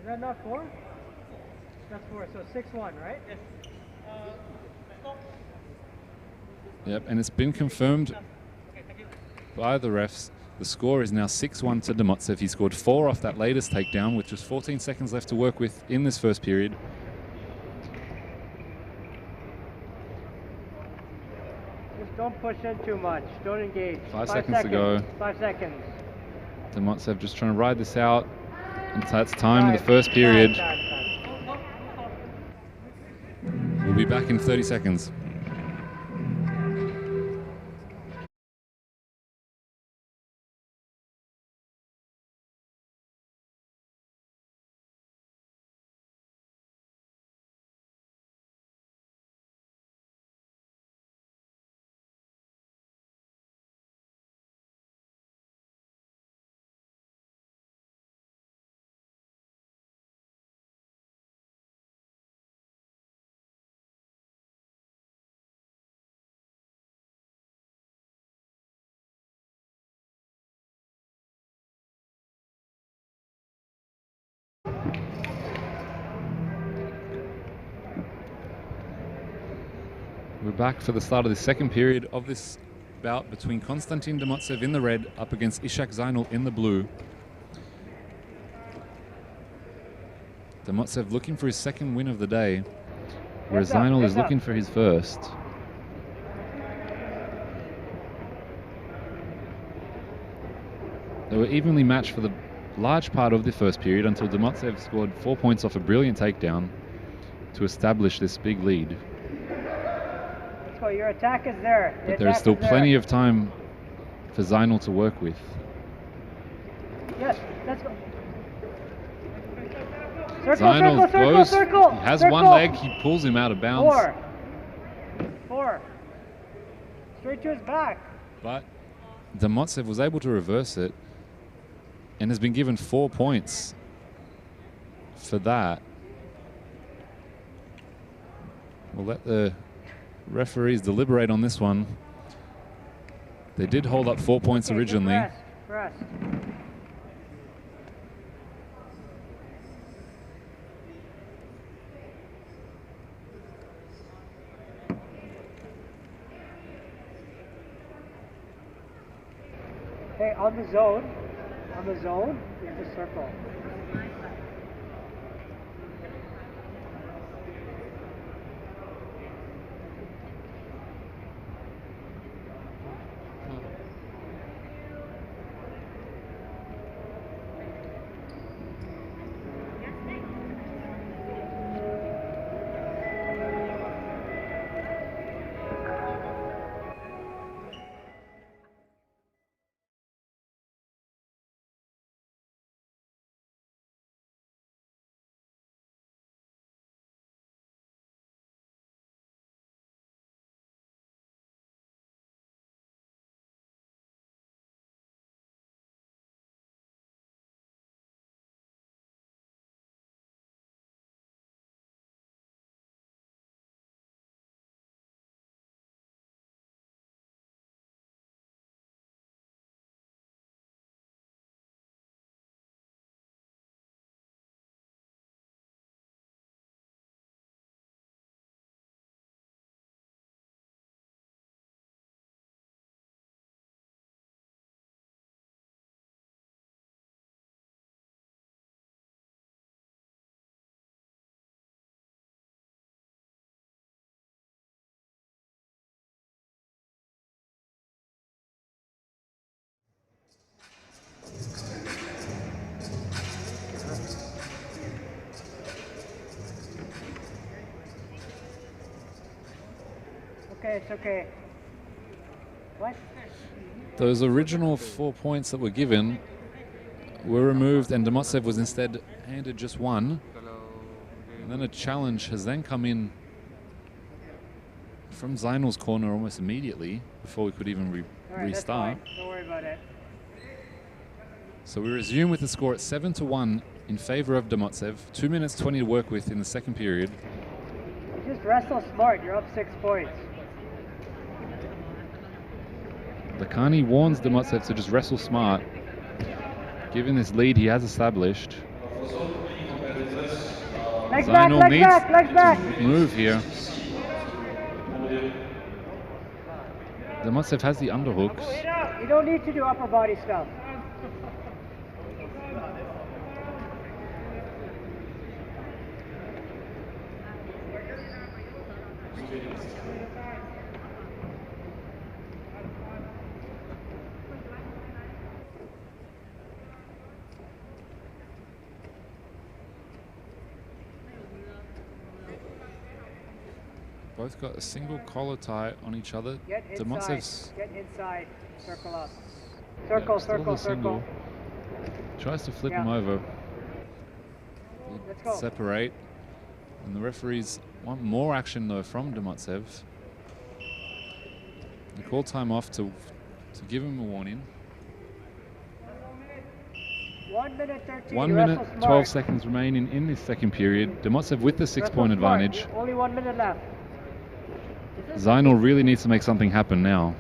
Is that not 4? That's 4, so 6-1, right? Yes. Yep, and it's been confirmed by the refs. The score is now 6-1 to De Matsev. He scored 4 off that latest takedown with just 14 seconds left to work with in this first period. Just don't push in too much. Don't engage. 5 seconds to go. 5 seconds. De Matsev just trying to ride this out. And that's time in the first period. We'll be back in 30 seconds. We're back for the start of the second period of this bout between Constantine De Matsev in the red up against Ishak Zainal in the blue. De Matsev looking for his second win of the day, whereas Zainal is looking for his first. They were evenly matched for the large part of the first period until De Matsev scored 4 points off a brilliant takedown to establish this big lead. So your attack is there. But there is still plenty of time for Zainal to work with. Yes, let's go. Circle, Zainal goes, circle. He has circle. one leg, he pulls him out of bounds. 4. Straight to his back. But De Matsev was able to reverse it and has been given 4 points for that. We'll let the referees deliberate on this one. They did hold up 4 points originally. Rest. Okay, on the zone, you have to circle. okay, it's okay. What? Those original 4 points that were given were removed, and De Matsev was instead handed just one. And then a challenge has then come in from Zainal's corner almost immediately before we could even restart. That's fine. Don't worry about it. So we resume with the score at 7-1 in favor of De Matsev. 2 minutes 20 to work with in the second period. Just wrestle smart. You're up 6 points. Lakhani warns De Matsev to just wrestle smart, given this lead he has established. Legs back, Zainal legs needs back, legs back. to move here. De Matsev has the underhooks. You don't need to do upper body stuff. Both got a single collar tie on each other. Get De inside. Matsev's Get inside. Circle up. Circle, still circle, the single. circle. Tries to flip Yeah. him over. Let's go. Separate. And the referees want more action though from De Matsev. They call time off to give him a warning. 1 minute 13. 1 wrestle minute, smart. 12 seconds remaining in this second period. De Matsev with the 6-point Wrestle smart. advantage. Only 1 minute left. Zainal really needs to make something happen now.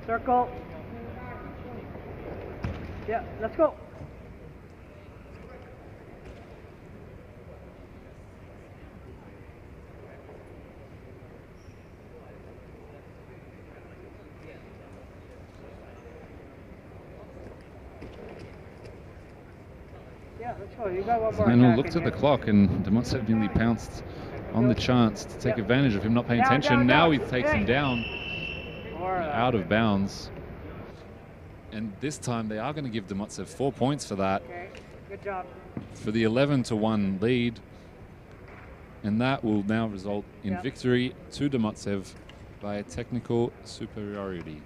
Circle. Yeah, let's go. Yeah, let's go. You got one more. Zainal attack looked in at the here. clock and De Matsev nearly pounced on the chance to take advantage of him not paying Down, attention. down, Now down. he takes him Hey. down More of that. out of bounds. And this time they are going to give De Matsev 4 points for that, Okay, good job. for the 11-1 lead. And that will now result in Yeah. victory to De Matsev by a technical superiority.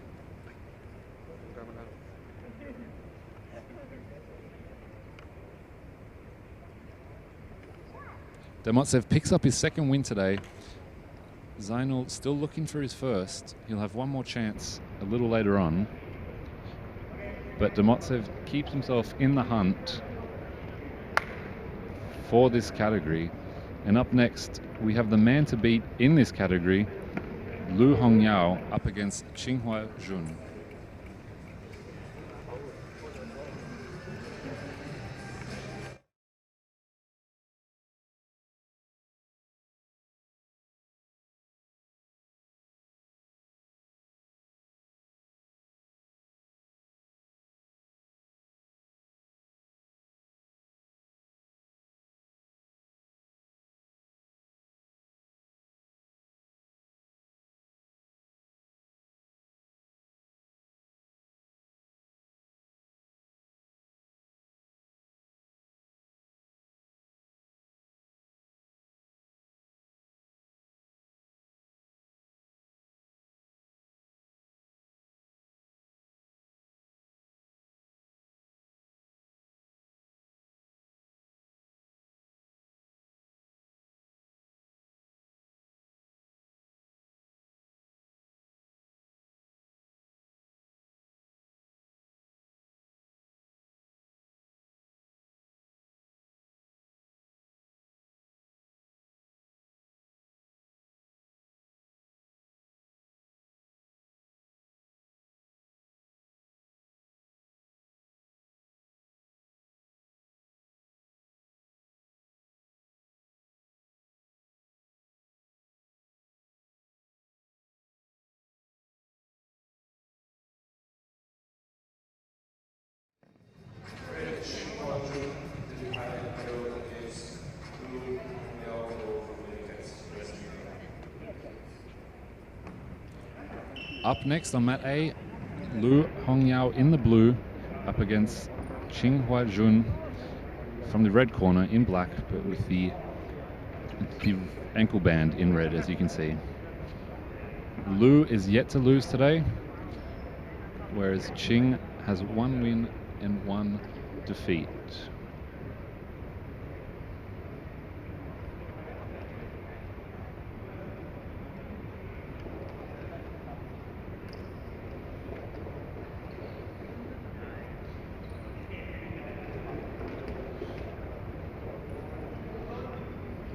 De Matsev picks up his second win today. Zainal still looking for his first. He'll have one more chance a little later on. But De Matsev keeps himself in the hunt for this category. And up next, we have the man to beat in this category, Lu Hongyao, up against Ching Hwa Jun. Up next on mat A, Lu Hongyao in the blue, up against Ching Hwa Jun from the red corner in black, but with the the ankle band in red, as you can see. Lu is yet to lose today, whereas Ching has 1 win and 1 defeat.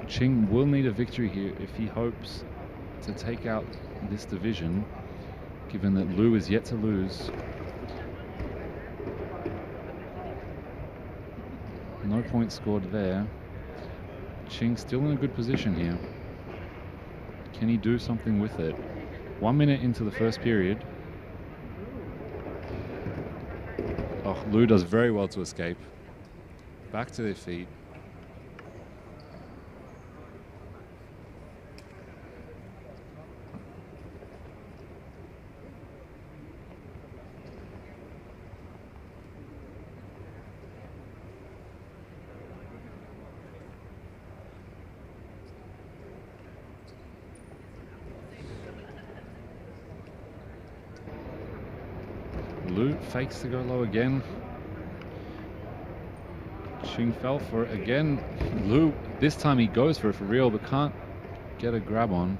Ching will need a victory here if he hopes to take out this division, given that Lu is yet to lose. No points scored there. Ching still in a good position here. Can he do something with it? 1 minute into the first period. Oh, Lu does very well to escape. Back to their feet. Lu fakes to go low again. Ching fell for it again. Lu, this time he goes for it for real, but can't get a grab on.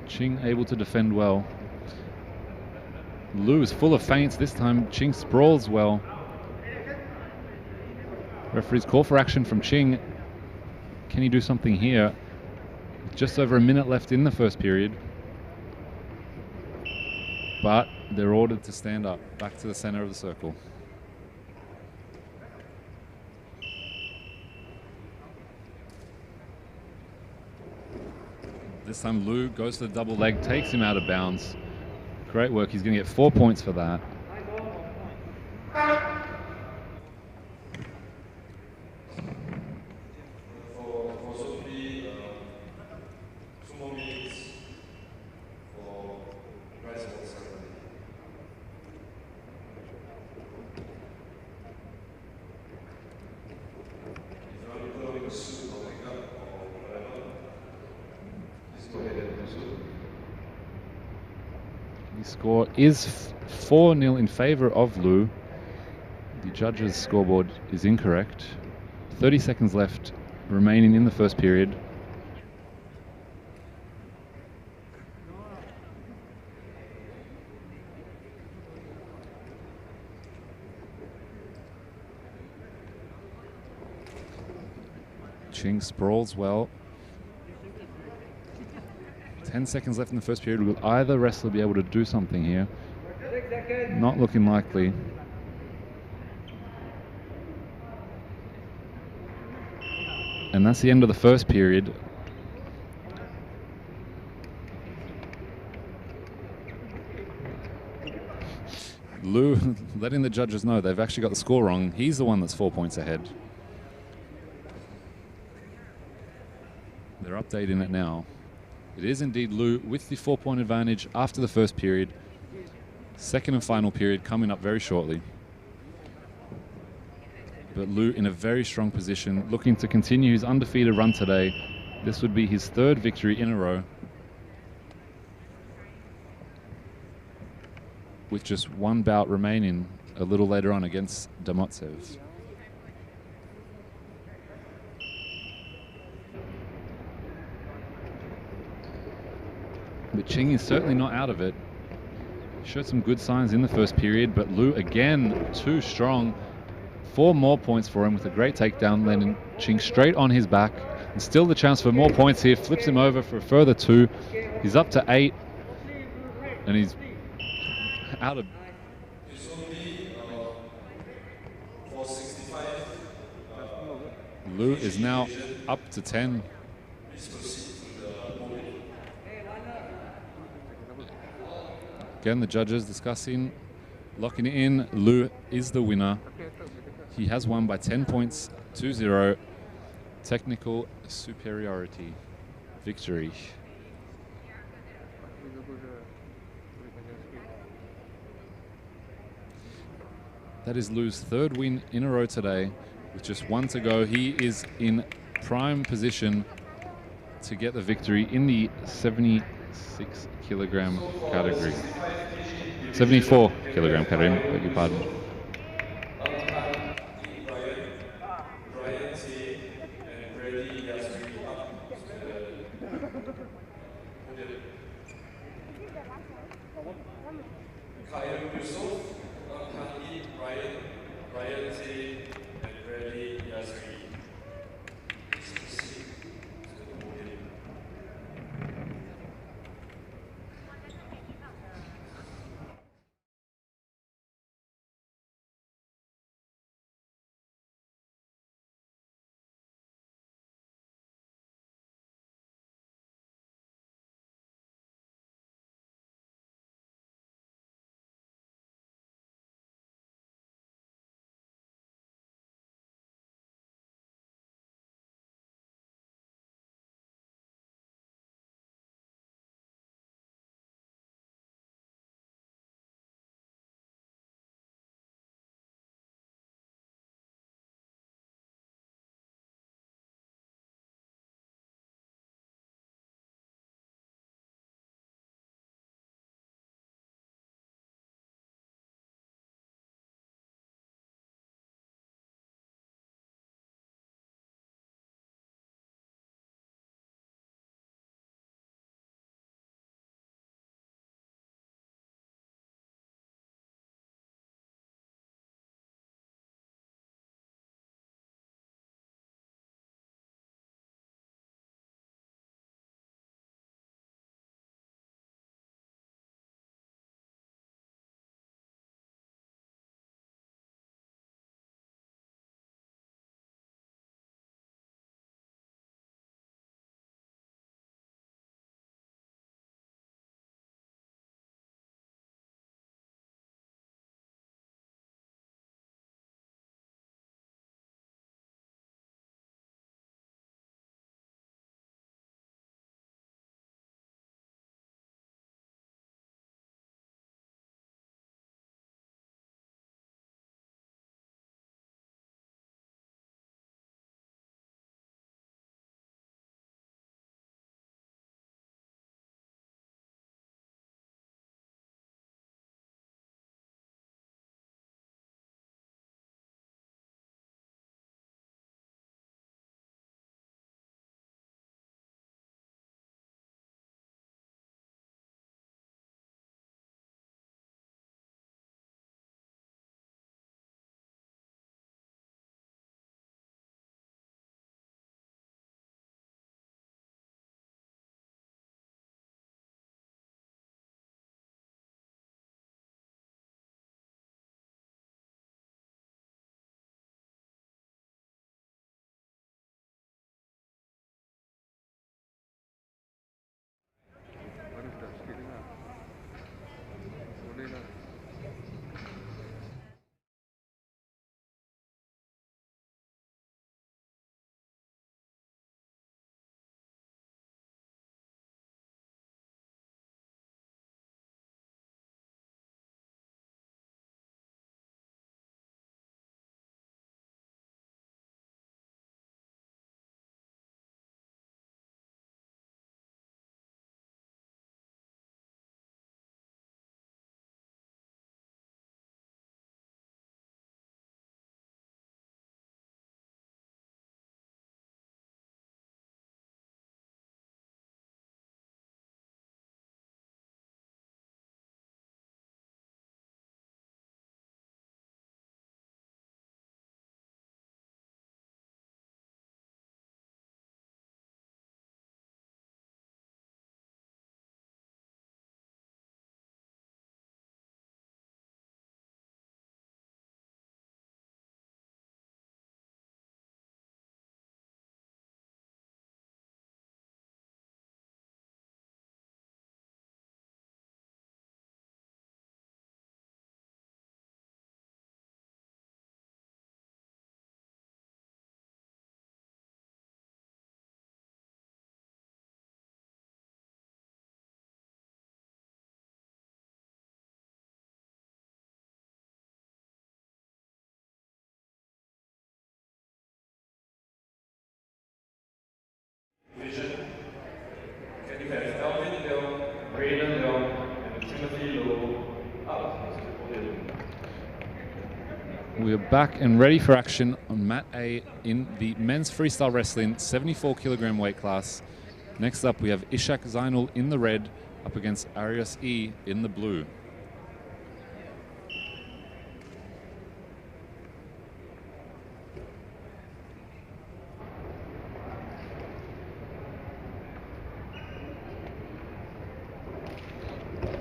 Ching able to defend well. Lu is full of feints this time. Ching sprawls well. Referee's call for action from Ching. Can he do something here? Just over a minute left in the first period. But they're ordered to stand up, back to the center of the circle. This time Lu goes to the double leg, takes him out of bounds. Great work, he's going to get 4 points for that. The score is 4-0 in favor of Lu. The judges' scoreboard is incorrect. 30 seconds left remaining in the first period. Ching sprawls well. 10 seconds left in the first period. Will either wrestler be able to do something here? Not looking likely. And that's the end of the first period. Lu letting the judges know they've actually got the score wrong. He's the one that's 4 points ahead. They're updating it now. It is indeed Lu with the 4-point advantage after the first period. Second and final period coming up very shortly. But Lu in a very strong position, looking to continue his undefeated run today. This would be his 3rd victory in a row, with just 1 bout remaining a little later on against De Matsev. But Ching is certainly not out of it. Showed some good signs in the first period, but Lu again too strong. 4 more points for him with a great takedown, landing Ching straight on his back. And still the chance for more points here. Flips him over for a further 2. He's up to 8. And he's out of... Lu is now up to 10. Again, the judges discussing, locking it in. Lu is the winner. He has won by 10 points, 2-0. Technical superiority victory. That is Lu's 3rd win in a row today. With just 1 to go, he is in prime position to get the victory in the 76 kilogram category. 74 kilogram category, beg your pardon. Brian T. and Brady Nasri up to the podium. Kyle Yusuf, Brian T. and Brady Nasri. We're back and ready for action on Mat A in the men's freestyle wrestling 74 kilogram weight class. Next up, we have Ishak Zainul in the red up against Arius E in the blue.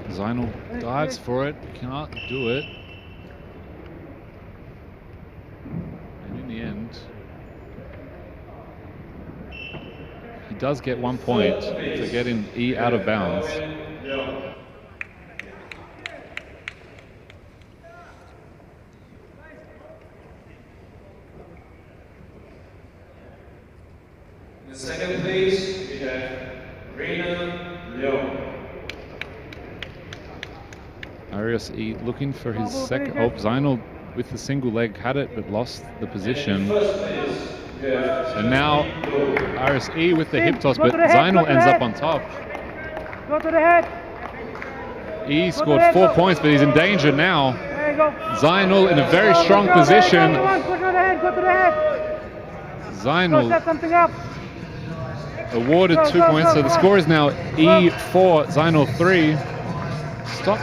Zainul dives for it, can't do it. And in the end, he does get 1 point for getting E out of bounds. In the second place, we have Reina Leong. Arius E looking for his second. Oh, Zainul with the single leg had it but lost the position. And now Arius E with the hip toss, but Zainul ends up on top. Go to the head. E scored 4 points, but he's in danger now. There you go. Zainul in a very strong position. Come on, push on the head, go to the head. Go Zainul set something up. awarded 2 points, so the score is now E4, Zainul 3. Stop.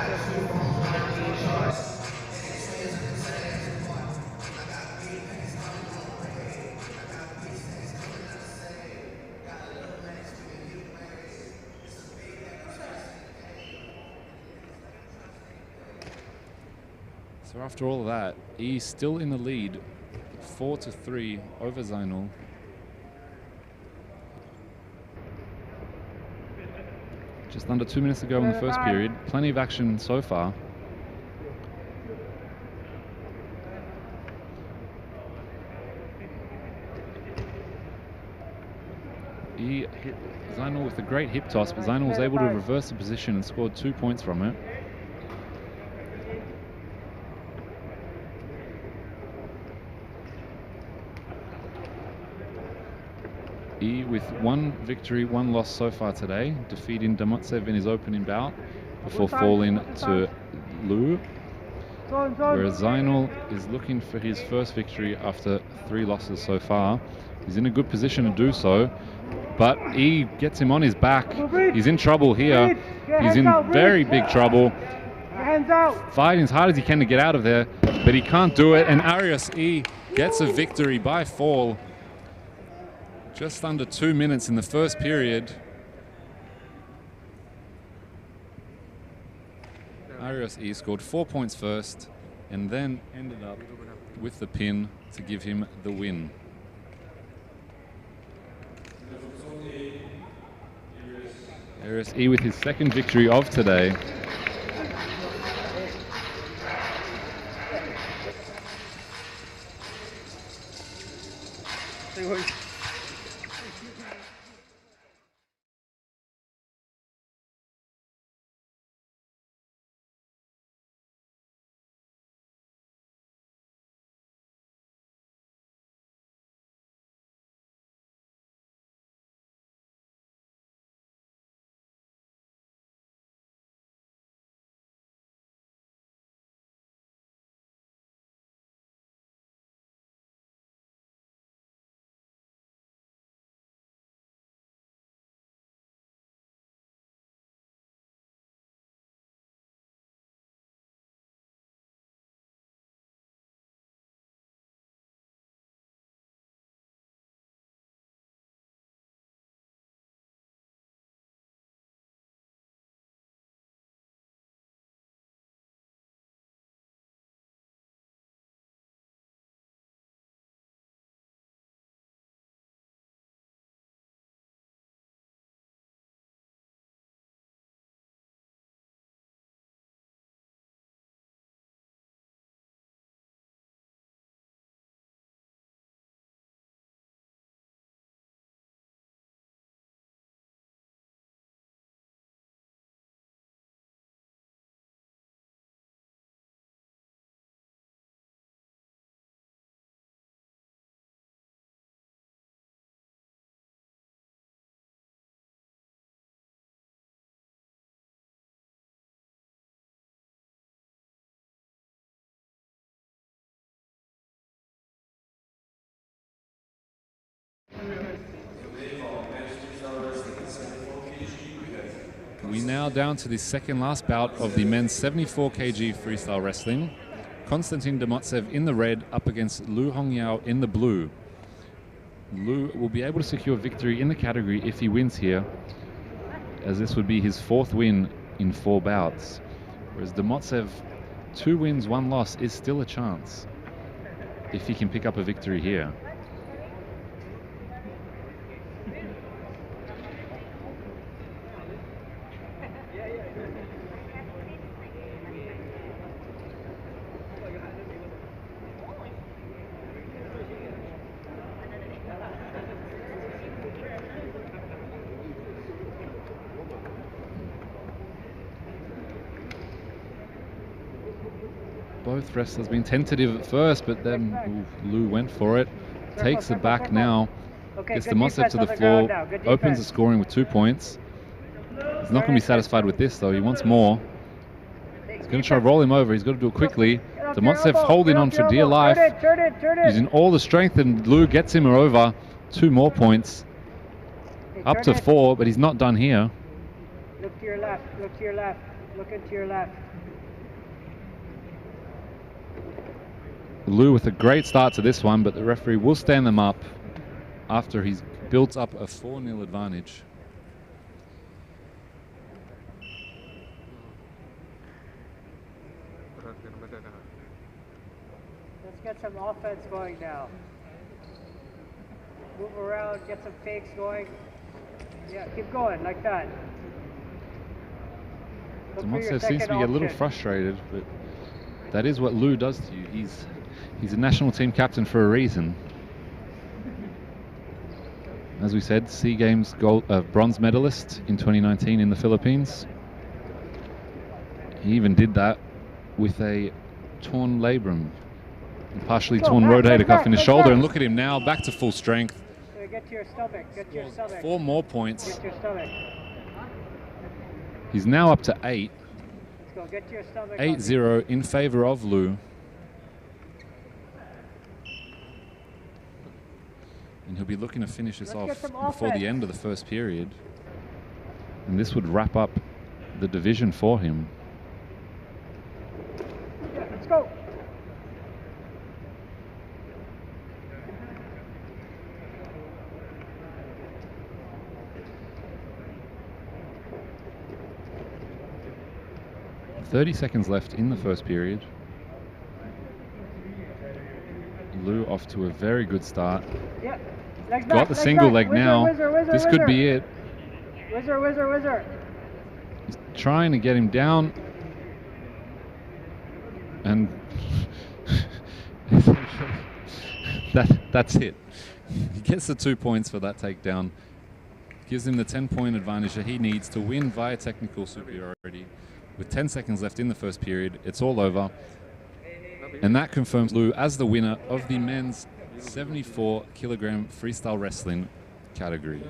So after all of that, E still in the lead, 4-3 over Zainul. Just under 2 minutes to go in the first period. Plenty of action so far. E hit Zainul with a great hip toss, but Zainul was able to reverse the position and scored 2 points from it. E with 1 victory, 1 loss so far today, defeating De Matsev in his opening bout before falling to Lu. Whereas Zainul is looking for his first victory after 3 losses so far. He's in a good position to do so, but E gets him on his back. He's in trouble here. He's in very big trouble. Fighting as hard as he can to get out of there, but he can't do it. And Arius E gets a victory by fall. Just under 2 minutes in the first period. Arius E scored 4 points first and then ended up with the pin to give him the win. Arius E with his second victory of today. now down to the second last bout of the men's 74 kg freestyle wrestling. Constantine De Matsev in the red up against Lu Hongyao in the blue. Lu will be able to secure victory in the category if he wins here, as this would be his 4th win in 4 bouts. Whereas De Matsev, 2 wins, 1 loss is still a chance if he can pick up a victory here. Both wrestlers been tentative at first, but then Lu went for it. Takes it back now. Gets De Matsev to the floor. Opens the scoring with 2 points. He's not going to be satisfied with this though. He wants more. He's going to try to roll him over. He's got to do it quickly. De Matsev holding on for dear life. Using all the strength, and Lu gets him over. 2 more points. Up to 4, but he's not done here. Look to your left. Look to your left. Look into your left. Lu with a great start to this one, but the referee will stand them up after he's built up a 4-0 advantage. Let's get some offense going now. Move around, get some fakes going. Yeah, keep going like that. De Matsev seems to be a little frustrated, but that is what Lu does to you. He's a national team captain for a reason. As we said, SEA Games bronze medalist in 2019 in the Philippines. He even did that with a torn labrum, a partially torn rotator cuff in his shoulder. And look at him now, back to full strength. Get to your stomach, get to your stomach. 4 more points. Get to your stomach. He's now up to 8. Let's go, get to your stomach. 8-0 in favor of Lu. And he'll be looking to finish this off before the end of the first period. And this would wrap up the division for him. Yeah, let's go. .30 seconds left in the first period. Lu off to a very good start. Yeah. Got the single leg now. This could be it. Whizzer. He's trying to get him down. And that's it. He gets the 2 points for that takedown. Gives him the 10-point advantage that he needs to win via technical superiority. With 10 seconds left in the first period, it's all over. And that confirms Lu as the winner of the men's 74 kilogram freestyle wrestling category.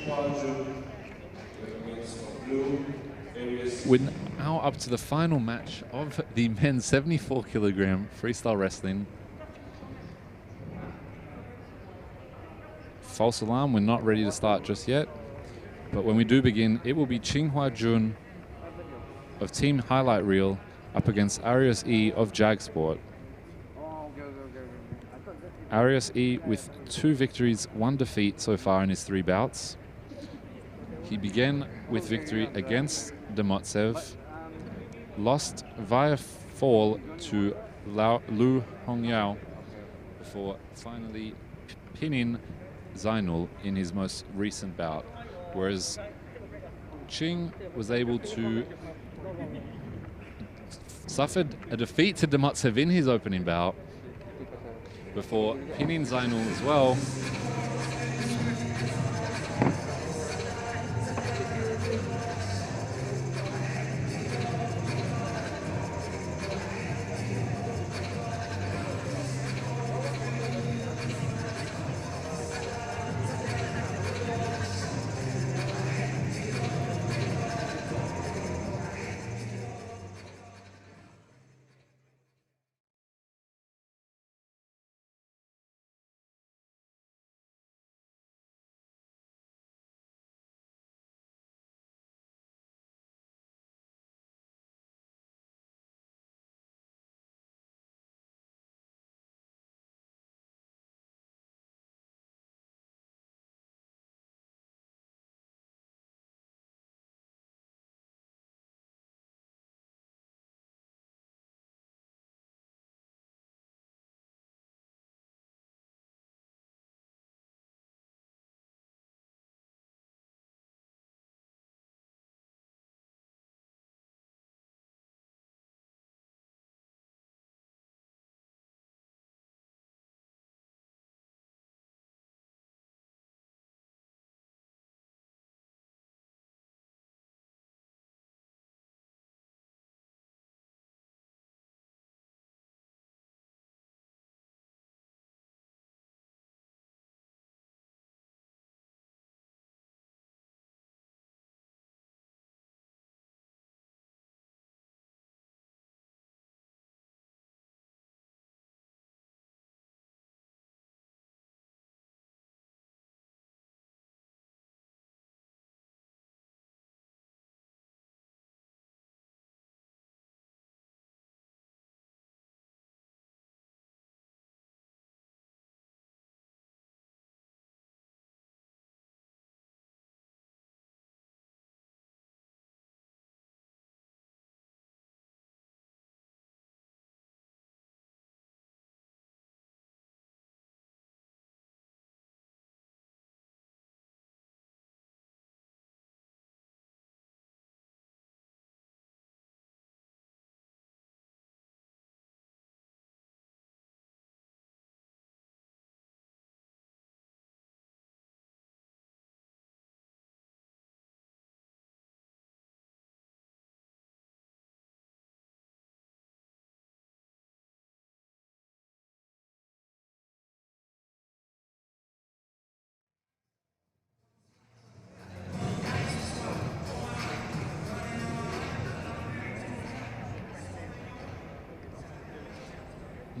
Hwa Jun, wins from blue, Aries. We're now up to the final match of the men's 74 kilogram freestyle wrestling. False alarm, we're not ready to start just yet. But when we do begin, it will be Ching Hwa Jun of Team Highlight Reel up against Arius E of Jag Sport. Arius E with 2 victories, 1 defeat so far in his 3 bouts. He began with victory against De Matsev, lost via fall to Lu Hongyao before finally pinning Zainul in his most recent bout, whereas Ching was able to suffered a defeat to De Matsev in his opening bout before pinning Zainul as well.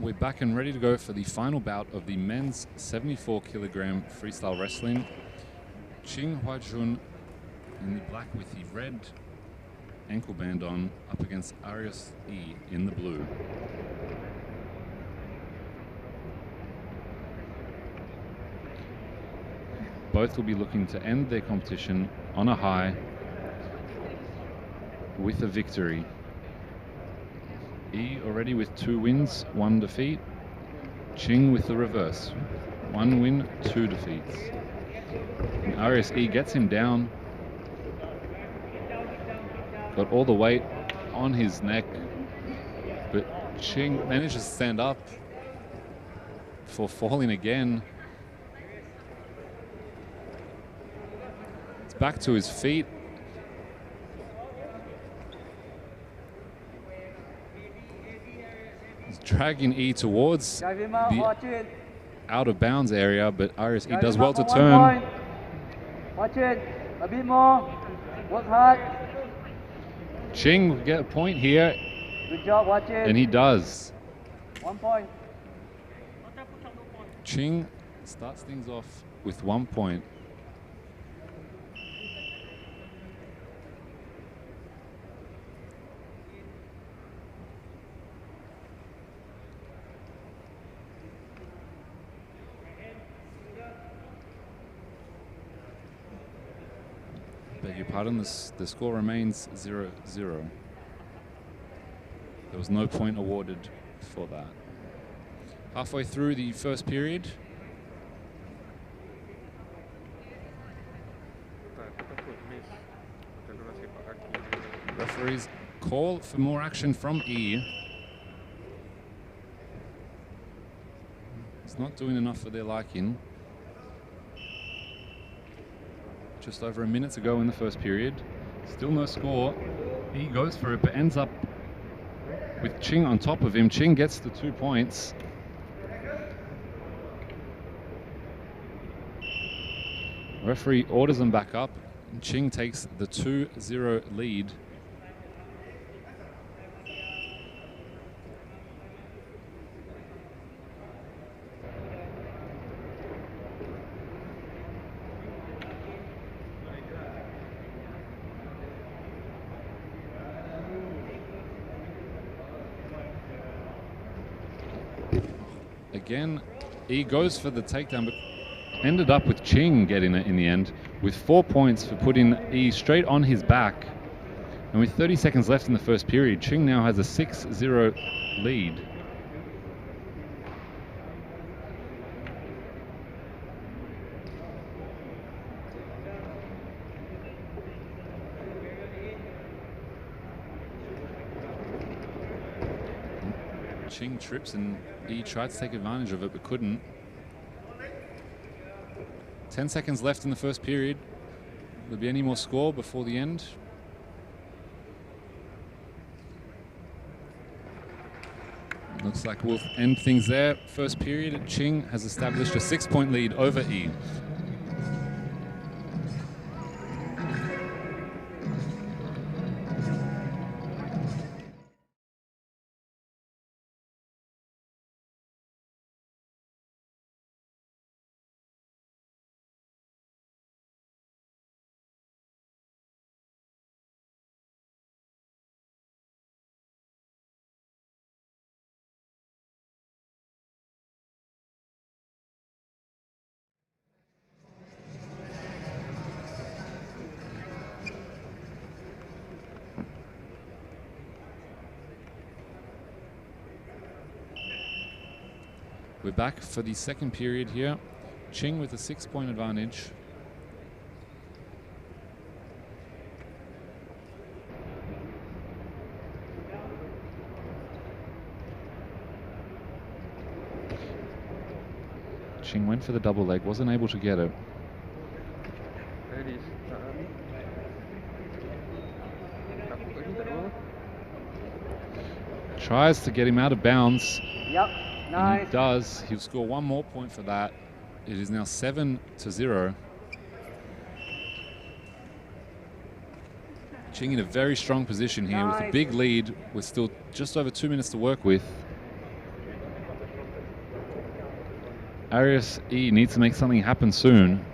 We're back and ready to go for the final bout of the men's 74 kilogram freestyle wrestling. Ching Hwa Jun in the black with the red ankle band on, up against Arius E in the blue. Both will be looking to end their competition on a high with a victory. E already with 2 wins, 1 defeat. Ching with the reverse. 1 win, 2 defeats. And Arius E gets him down. Got all the weight on his neck. But Ching manages to stand up before falling again. It's back to his feet. Dragging E towards the out of bounds area, but Arius E does well to turn. Watch it. A bit more. Work hard. Ching will get a point here, Good job. Watch it. and he does. 1 point. Ching starts things off with 1 point. Beg your pardon, the score remains 0-0. There was no point awarded for that. Halfway through the first period. Referees call for more action from E. It's not doing enough for their liking. Just over a minute to go in the first period. Still no score. He goes for it, but ends up with Ching on top of him. Ching gets the 2 points. Referee orders them back up. And Ching takes the 2-0 lead. Again, he goes for the takedown, but ended up with Ching getting it in the end with 4 points for putting E straight on his back. And with 30 seconds left in the first period, Ching now has a 6-0 lead. Ching trips and he tried to take advantage of it but couldn't. 10 seconds left in the first period. Will there be any more score before the end? Looks like we'll end things there. First period, Ching has established a 6-point lead over E. We're back for the second period here. Ching with a 6-point advantage. Ching went for the double leg, wasn't able to get it. Tries to get him out of bounds. Yep. Nice. He does. He'll score 1 more point for that. It is now 7-0. Ching in a very strong position here with a big lead with still just over 2 minutes to work with. Arius E needs to make something happen soon.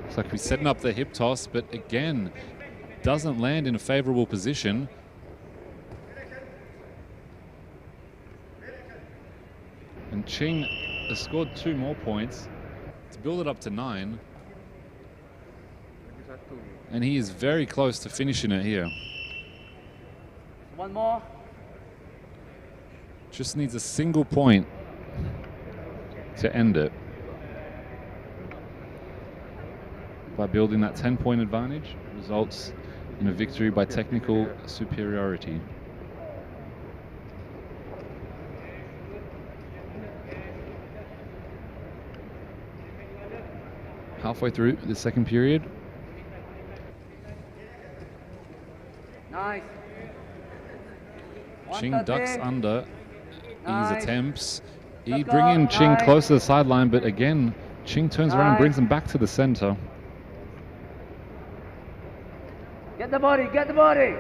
Looks like he's setting up the hip toss, but again, doesn't land in a favorable position. And Ching has scored 2 more points to build it up to 9. And he is very close to finishing it here. 1 more. Just needs a single point to end it. By building that 10-point advantage, results in a victory by technical superiority. Halfway through the second period. Nice. Ching ducks under E's attempts. E Let's go. bringing Ching Nice. close to the sideline, but again, Ching turns around and brings him back to the center. Get the body, get the body.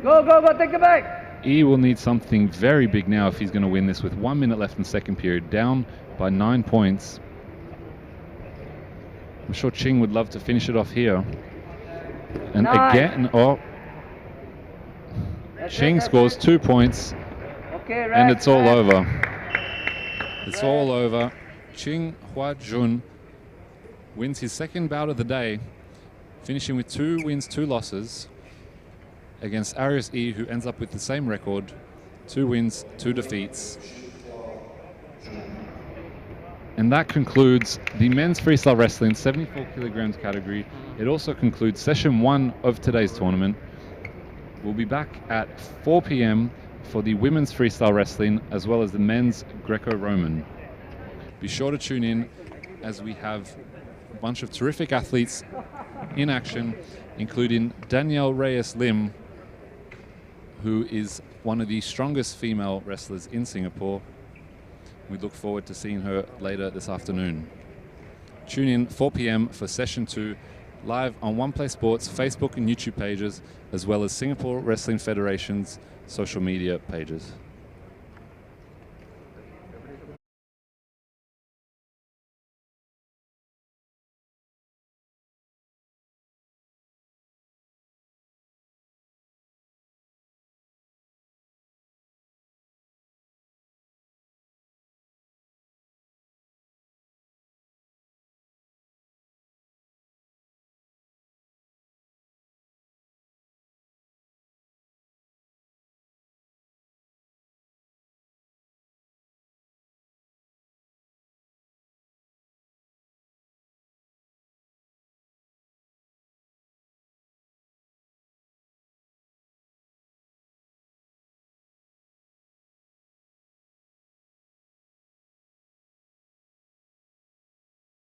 Go, go, go, take the back. E will need something very big now if he's going to win this with 1 minute left in the second period, down by 9 points. I'm sure Ching would love to finish it off here. And Nice. again, Ching scores 2 points, Okay, and rest, it's all rest. over. It's all over. Ching Hwa Jun wins his second bout of the day, finishing with 2 wins, 2 losses against Arius E, who ends up with the same record, 2 wins, 2 defeats. And that concludes the men's freestyle wrestling 74 kilograms category. It also concludes session 1 of today's tournament. We'll be back at 4 p.m. for the women's freestyle wrestling as well as the men's Greco-Roman. Be sure to tune in as we have a bunch of terrific athletes in action, including Danielle Reyes Lim, who is one of the strongest female wrestlers in Singapore. We look forward to seeing her later this afternoon. Tune in 4 p.m. for session 2, live on One Play Sports Facebook and YouTube pages, as well as Singapore Wrestling Federation's social media pages.